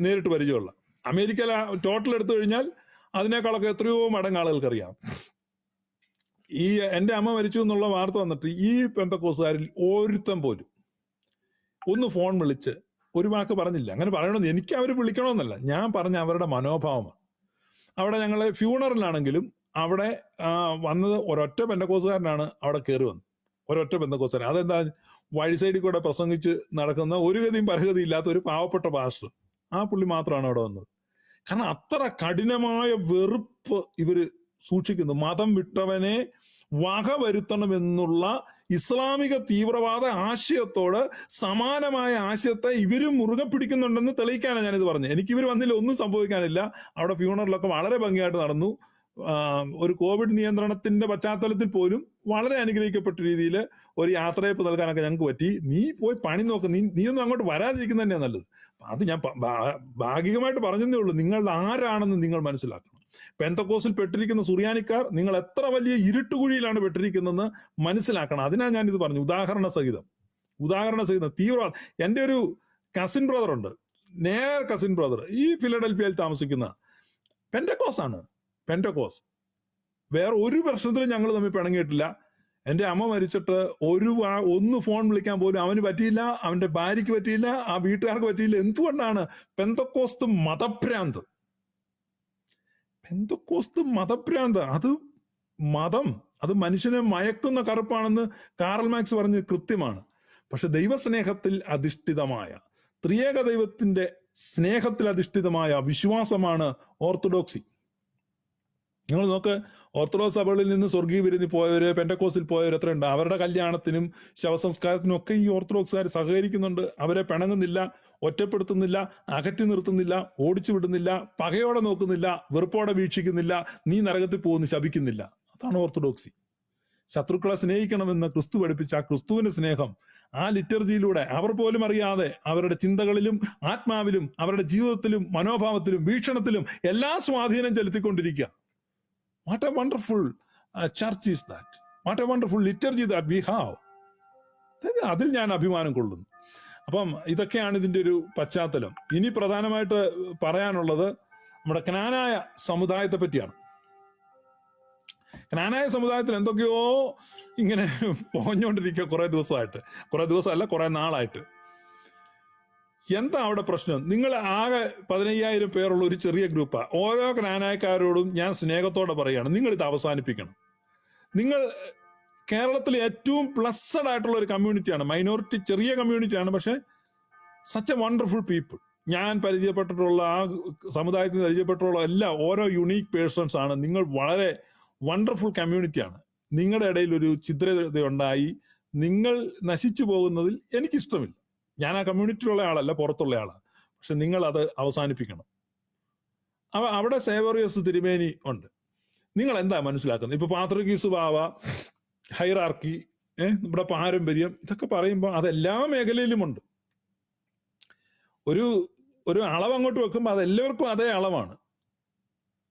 നേരിട്ട് പരിചയമുള്ള. അമേരിക്കയിൽ ടോട്ടൽ എടുത്തു കഴിഞ്ഞാൽ അതിനേക്കാളൊക്കെ എത്രയോ മടങ്ങ് ആളുകൾക്കറിയാം. ഈ എൻ്റെ അമ്മ മരിച്ചു എന്നുള്ള വാർത്ത വന്നിട്ട് ഈ പെന്തക്കോസ്തുകാരിൽ ഒരുത്തൻ പോലും ഒന്ന് ഫോൺ വിളിച്ച് ഒരു വാക്ക് പറഞ്ഞില്ല. അങ്ങനെ പറയണമെന്ന് എനിക്ക് അവർ വിളിക്കണമെന്നല്ല, ഞാൻ പറഞ്ഞ അവരുടെ മനോഭാവമാണ്. അവിടെ ഞങ്ങളെ ഫ്യൂണറലാണെങ്കിലും അവിടെ വന്നത് ഒരൊറ്റ പെന്തക്കോസ്തുകാരനാണ് അവിടെ കയറി വന്നത്. ഒരൊറ്റ പെന്തക്കോസ്തുകാരൻ. അതെന്താ, വഴി സൈഡിൽ കൂടെ പ്രസംഗിച്ച് നടക്കുന്ന ഒരു ഗതിയും പരഗതി ഇല്ലാത്ത ഒരു പാവപ്പെട്ട പാസ്റ്റർ, ആ പുള്ളി മാത്രമാണ് അവിടെ വന്നത്. കാരണം അത്ര കഠിനമായ വെറുപ്പ് ഇവര് സൂക്ഷിക്കുന്നു. മതം വിട്ടവനെ വക വരുത്തണമെന്നുള്ള ഇസ്ലാമിക തീവ്രവാദ ആശയത്തോട് സമാനമായ ആശയത്തെ ഇവരും മുറുകെ പിടിക്കുന്നുണ്ടെന്ന് തെളിയിക്കാനാണ് ഞാനിത് പറഞ്ഞത്. എനിക്ക് ഇവർ വന്നില്ല, ഒന്നും സംഭവിക്കാനില്ല. അവിടെ ഫ്യൂണറലൊക്കെ വളരെ ഭംഗിയായിട്ട് നടന്നു. ഒരു കോവിഡ് നിയന്ത്രണത്തിന്റെ പശ്ചാത്തലത്തിൽ പോലും വളരെ അനുഗ്രഹിക്കപ്പെട്ട രീതിയിൽ ഒരു യാത്രയപ്പ് നൽകാനൊക്കെ ഞങ്ങൾക്ക് പറ്റി. നീ പോയി പണി നോക്ക്, നീയൊന്നും അങ്ങോട്ട് വരാതിരിക്കുന്ന തന്നെയാണ് നല്ലത്. അത് ഞാൻ ഭാഗികമായിട്ട് പറഞ്ഞതേ ഉള്ളൂ. നിങ്ങൾ ആരാണെന്ന് നിങ്ങൾ മനസ്സിലാക്കണം. പെന്തക്കോസിൽ പെട്ടിരിക്കുന്ന സുറിയാനിക്കാർ നിങ്ങൾ എത്ര വലിയ ഇരുട്ടുകുഴിയിലാണ് പെട്ടിരിക്കുന്നതെന്ന് മനസ്സിലാക്കണം. അതിനാ ഞാനിത് പറഞ്ഞു, ഉദാഹരണ സഹിതം തീവ്രവാദം. എൻ്റെ ഒരു കസിൻ ബ്രദർ ഉണ്ട്, നേർ കസിൻ ബ്രദർ, ഈ ഫിലഡൽഫിയയിൽ താമസിക്കുന്ന പെന്തക്കോസ്. വേറെ ഒരു പ്രശ്നത്തിലും ഞങ്ങൾ തമ്മിൽ പിണങ്ങിയിട്ടില്ല. എൻ്റെ അമ്മ മരിച്ചിട്ട് ഒന്ന് ഫോൺ വിളിക്കാൻ പോലും അവന് പറ്റിയില്ല, അവന്റെ ഭാര്യയ്ക്ക് പറ്റിയില്ല, ആ വീട്ടുകാർക്ക് പറ്റിയില്ല. എന്തുകൊണ്ടാണ്? പെന്തക്കോസ്ത് മതഭ്രാന്ത്. അത് മനുഷ്യനെ മയക്കുന്ന കറുപ്പാണെന്ന് കാറൽ മാർക്സ് പറഞ്ഞ് കൃത്യമാണ്. പക്ഷെ ദൈവസ്നേഹത്തിൽ അധിഷ്ഠിതമായ ത്രിയേക ദൈവത്തിന്റെ സ്നേഹത്തിൽ അധിഷ്ഠിതമായ വിശ്വാസമാണ് ഓർത്തഡോക്സി. നിങ്ങൾ നോക്ക്, ഓർത്തഡോക്സ് സഭകളിൽ നിന്ന് സ്വർഗീയ വിരുന്നിൽ പോയവര്, പെന്റക്കോസിൽ പോയവർ എത്രയുണ്ട്? അവരുടെ കല്യാണത്തിനും ശവസംസ്കാരത്തിനും ഒക്കെ ഈ ഓർത്തഡോക്സുകാർ സഹകരിക്കുന്നുണ്ട്. അവരെ പിണങ്ങുന്നില്ല, ഒറ്റപ്പെടുത്തുന്നില്ല, അകറ്റി നിർത്തുന്നില്ല, ഓടിച്ചു വിടുന്നില്ല, പകയോടെ നോക്കുന്നില്ല, വെറുപ്പോടെ വീക്ഷിക്കുന്നില്ല, നീ നരകത്തിൽ പോകുന്നു ശപിക്കുന്നില്ല. അതാണ് ഓർത്തഡോക്സി. ശത്രുക്കളെ സ്നേഹിക്കണമെന്ന് ക്രിസ്തു പഠിപ്പിച്ച ആ ക്രിസ്തുവിന്റെ സ്നേഹം ആ ലിറ്റർജിയിലൂടെ അവർ പോലും അറിയാതെ അവരുടെ ചിന്തകളിലും ആത്മാവിലും അവരുടെ ജീവിതത്തിലും മനോഭാവത്തിലും വീക്ഷണത്തിലും എല്ലാം സ്വാധീനം ചെലുത്തിക്കൊണ്ടിരിക്കുക. What a wonderful church is that. What a wonderful liturgy that we have. അതിൽ ഞാൻ അഭിമാനം കൊള്ളുന്നു. അപ്പം ഇതൊക്കെയാണ് ഇതിൻ്റെ ഒരു പശ്ചാത്തലം. ഇനി പ്രധാനമായിട്ട് പറയാനുള്ളത് നമ്മുടെ ക്നാനായ സമുദായത്തെ പറ്റിയാണ്. ക്നാനായ സമുദായത്തിൽ എന്തൊക്കെയോ ഇങ്ങനെ പോഞ്ഞുകൊണ്ടിരിക്കുക കുറേ ദിവസമല്ല കുറേ നാളായിട്ട്. എന്താ അവിടെ പ്രശ്നം? നിങ്ങൾ ആകെ 15,000 പേരുള്ള ഒരു ചെറിയ ഗ്രൂപ്പാണ്. ഓരോ ക്നാനായക്കാരോടും ഞാൻ സ്നേഹത്തോടെ പറയുകയാണ്, നിങ്ങൾ ഇത് അവസാനിപ്പിക്കണം. നിങ്ങൾ കേരളത്തിലെ ഏറ്റവും പ്ലസ്സഡ് ആയിട്ടുള്ള ഒരു കമ്മ്യൂണിറ്റിയാണ്, മൈനോറിറ്റി ചെറിയ കമ്മ്യൂണിറ്റിയാണ്, പക്ഷെ സച്ച് എ വണ്ടർഫുൾ പീപ്പിൾ. ഞാൻ പരിചയപ്പെട്ടിട്ടുള്ള ആ സമുദായത്തിൽ പരിചയപ്പെട്ടിട്ടുള്ള എല്ലാ ഓരോ യുണീക്ക് പേഴ്സൺസ് ആണ്. നിങ്ങൾ വളരെ വണ്ടർഫുൾ കമ്മ്യൂണിറ്റിയാണ്. നിങ്ങളുടെ ഇടയിൽ ഒരു ഛിദ്രത ഉണ്ടായി നിങ്ങൾ നശിച്ചു പോകുന്നതിൽ എനിക്കിഷ്ടമില്ല. ഞാൻ ആ കമ്മ്യൂണിറ്റിയിലുള്ള ആളല്ല, പുറത്തുള്ള ആളാണ്. പക്ഷെ നിങ്ങൾ അത് അവസാനിപ്പിക്കണം. അവിടെ സേവറിയസ് തിരുമേനി ഉണ്ട്. നിങ്ങൾ എന്താ മനസ്സിലാക്കുന്നത്? ഇപ്പൊ പാത്രികീസ് ബാവ, ഹൈറാർക്കി, നമ്മുടെ പാരമ്പര്യം, ഇതൊക്കെ പറയുമ്പോൾ അതെല്ലാ മേഖലയിലുമുണ്ട്. ഒരു അളവ് അങ്ങോട്ട് വെക്കുമ്പോൾ അതെല്ലാവർക്കും അതേ അളവാണ്.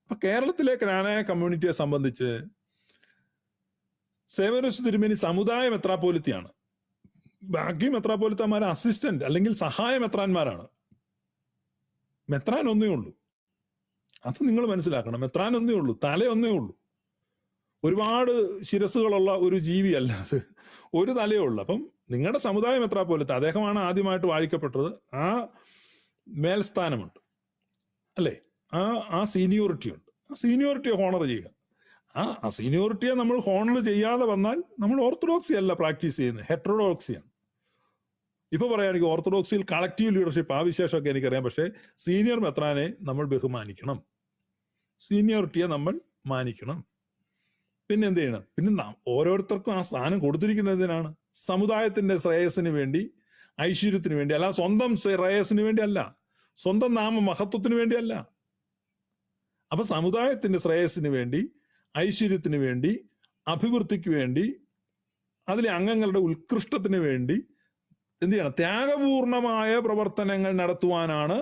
അപ്പൊ കേരളത്തിലെ ക്നാനായ കമ്മ്യൂണിറ്റിയെ സംബന്ധിച്ച് സേവറിയസ് തിരുമേനി സമുദായ മെത്രാപ്പോലിത്തയാണ്. ബാക്കി മെത്രാപ്പോലിത്തമാർ അസിസ്റ്റന്റ് അല്ലെങ്കിൽ സഹായ മെത്രാന്മാരാണ്. മെത്രാൻ ഒന്നേ ഉള്ളൂ, അത് നിങ്ങൾ മനസ്സിലാക്കണം. മെത്രാൻ ഒന്നേ ഉള്ളൂ, തല ഒന്നേ ഉള്ളൂ. ഒരുപാട് ശിരസുകളുള്ള ഒരു ജീവിയല്ല അത്, ഒരു തലയേ ഉള്ളൂ. അപ്പം നിങ്ങളുടെ സമുദായ മെത്രാപ്പോലിത്ത അദ്ദേഹമാണ് ആദ്യമായിട്ട് വാഴിക്കപ്പെട്ടത്. ആ മേൽസ്ഥാനമുണ്ട് അല്ലേ, ആ സീനിയോറിറ്റി ഉണ്ട്. ആ സീനിയോറിറ്റിയെ ഹോണർ ചെയ്യുക. ആ സീനിയോറിറ്റിയെ നമ്മൾ ഹോണർ ചെയ്യാതെ വന്നാൽ നമ്മൾ ഓർത്തഡോക്സി അല്ല പ്രാക്ടീസ് ചെയ്യുന്നത്, ഹെറ്ററോഡോക്സിയാണ്. ഇപ്പൊ പറയുകയാണെങ്കിൽ ഓർത്തഡോക്സിയിൽ കളക്റ്റീവ് ലീഡർഷിപ്പ്, ആ വിശേഷമൊക്കെ എനിക്കറിയാം. പക്ഷേ സീനിയർ മെത്രാനെ നമ്മൾ ബഹുമാനിക്കണം, സീനിയോറിറ്റിയെ നമ്മൾ മാനിക്കണം. പിന്നെ എന്ത് ചെയ്യണം? പിന്നെ ഓരോരുത്തർക്കും ആ സ്ഥാനം കൊടുത്തിരിക്കുന്നതിനാണ് സമുദായത്തിന്റെ ശ്രേയസ്സിന് വേണ്ടി, ഐശ്വര്യത്തിന് വേണ്ടി അല്ല, സ്വന്തം ശ്രേയസ്സിന് വേണ്ടി അല്ല, സ്വന്തം നാമ മഹത്വത്തിന് വേണ്ടിയല്ല. അപ്പൊ സമുദായത്തിന്റെ ശ്രേയസ്സിന് വേണ്ടി, ഐശ്വര്യത്തിന് വേണ്ടി, അഭിവൃദ്ധിക്ക് വേണ്ടി, അതിലെ അംഗങ്ങളുടെ ഉത്കൃഷ്ടത്തിന് വേണ്ടി എന്ത് ചെയ്യണം? ത്യാഗപൂർണമായ പ്രവർത്തനങ്ങൾ നടത്തുവാനാണ്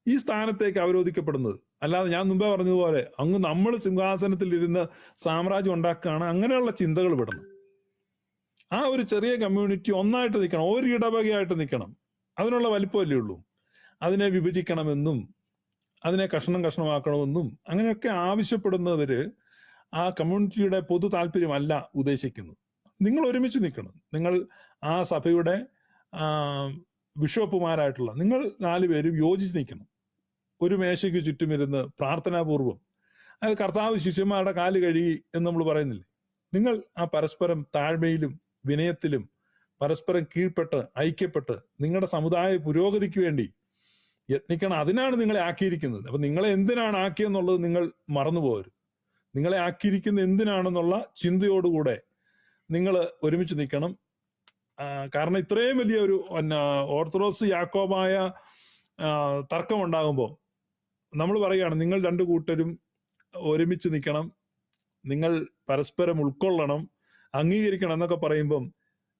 ഈ സ്ഥാനത്തേക്ക് അവരോധിക്കപ്പെടുന്നത്. അല്ലാതെ ഞാൻ മുമ്പേ പറഞ്ഞതുപോലെ അങ്ങ് നമ്മൾ സിംഹാസനത്തിൽ ഇരുന്ന് സാമ്രാജ്യം ഉണ്ടാക്കുകയാണ്, അങ്ങനെയുള്ള ചിന്തകൾ വിടണം. ആ ഒരു ചെറിയ കമ്മ്യൂണിറ്റി ഒന്നായിട്ട് നിൽക്കണം, ഒരു ഇടവകയായിട്ട് നിൽക്കണം. അതിനുള്ള വലിപ്പമല്ലേ ഉള്ളൂ. അതിനെ വിഭജിക്കണമെന്നും അതിനെ കഷ്ണമാക്കണമെന്നും അങ്ങനെയൊക്കെ ആവശ്യപ്പെടുന്നവര് ആ കമ്മ്യൂണിറ്റിയുടെ പൊതു താല്പര്യമല്ല ഉദ്ദേശിക്കുന്നത്. നിങ്ങൾ ഒരുമിച്ച് നിൽക്കണം. നിങ്ങൾ ആ സഭയുടെ ബിഷപ്പുമാരായിട്ടുള്ള നിങ്ങൾ 4 പേരും യോജിച്ച് നിൽക്കണം. ഒരു മേശയ്ക്ക് ചുറ്റുമിരുന്ന് പ്രാർത്ഥനാപൂർവം, അത് കർത്താവ് ശിഷ്യന്മാരുടെ കാല് കഴുകി എന്ന് നമ്മൾ പറയുന്നില്ലേ, നിങ്ങൾ ആ പരസ്പരം താഴ്മയിലും വിനയത്തിലും പരസ്പരം കീഴ്പ്പെട്ട് ഐക്യപ്പെട്ട് നിങ്ങളുടെ സമുദായ പുരോഗതിക്ക് വേണ്ടി യത്നിക്കണം. അതിനാണ് നിങ്ങളെ ആക്കിയിരിക്കുന്നത്. അപ്പൊ നിങ്ങളെ എന്തിനാണ് ആക്കിയെന്നുള്ളത് നിങ്ങൾ മറന്നുപോകരുത്. നിങ്ങളെ ആക്കിയിരിക്കുന്ന എന്തിനാണെന്നുള്ള ചിന്തയോടുകൂടെ നിങ്ങൾ ഒരുമിച്ച് നിൽക്കണം. കാരണം ഇത്രയും വലിയ ഒരു ഓർത്തഡോക്സ് യാക്കോബായ തർക്കമുണ്ടാകുമ്പോൾ നമ്മൾ പറയുകയാണ്, നിങ്ങൾ 2 കൂട്ടരും ഒരുമിച്ച് നിൽക്കണം, നിങ്ങൾ പരസ്പരം ഉൾക്കൊള്ളണം, അംഗീകരിക്കണം എന്നൊക്കെ പറയുമ്പം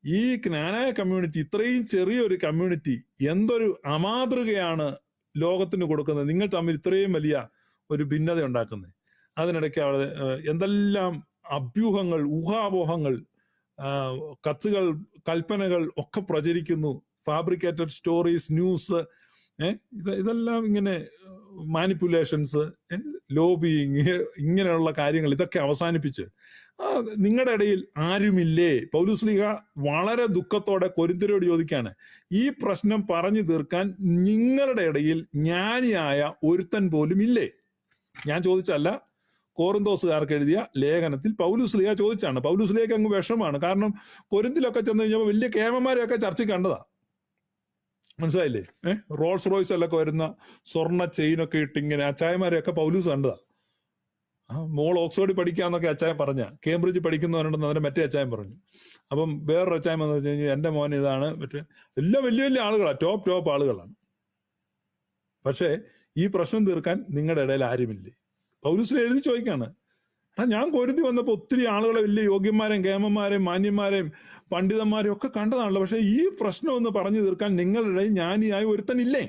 ഈ ക്നാനായ കമ്മ്യൂണിറ്റി, ഇത്രയും ചെറിയൊരു കമ്മ്യൂണിറ്റി എന്തൊരു അമാതൃകയാണ് ലോകത്തിന് കൊടുക്കുന്നത്. നിങ്ങൾ തമ്മിൽ ഇത്രയും വലിയ ഒരു ഭിന്നത ഉണ്ടാക്കുന്നത്. അതിനിടയ്ക്ക് അവിടെ എന്തെല്ലാം അഭ്യൂഹങ്ങൾ, ഊഹാപോഹങ്ങൾ, കത്തുകൾ, കൽപ്പനകൾ ഒക്കെ പ്രചരിക്കുന്നു. ഫാബ്രിക്കേറ്റഡ് സ്റ്റോറീസ്, ന്യൂസ്, ഇതെല്ലാം ഇങ്ങനെ മാനിപ്പുലേഷൻസ്, ലോബിയിങ്, ഇങ്ങനെയുള്ള കാര്യങ്ങൾ ഇതൊക്കെ അവസാനിപ്പിച്ച് നിങ്ങളുടെ ഇടയിൽ ആരുമില്ലേ? പൗലോസ്ലീഹ വളരെ ദുഃഖത്തോടെ കൊരിന്ത്യരോട് ചോദിക്കാണ്, ഈ പ്രശ്നം പറഞ്ഞു തീർക്കാൻ നിങ്ങളുടെ ഇടയിൽ ജ്ഞാനിയായ ഒരുത്തൻ പോലും ഇല്ലേ? ഞാൻ ചോദിച്ചല്ല, കോറിന്തോസുകാർക്ക് എഴുതിയ ലേഖനത്തിൽ പൗലോസ്ലീഹ ചോദിച്ചാണ്. പൗലോസ്ലീഹയ്ക്ക് അങ്ങ് വിഷമാണ്. കാരണം കൊരിന്തിലൊക്കെ ചെന്ന് കഴിഞ്ഞപ്പോൾ വലിയ കേമന്മാരെയൊക്കെ ചർച്ചയ്ക്ക് കണ്ടതാ. മനസ്സിലായില്ലേ? റോൾസ് റോയ്സ് എല്ലൊക്കെ വരുന്ന സ്വർണ്ണ ചെയിനൊക്കെ ഇട്ട് ഇങ്ങനെ അച്ചായമാരെയൊക്കെ പൗലൂസ് കണ്ടതാ. മോൾ ഓക്സ്ഫോർഡിൽ പഠിക്കാന്നൊക്കെ അച്ചായൻ പറഞ്ഞ, കേംബ്രിഡ്ജ് പഠിക്കുന്നവരുണ്ടെന്ന് അവരെ മറ്റേ അച്ചായൻ പറഞ്ഞു. അപ്പം വേറൊരു അച്ചായൻ വന്നു വെച്ച് കഴിഞ്ഞാൽ എൻ്റെ മോൻ ഇതാണ്, മറ്റേ എല്ലാം വലിയ വലിയ ആളുകളാണ്, ടോപ്പ് ആളുകളാണ്. പക്ഷേ ഈ പ്രശ്നം തീർക്കാൻ നിങ്ങളുടെ ഇടയിൽ ആരുമില്ലേ? പൗലൂസിൽ എഴുതി ചോദിക്കാണ്, ഞാൻ പൊരുതി വന്നപ്പോൾ ഒത്തിരി ആളുകളെ, വലിയ യോഗ്യന്മാരെയും കേമന്മാരെയും മാന്യന്മാരെയും പണ്ഡിതന്മാരെയും ഒക്കെ കണ്ടതാണല്ലോ. പക്ഷെ ഈ പ്രശ്നം ഒന്ന് പറഞ്ഞു തീർക്കാൻ നിങ്ങളുടെ ജ്ഞാനിയായി ഒരുത്തനില്ലേ?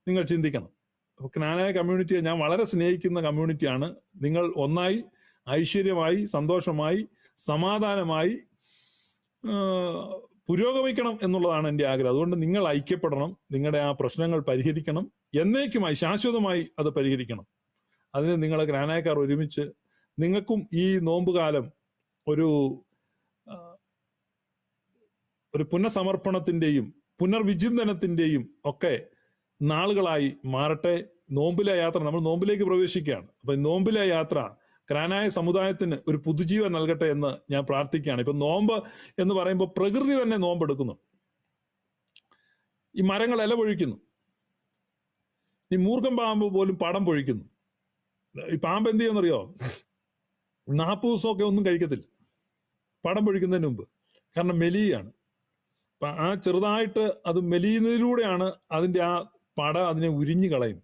നിങ്ങൾ ചിന്തിക്കണം. അപ്പോൾ ക്നാനായ കമ്മ്യൂണിറ്റിയെ ഞാൻ വളരെ സ്നേഹിക്കുന്ന കമ്മ്യൂണിറ്റിയാണ്. നിങ്ങൾ ഒന്നായി ഐശ്വര്യമായി സന്തോഷമായി സമാധാനമായി പുരോഗമിക്കണം എന്നുള്ളതാണ് എൻ്റെ ആഗ്രഹം. അതുകൊണ്ട് നിങ്ങൾ ഐക്യപ്പെടണം, നിങ്ങളുടെ ആ പ്രശ്നങ്ങൾ പരിഹരിക്കണം, എന്നേക്കുമായി ശാശ്വതമായി അത് പരിഹരിക്കണം. അതിന് നിങ്ങളെ ഗ്രാനായക്കാർ ഒരുമിച്ച്, നിങ്ങൾക്കും ഈ നോമ്പുകാലം ഒരു പുനഃസമർപ്പണത്തിന്റെയും പുനർവിചിന്തനത്തിന്റെയും ഒക്കെ നാളുകളായി മാറട്ടെ. നോമ്പിലെ യാത്ര, നമ്മൾ നോമ്പിലേക്ക് പ്രവേശിക്കുകയാണ്. അപ്പൊ നോമ്പിലെ യാത്ര ക്നാനായ സമുദായത്തിന് ഒരു പുതുജീവൻ നൽകട്ടെ എന്ന് ഞാൻ പ്രാർത്ഥിക്കുകയാണ്. ഇപ്പൊ നോമ്പ് എന്ന് പറയുമ്പോൾ പ്രകൃതി തന്നെ നോമ്പെടുക്കുന്നു. ഈ മരങ്ങൾ ഇല പൊഴിക്കുന്നു, ഈ മൂർഖം പാമ്പ് പോലും പടം പൊഴിക്കുന്നു. ഈ പാമ്പ് എന്ത് ചെയ്യുമെന്നറിയോ? 40 ദിവസമൊക്കെ ഒന്നും കഴിക്കത്തില്ല പടം പൊഴിക്കുന്നതിന് മുമ്പ്. കാരണം മെലിയാണ്. അപ്പൊ ആ ചെറുതായിട്ട് അത് മെലിയുന്നതിലൂടെയാണ് അതിന്റെ ആ പട അതിനെ ഉരിഞ്ഞു കളയും.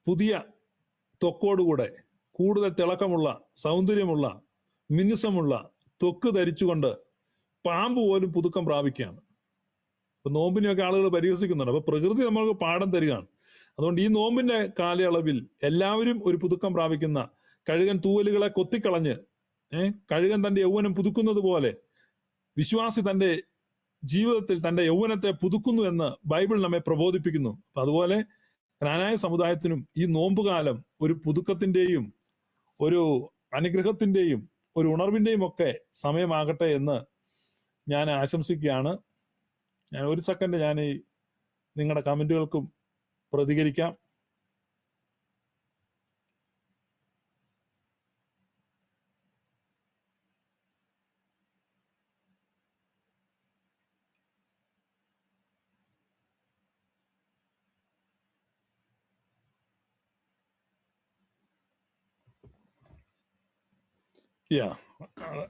പുതിയ ത്വക്കോടുകൂടെ കൂടുതൽ തിളക്കമുള്ള, സൗന്ദര്യമുള്ള, മിനുസമുള്ള ത്വക്ക് ധരിച്ചുകൊണ്ട് പാമ്പ് പോലും പുതുക്കം പ്രാപിക്കുകയാണ്. അപ്പൊ നോമ്പിനെയൊക്കെ ആളുകൾ പരിഹസിക്കുന്നുണ്ട്. അപ്പൊ പ്രകൃതി നമ്മൾക്ക് പാഠം തരികയാണ്. അതുകൊണ്ട് ഈ നോമ്പിന്റെ കാലയളവിൽ എല്ലാവരും ഒരു പുതുക്കം പ്രാപിക്കുന്ന, കഴുകൻ തൂവലുകളെ കൊത്തിക്കളഞ്ഞ് കഴുകൻ തന്റെ യൗവനം പുതുക്കുന്നത് പോലെ വിശ്വാസി തന്റെ ജീവിതത്തിൽ തന്റെ യൗവനത്തെ പുതുക്കുന്നു എന്ന് ബൈബിൾ നമ്മെ പ്രബോധിപ്പിക്കുന്നു. അപ്പൊ അതുപോലെ ക്നാനായ സമുദായത്തിനും ഈ നോമ്പുകാലം ഒരു പുതുക്കത്തിന്റെയും ഒരു അനുഗ്രഹത്തിന്റെയും ഒരു ഉണർവിന്റെയും ഒക്കെ സമയമാകട്ടെ എന്ന് ഞാൻ ആശംസിക്കുകയാണ്. ഞാൻ ഒരു സെക്കൻഡ് ഞാൻ ഈ നിങ്ങളുടെ കമന്റുകൾക്കും പ്രതികരിക്കാം.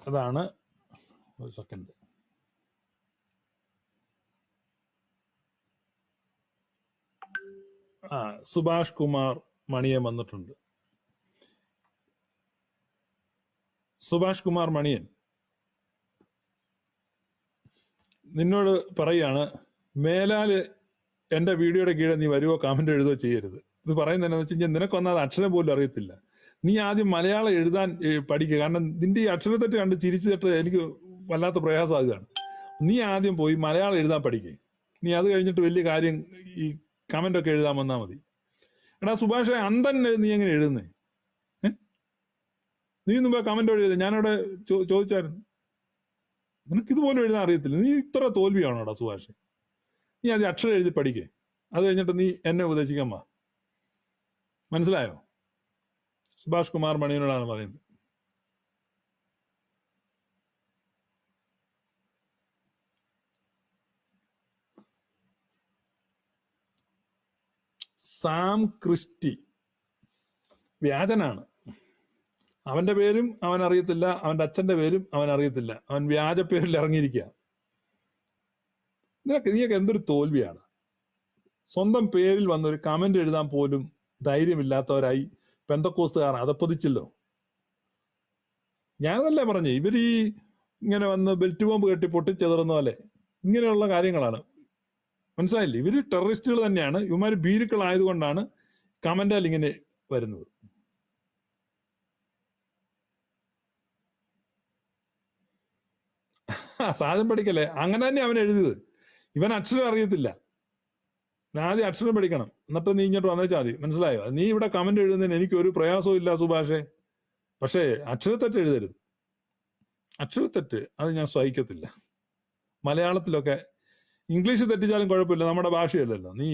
അതാണ്. ഒരു സെക്കൻഡ്. സുഭാഷ് കുമാർ മണിയൻ വന്നിട്ടുണ്ട്. സുഭാഷ് കുമാർ മണിയൻ, നിന്നോട് പറയാണ്, മേലാല് എൻ്റെ വീഡിയോയുടെ കീഴെ നീ വരുവോ കമന്റ് എഴുതുകയോ ചെയ്യരുത്. ഇത് പറയുന്നത് എന്താണെന്ന് വെച്ച് കഴിഞ്ഞാൽ നിനക്കൊന്നത് അക്ഷരം പോലും അറിയത്തില്ല. നീ ആദ്യം മലയാളം എഴുതാൻ പഠിക്കുക. കാരണം നിന്റെ ഈ അക്ഷരത്തെറ്റ് കണ്ട് ചിരിച്ചിട്ട് എനിക്ക് വല്ലാത്ത പ്രയാസമാകുകയാണ്. നീ ആദ്യം പോയി മലയാളം എഴുതാൻ പഠിക്കുക. നീ അത് കഴിഞ്ഞിട്ട് വലിയ കാര്യം ഈ കമന്റ് ഒക്കെ എഴുതാൻ വന്നാൽ മതി. എടാ സുഭാഷേ, അന്തൻ നീ എങ്ങനെ എഴുതുന്നേ? നീ മുമ്പേ കമന്റ് എഴുതി, ഞാനവിടെ ചോദിച്ചായിരുന്നു. നിനക്കിതുപോലും എഴുതാൻ അറിയത്തില്ല. നീ ഇത്ര തോൽവിയാണോടാ സുഭാഷേ? നീ ആദ്യം അക്ഷരം എഴുതി പഠിക്കേ. അത് കഴിഞ്ഞിട്ട് നീ എന്നെ ഉപദേശിക്കാൻ വാ. മനസ്സിലായോ? സുഭാഷ് കുമാർ മണിയനോടാണ് പറയുന്നത്. സാം ക്രിസ്റ്റി വ്യാജനാണ്. അവന്റെ പേരും അവൻ അറിയത്തില്ല, അവന്റെ അച്ഛന്റെ പേരും അവൻ അറിയത്തില്ല. അവൻ വ്യാജ പേരിൽ ഇറങ്ങിയിരിക്കുക. നീയൊക്കെ എന്തൊരു തോൽവിയാണ്. സ്വന്തം പേരിൽ വന്നൊരു കമന്റ് എഴുതാൻ പോലും ധൈര്യമില്ലാത്തവരായി പെന്തക്കോസ്തുകാർ അതപ്പതിച്ചല്ലോ. ഞാനതല്ലേ പറഞ്ഞേ, ഇവര് ഈ ഇങ്ങനെ വന്ന് ബെൽറ്റ് ബോംബ് കെട്ടി പൊട്ടിച്ചെതറുന്ന പോലെ ഇങ്ങനെയുള്ള കാര്യങ്ങളാണ്. മനസ്സിലായില്ലേ? ഇവര് ടെററിസ്റ്റുകൾ തന്നെയാണ്. ഇവന്മാര് ഭീരുക്കളായതുകൊണ്ടാണ് കമന്റാൽ ഇങ്ങനെ വരുന്നത്. സാധനം പഠിക്കല്ലേ? അങ്ങനെ തന്നെ അവൻ എഴുതിയത്. ഇവൻ അക്ഷരം അറിയത്തില്ല. ആദ്യം അക്ഷരം പഠിക്കണം, എന്നിട്ട് നീ ഇങ്ങോട്ട് വന്നേച്ചാൽ മതി. മനസ്സിലായോ? നീ ഇവിടെ കമന്റ് എഴുതുന്നതിന് എനിക്ക് ഒരു പ്രയാസവും ഇല്ല സുഭാഷേ. പക്ഷേ അക്ഷരത്തെറ്റ് എഴുതരുത്. അക്ഷരത്തെറ്റ് അത് ഞാൻ സഹിക്കത്തില്ല. മലയാളത്തിലൊക്കെ ഇംഗ്ലീഷ് തെറ്റിച്ചാലും കുഴപ്പമില്ല, നമ്മുടെ ഭാഷയല്ലല്ലോ. നീ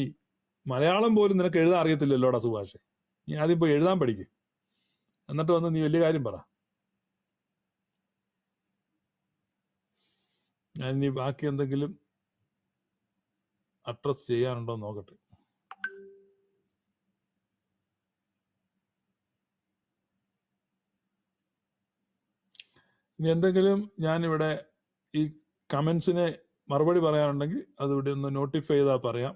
മലയാളം പോലും നിനക്ക് എഴുതാൻ അറിയത്തില്ലല്ലോടാ സുഭാഷേ. നീ ആദ്യം പോയി എഴുതാൻ പഠിക്കും, എന്നിട്ട് വന്ന് നീ വലിയ കാര്യം പറ. ഞാൻ ഇനി ബാക്കി എന്തെങ്കിലും അഡ്രസ് ചെയ്യാനുണ്ടോ എന്ന് നോക്കട്ടെ. ഇനി എന്തെങ്കിലും ഞാനിവിടെ ഈ കമൻസിന് മറുപടി പറയാനുണ്ടെങ്കിൽ അത് ഇവിടെ ഒന്ന് നോട്ടിഫൈ ചെയ്താൽ പറയാം.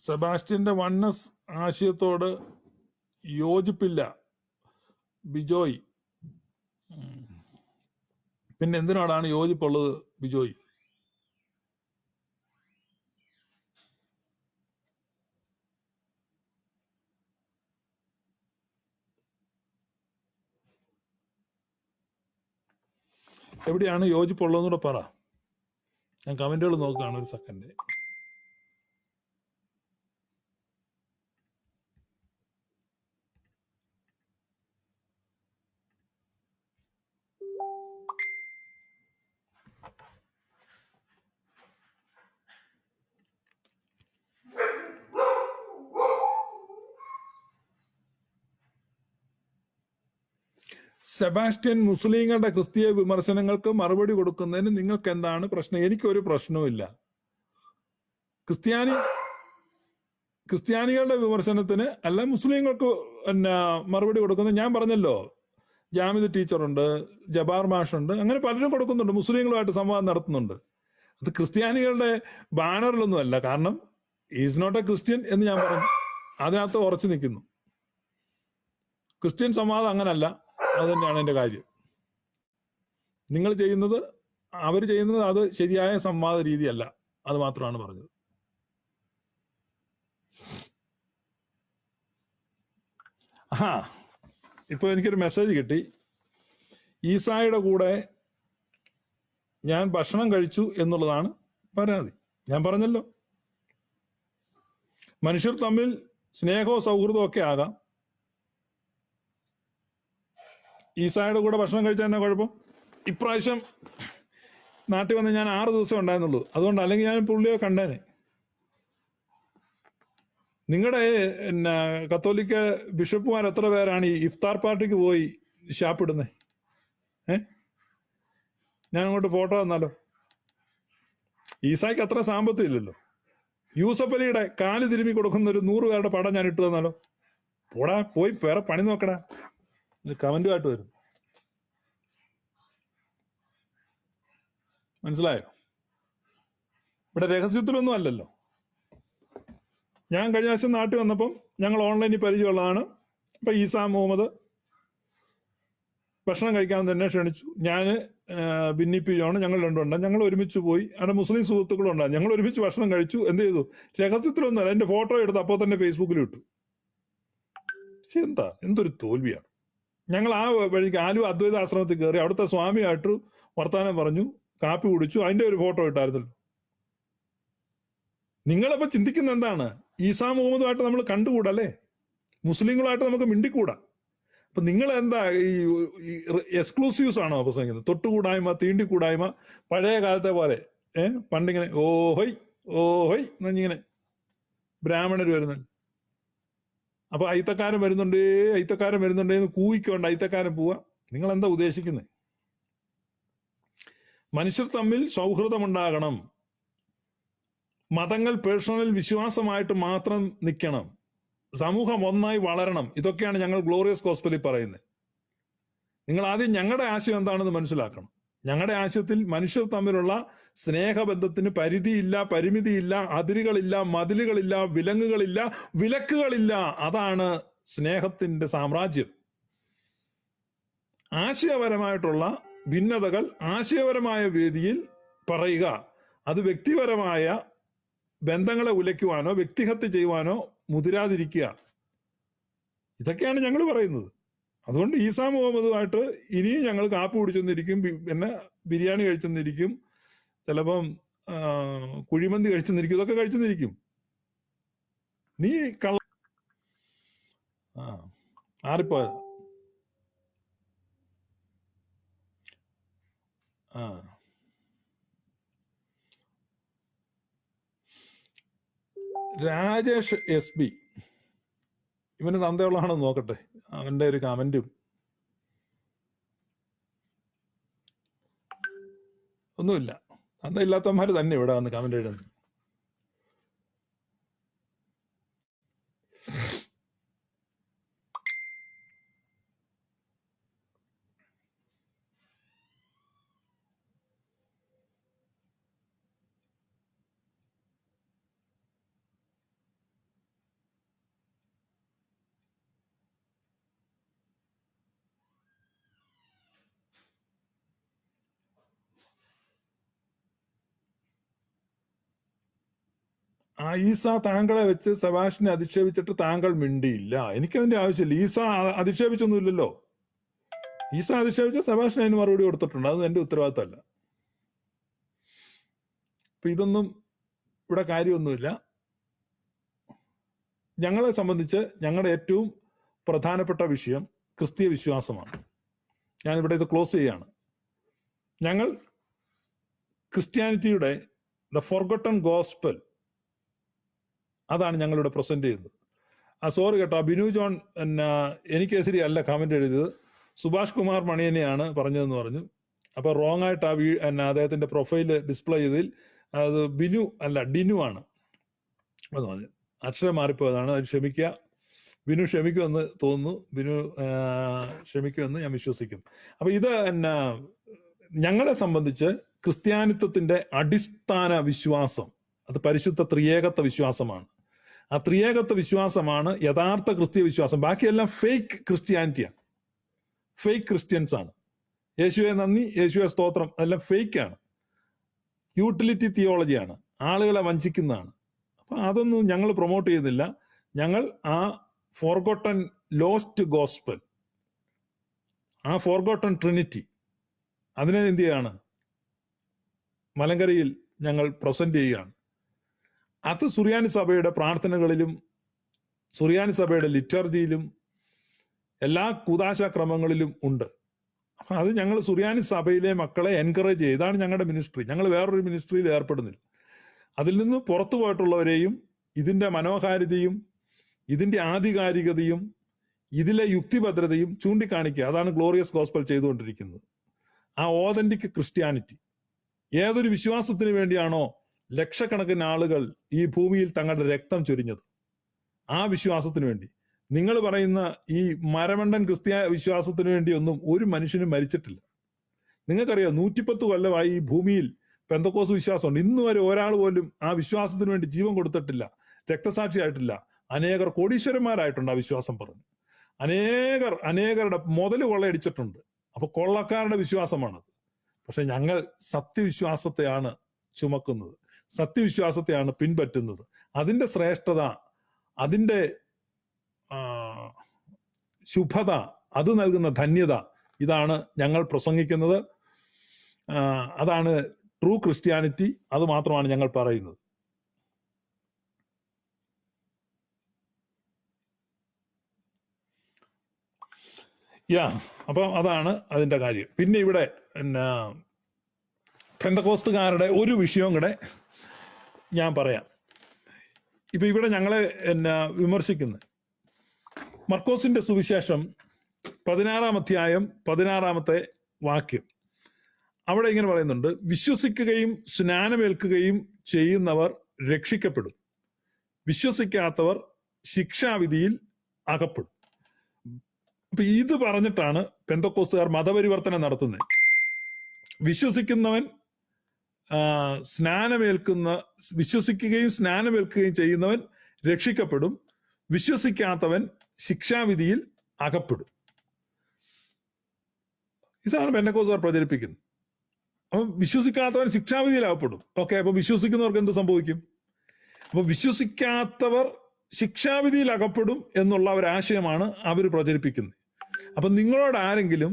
സെബാസ്റ്റ്യന്റെ വണ്ണസ് ആശയത്തോട് യോജിപ്പില്ല ബിജോയ്. പിന്നെ എന്തിനോടാണ് യോജിപ്പുള്ളത് ബിജോയ്? എവിടെയാണ് യോജിപ്പുള്ളതെന്നൂടെ പറ. ഞാൻ കമന്റുകൾ നോക്കുകയാണ്, ഒരു സെക്കൻഡ്. സെബാസ്റ്റ്യൻ, മുസ്ലിങ്ങളുടെ ക്രിസ്തീയ വിമർശനങ്ങൾക്ക് മറുപടി കൊടുക്കുന്നതിന് നിങ്ങൾക്ക് എന്താണ് പ്രശ്നം? എനിക്കൊരു പ്രശ്നവുമില്ല. ക്രിസ്ത്യാനികളുടെ വിമർശനത്തിന് അല്ല മുസ്ലിങ്ങൾക്ക് പിന്നെ മറുപടി കൊടുക്കുന്നത്. ഞാൻ പറഞ്ഞല്ലോ, ജാമിദ് ടീച്ചറുണ്ട്, ജബാർ മാഷുണ്ട്, അങ്ങനെ പലരും കൊടുക്കുന്നുണ്ട്, മുസ്ലിങ്ങളുമായിട്ട് സംവാദം നടത്തുന്നുണ്ട്. അത് ക്രിസ്ത്യാനികളുടെ ബാനറിലൊന്നും അല്ല. കാരണം ഈസ് നോട്ട് എ ക്രിസ്ത്യൻ എന്ന് ഞാൻ പറഞ്ഞു, അതിനകത്ത് ഉറച്ചു നിൽക്കുന്നു. ക്രിസ്ത്യൻ സംവാദം അങ്ങനല്ല. അത് തന്നെയാണ് എൻ്റെ കാര്യം. നിങ്ങൾ ചെയ്യുന്നത്, അവർ ചെയ്യുന്നത് അത് ശരിയായ സംവാദ രീതിയല്ല. അത് മാത്രമാണ് പറഞ്ഞത്. ഇപ്പൊ എനിക്കൊരു മെസ്സേജ് കിട്ടി. ഈസായുടെ കൂടെ ഞാൻ ഭക്ഷണം കഴിച്ചു എന്നുള്ളതാണ് പരാതി. ഞാൻ പറഞ്ഞല്ലോ, മനുഷ്യർ തമ്മിൽ സ്നേഹവും സൗഹൃദവും ഒക്കെ ആകാം. ഈസായുടെ കൂടെ ഭക്ഷണം കഴിച്ചാൽ തന്നെ കുഴപ്പം? ഇപ്രാവശ്യം നാട്ടിൽ വന്ന് ഞാൻ 6 ദിവസം ഉണ്ടായിരുന്നുള്ളൂ. അതുകൊണ്ട് അല്ലെങ്കിൽ ഞാൻ പുള്ളിയെ കണ്ടേനെ. നിങ്ങളുടെ പിന്നെ കത്തോലിക്ക ബിഷപ്പുമാർ എത്ര പേരാണ് ഈ ഇഫ്താർ പാർട്ടിക്ക് പോയി ഷാപ്പിടുന്നേ? ഞാൻ അങ്ങോട്ട് ഫോട്ടോ തന്നാലോ? ഈസായ്ക്ക് അത്ര സാമ്പത്തികം ഇല്ലല്ലോ. യൂസഫ് അലിയുടെ കാല് തിരുമ്മി കൊടുക്കുന്ന ഒരു 100 പേരുടെ പടം ഞാൻ ഇട്ടു തന്നാലോ? പോടാ, പോയി വേറെ പണി നോക്കടാ. കമന്റുമായിട്ട് വരും. മനസ്സിലായോ? ഇവിടെ രഹസ്യത്തിലൊന്നും അല്ലല്ലോ. ഞാൻ കഴിഞ്ഞ പ്രാവശ്യം നാട്ടിൽ വന്നപ്പം ഞങ്ങൾ ഓൺലൈനിൽ പരിചയമുള്ളതാണ്. അപ്പൊ ഈസാ മുഹമ്മദ് ഭക്ഷണം കഴിക്കാൻ തന്നെ ക്ഷണിച്ചു. ഞാൻ ബിന്നി പി ജോണ്, ഞങ്ങൾ രണ്ടുണ്ട്. ഞങ്ങൾ ഒരുമിച്ച് പോയി. അവിടെ മുസ്ലിം സുഹൃത്തുക്കളും ഉണ്ടാകും. ഞങ്ങൾ ഒരുമിച്ച് ഭക്ഷണം കഴിച്ചു. എന്ത് ചെയ്തു? രഹസ്യത്തിലൊന്നുമല്ല, എന്റെ ഫോട്ടോ എടുത്ത് അപ്പോൾ തന്നെ ഫേസ്ബുക്കിൽ ഇട്ടു. പക്ഷെ എന്തൊരു തോൽവിയാണ്. ഞങ്ങൾ ആ വഴിക്ക് ആലുവ അദ്വൈത ആശ്രമത്തിൽ കയറി അവിടുത്തെ സ്വാമിയായിട്ട് വർത്താനം പറഞ്ഞു, കാപ്പി കുടിച്ചു. അതിന്റെ ഒരു ഫോട്ടോ ഇട്ടായിരുന്നല്ലോ. നിങ്ങളപ്പോ ചിന്തിക്കുന്ന എന്താണ്? ഈസാ മുഹമ്മദുമായിട്ട് നമ്മൾ കണ്ടുകൂടല്ലേ? മുസ്ലിങ്ങളുമായിട്ട് നമുക്ക് മിണ്ടിക്കൂടാ. അപ്പൊ നിങ്ങൾ എന്താ ഈ എക്സ്ക്ലൂസീവ്സ് ആണോ പ്രസംഗിക്കുന്നത്? തൊട്ടുകൂടായ്മ, തീണ്ടിക്കൂടായ്മ, പഴയ കാലത്തെ പോലെ പണ്ടിങ്ങനെ ഓഹോയ് ഓഹോയ് എന്നിങ്ങനെ ബ്രാഹ്മണർ വരുന്നുണ്ട്. അപ്പൊ അയിത്തക്കാരൻ വരുന്നുണ്ടേ എന്ന് കൂയിക്കൊണ്ട് അയിത്തക്കാരൻ പോവാ. നിങ്ങൾ എന്താ ഉദ്ദേശിക്കുന്നത്? മനുഷ്യർ തമ്മിൽ സൗഹൃദമുണ്ടാകണം. മതങ്ങൾ പേഴ്സണൽ വിശ്വാസമായിട്ട് മാത്രം നിൽക്കണം. സമൂഹം ഒന്നായി വളരണം. ഇതൊക്കെയാണ് ഞങ്ങൾ ഗ്ലോറിയസ് ഗോസ്പലിൽ പറയുന്നത്. നിങ്ങൾ ആദ്യം ഞങ്ങളുടെ ആശയം എന്താണെന്ന് മനസ്സിലാക്കണം. ഞങ്ങളുടെ ആശയത്തിൽ മനുഷ്യർ തമ്മിലുള്ള സ്നേഹബന്ധത്തിന് പരിധിയില്ല, പരിമിതിയില്ല, അതിരുകളില്ല, മതിലുകളില്ല, വിലങ്ങുകളില്ല, വിലക്കുകളില്ല. അതാണ് സ്നേഹത്തിന്റെ സാമ്രാജ്യം. ആശയപരമായിട്ടുള്ള ഭിന്നതകൾ ആശയപരമായ വേദിയിൽ പറയുക. അത് വ്യക്തിപരമായ ബന്ധങ്ങളെ ഉലയ്ക്കുവാനോ വ്യക്തിഹത്യ ചെയ്യുവാനോ മുതിരാതിരിക്കുക. ഇതൊക്കെയാണ് ഞങ്ങൾ പറയുന്നത്. അതുകൊണ്ട് ഈസാ മുഹമ്മദുമായിട്ട് ഇനിയും ഞങ്ങൾ കാപ്പി കുടിച്ചെന്നിരിക്കും, പിന്നെ ബിരിയാണി കഴിച്ചെന്നിരിക്കും, ചിലപ്പം കുഴിമന്തി കഴിച്ചെന്നിരിക്കും, ഇതൊക്കെ കഴിച്ചെന്നിരിക്കും. നീ മാറിപ്പോയത്. ആ രാജേഷ് SB, ഇവന് തന്തയുള്ളതാണെന്ന് നോക്കട്ടെ, അവന്റെ ഒരു കമന്റും ഒന്നുമില്ല. തന്തയില്ലാത്തവന്മാർ തന്നെ ഇവിടെ വന്ന് കമന്റ് എഴുതുന്നു. ഈസ താങ്കളെ വെച്ച് സെബാസ്റ്റിനെ അധിക്ഷേപിച്ചിട്ട് താങ്കൾ മിണ്ടിയില്ല. എനിക്കതിന്റെ ആവശ്യമില്ല. ഈസ അധിക്ഷേപിച്ചൊന്നുമില്ലല്ലോ. ഈസ അധിക്ഷേപിച്ച സെബാസ്റ്റിന് അതിന് മറുപടി കൊടുത്തിട്ടുണ്ട്. അത് എന്റെ ഉത്തരവാദിത്തമല്ല. അപ്പൊ ഇതൊന്നും ഇവിടെ കാര്യമൊന്നുമില്ല. ഞങ്ങളെ സംബന്ധിച്ച് ഞങ്ങളുടെ ഏറ്റവും പ്രധാനപ്പെട്ട വിഷയം ക്രിസ്തീയ വിശ്വാസമാണ്. ഞാനിവിടെ ഇത് ക്ലോസ് ചെയ്യാണ്. ഞങ്ങൾ ക്രിസ്ത്യാനിറ്റിയുടെ ദ ഫോർഗോട്ടൺ ഗോസ്പൽ, അതാണ് ഞങ്ങളിവിടെ പ്രസന്റ് ചെയ്യുന്നത്. സോറി കേട്ടോ, ബിനു ജോൺ എനിക്കെതിരെ അല്ല കമന്റ് എഴുതിയത്, സുഭാഷ് കുമാർ മണിയനെയാണ് പറഞ്ഞതെന്ന് പറഞ്ഞു. അപ്പൊ റോങ് ആയിട്ട് അദ്ദേഹത്തിന്റെ പ്രൊഫൈല് ഡിസ്പ്ലേ ചെയ്തതിൽ അത് ബിനു അല്ല ഡിനു ആണ് എന്ന് പറഞ്ഞു. അക്ഷരം മാറിപ്പോയതാണ്, അത് ക്ഷമിക്കുക. ബിനു ക്ഷമിക്കുമെന്ന് തോന്നുന്നു. ബിനു ക്ഷമിക്കുമെന്ന് ഞാൻ വിശ്വസിക്കുന്നു. അപ്പൊ ഇത് ഞങ്ങളെ സംബന്ധിച്ച് ക്രിസ്ത്യാനിത്വത്തിന്റെ അടിസ്ഥാന വിശ്വാസം അത് പരിശുദ്ധ ത്രിയേകത്വ വിശ്വാസമാണ്. ആ ത്രിയേകത്വ വിശ്വാസമാണ് യഥാർത്ഥ ക്രിസ്തീയ വിശ്വാസം. ബാക്കിയെല്ലാം ഫേക്ക് ക്രിസ്ത്യാനിറ്റിയാണ്, ഫേക്ക് ക്രിസ്ത്യൻസ് ആണ്. യേശുവെ നന്ദി, യേശുവെ സ്തോത്രം, അതെല്ലാം ഫേക്കാണ്. യൂട്ടിലിറ്റി തിയോളജിയാണ്, ആളുകളെ വഞ്ചിക്കുന്നതാണ്. അപ്പൊ അതൊന്നും ഞങ്ങൾ പ്രൊമോട്ട് ചെയ്യുന്നില്ല. ഞങ്ങൾ ആ ഫോർഗോട്ടൺ ലോസ്റ്റ് ഗോസ്പൽ, ആ ഫോർഗോട്ടൺ ട്രിനിറ്റി, അതിനെ എന്ത് ചെയ്യാണ്, മലങ്കരയിൽ ഞങ്ങൾ പ്രസന്റ് ചെയ്യുകയാണ്. അത് സുറിയാനി സഭയുടെ പ്രാർത്ഥനകളിലും സുറിയാനി സഭയുടെ ലിറ്റർജിയിലും എല്ലാ കൂദാശാക്രമങ്ങളിലും ഉണ്ട്. അപ്പം അത് ഞങ്ങൾ സുറിയാനി സഭയിലെ മക്കളെ എൻകറേജ് ചെയ്യുക. ഇതാണ് ഞങ്ങളുടെ മിനിസ്ട്രി. ഞങ്ങൾ വേറൊരു മിനിസ്ട്രിയിൽ ഏർപ്പെടുന്നില്ല. അതിൽ നിന്ന് പുറത്തു പോയിട്ടുള്ളവരെയും ഇതിന്റെ മനോഹാരിതയും ഇതിന്റെ ആധികാരികതയും ഇതിലെ യുക്തിഭദ്രതയും ചൂണ്ടിക്കാണിക്കുക. അതാണ് ഗ്ലോറിയസ് ഗോസ്പൽ ചെയ്തുകൊണ്ടിരിക്കുന്നത്. ആ ഓതന്റിക് ക്രിസ്ത്യാനിറ്റി. ഏതൊരു വിശ്വാസത്തിന് വേണ്ടിയാണോ ലക്ഷക്കണക്കിന് ആളുകൾ ഈ ഭൂമിയിൽ തങ്ങളുടെ രക്തം ചൊരിഞ്ഞത്, ആ വിശ്വാസത്തിന് വേണ്ടി. നിങ്ങൾ പറയുന്ന ഈ മരമണ്ടൻ ക്രിസ്ത്യ വിശ്വാസത്തിന് വേണ്ടിയൊന്നും ഒരു മനുഷ്യനും മരിച്ചിട്ടില്ല. നിങ്ങൾക്കറിയാം, 110 കൊല്ലമായി ഈ ഭൂമിയിൽ പെന്തക്കോസ് വിശ്വാസമുണ്ട്. ഇന്ന് വരെ ഒരാൾ പോലും ആ വിശ്വാസത്തിന് വേണ്ടി ജീവൻ കൊടുത്തിട്ടില്ല, രക്തസാക്ഷിയായിട്ടില്ല. അനേകർ കോടീശ്വരന്മാരായിട്ടുണ്ട് ആ വിശ്വാസം പറഞ്ഞു. അനേകരുടെ മുതൽ കൊള്ളയടിച്ചിട്ടുണ്ട്. അപ്പൊ കൊള്ളക്കാരുടെ വിശ്വാസമാണത്. പക്ഷെ ഞങ്ങൾ സത്യവിശ്വാസത്തെയാണ് ചുമക്കുന്നത്, സത്യവിശ്വാസത്തെയാണ് പിൻപറ്റുന്നത്. അതിന്റെ ശ്രേഷ്ഠത, അതിന്റെ ശുഭത, അത് നൽകുന്ന ധന്യത, ഇതാണ് ഞങ്ങൾ പ്രസംഗിക്കുന്നത്. അതാണ് ട്രൂ ക്രിസ്ത്യാനിറ്റി. അത് മാത്രമാണ് ഞങ്ങൾ പറയുന്നത്. അപ്പം അതാണ് അതിന്റെ കാര്യം. പിന്നെ ഇവിടെ പെന്തക്കോസ്തുകാരുടെ ഒരു വിഷയവും കൂടെ ഞാൻ പറയാം. ഇപ്പൊ ഇവിടെ ഞങ്ങളെ വിമർശിക്കുന്നത് മർക്കോസിന്റെ സുവിശേഷം 16-ാം അധ്യായം 16-ാമത്തെ വാക്യം. അവിടെ ഇങ്ങനെ പറയുന്നുണ്ട്, വിശ്വസിക്കുകയും സ്നാനമേൽക്കുകയും ചെയ്യുന്നവർ രക്ഷിക്കപ്പെടും, വിശ്വസിക്കാത്തവർ ശിക്ഷാവിധിയിൽ അകപ്പെടും. അപ്പൊ ഇത് പറഞ്ഞിട്ടാണ് പെന്തക്കോസ്തുകാർ മതപരിവർത്തനം നടത്തുന്നത്. വിശ്വസിക്കുന്നവൻ വിശ്വസിക്കുകയും സ്നാനമേൽക്കുകയും ചെയ്യുന്നവൻ രക്ഷിക്കപ്പെടും, വിശ്വസിക്കാത്തവൻ ശിക്ഷാവിധിയിൽ അകപ്പെടും. ഇതാണ് പെന്തക്കോസ്തുകാർ പ്രചരിപ്പിക്കുന്നത്. അപ്പൊ വിശ്വസിക്കാത്തവൻ ശിക്ഷാവിധിയിൽ അകപ്പെടും. ഓക്കെ, അപ്പൊ വിശ്വസിക്കുന്നവർക്ക് എന്ത് സംഭവിക്കും? അപ്പൊ വിശ്വസിക്കാത്തവർ ശിക്ഷാവിധിയിൽ അകപ്പെടും എന്നുള്ള ഒരാശയമാണ് അവർ പ്രചരിപ്പിക്കുന്നത്. അപ്പൊ നിങ്ങളോട് ആരെങ്കിലും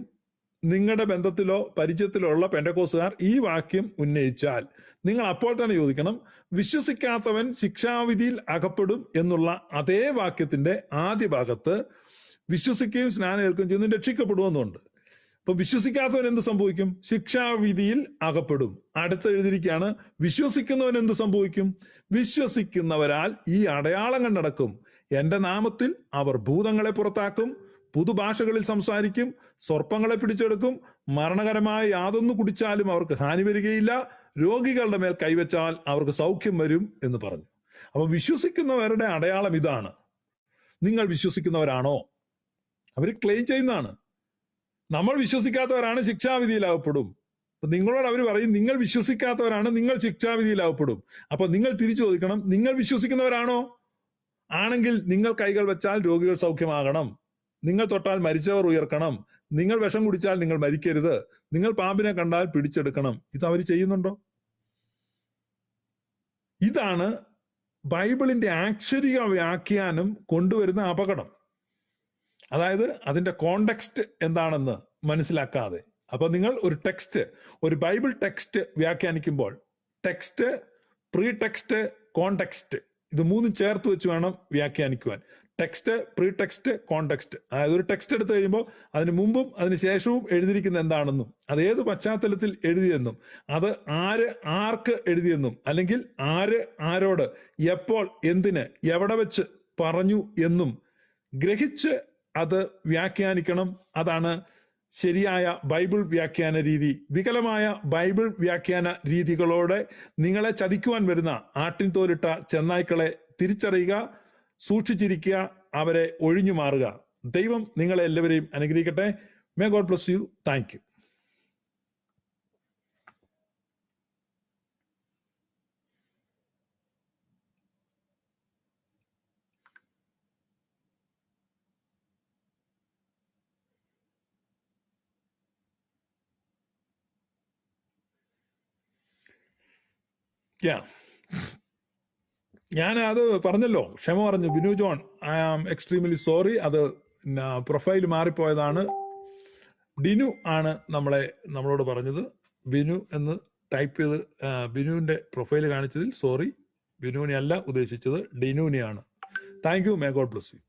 നിങ്ങളുടെ ബന്ധത്തിലോ പരിചയത്തിലോ ഉള്ള പെന്തക്കോസ്തുകാർ ഈ വാക്യം ഉന്നയിച്ചാൽ നിങ്ങൾ അപ്പോൾ തന്നെ ചോദിക്കണം, വിശ്വസിക്കാത്തവൻ ശിക്ഷാവിധിയിൽ അകപ്പെടും എന്നുള്ള അതേ വാക്യത്തിന്റെ ആദ്യ ഭാഗത്ത് വിശ്വസിക്കുകയും സ്നാനം ഏൽക്കുകയും ചെയ്യുന്നു രക്ഷിക്കപ്പെടുമെന്നുണ്ട്. അപ്പൊ വിശ്വസിക്കാത്തവൻ എന്ത് സംഭവിക്കും? ശിക്ഷാവിധിയിൽ അകപ്പെടും. അടുത്ത് എഴുതിയിരിക്കുകയാണ്, വിശ്വസിക്കുന്നവൻ എന്ത് സംഭവിക്കും? വിശ്വസിക്കുന്നവരാൽ ഈ അടയാളങ്ങൾ നടക്കും. എന്റെ നാമത്തിൽ അവർ ഭൂതങ്ങളെ പുറത്താക്കും, പുതുഭാഷകളിൽ സംസാരിക്കും, സർപ്പങ്ങളെ പിടിച്ചെടുക്കും, മരണകരമായ യാതൊന്നു കുടിച്ചാലും അവർക്ക് ഹാനി വരികയില്ല, രോഗികളുടെ മേൽ കൈവച്ചാൽ അവർക്ക് സൗഖ്യം വരും എന്ന് പറഞ്ഞു. അപ്പൊ വിശ്വസിക്കുന്നവരുടെ അടയാളം ഇതാണ്. നിങ്ങൾ വിശ്വസിക്കുന്നവരാണോ? അവർ ക്ലെയിം ചെയ്യുന്നതാണ്. നമ്മൾ വിശ്വസിക്കാത്തവരാണ് ശിക്ഷാവിധിയിലാകപ്പെടും. അപ്പൊ നിങ്ങളോട് അവർ പറയും, നിങ്ങൾ വിശ്വസിക്കാത്തവരാണ്, നിങ്ങൾ ശിക്ഷാവിധിയിലാകപ്പെടും. അപ്പൊ നിങ്ങൾ തിരിച്ചു ചോദിക്കണം, നിങ്ങൾ വിശ്വസിക്കുന്നവരാണോ? ആണെങ്കിൽ നിങ്ങൾ കൈകൾ വെച്ചാൽ രോഗികൾ സൗഖ്യമാകണം, നിങ്ങൾ തൊട്ടാൽ മരിച്ചവർ ഉയർക്കണം, നിങ്ങൾ വിഷം കുടിച്ചാൽ നിങ്ങൾ മരിക്കരുത്, നിങ്ങൾ പാമ്പിനെ കണ്ടാൽ പിടിച്ചെടുക്കണം. ഇത് അവർ ചെയ്യുന്നുണ്ടോ? ഇതാണ് ബൈബിളിന്റെ ആക്ഷരിക വ്യാഖ്യാനം കൊണ്ടുവരുന്ന അപകടം. അതായത് അതിന്റെ കോണ്ടെക്സ്റ്റ് എന്താണെന്ന് മനസ്സിലാക്കാതെ. അപ്പൊ നിങ്ങൾ ഒരു ബൈബിൾ ടെക്സ്റ്റ് വ്യാഖ്യാനിക്കുമ്പോൾ ടെക്സ്റ്റ്, പ്രീ ടെക്സ്റ്റ്, കോണ്ടെക്സ്റ്റ്, ഇത് മൂന്നും ചേർത്ത് വെച്ച് വേണം വ്യാഖ്യാനിക്കുവാൻ. Text, pretext, context. അതായത് ഒരു ടെക്സ്റ്റ് എടുത്തു കഴിയുമ്പോൾ അതിന് മുമ്പും അതിന് ശേഷവും എഴുതിയിരിക്കുന്ന എന്താണെന്നും, അത് ഏത് പശ്ചാത്തലത്തിൽ എഴുതിയെന്നും, അത് ആർക്ക് എഴുതിയെന്നും, അല്ലെങ്കിൽ ആരോട്, എപ്പോൾ, എന്തിന്, എവിടെ വെച്ച് പറഞ്ഞു എന്നും ഗ്രഹിച്ച് അത് വ്യാഖ്യാനിക്കണം. അതാണ് ശരിയായ ബൈബിൾ വ്യാഖ്യാന രീതി. വികലമായ ബൈബിൾ വ്യാഖ്യാന രീതികളോടെ നിങ്ങളെ ചതിക്കുവാൻ വരുന്ന ആട്ടിൻ തോലിട്ട ചെന്നായ്ക്കളെ തിരിച്ചറിയുക, സൂക്ഷിച്ചിരിക്കുക, അവരെ ഒഴിഞ്ഞു മാറുക. ദൈവം നിങ്ങളെ എല്ലാവരെയും അനുഗ്രഹിക്കട്ടെ. May God bless you. Thank you. ഞാൻ അത് പറഞ്ഞല്ലോ, ക്ഷമ പറഞ്ഞു. Binu John, I am extremely sorry. അത് പ്രൊഫൈൽ മാറിപ്പോയതാണ്. ഡിനു ആണ് നമ്മളോട് പറഞ്ഞത്. ബിനു എന്ന് ടൈപ്പ് ചെയ്ത് ബിനുവിന്റെ പ്രൊഫൈൽ കാണിച്ചതിൽ സോറി. ബിനുവിനെ അല്ല ഉദ്ദേശിച്ചത്, ഡിനുവിനെയാണ്. Thank you. May God bless U.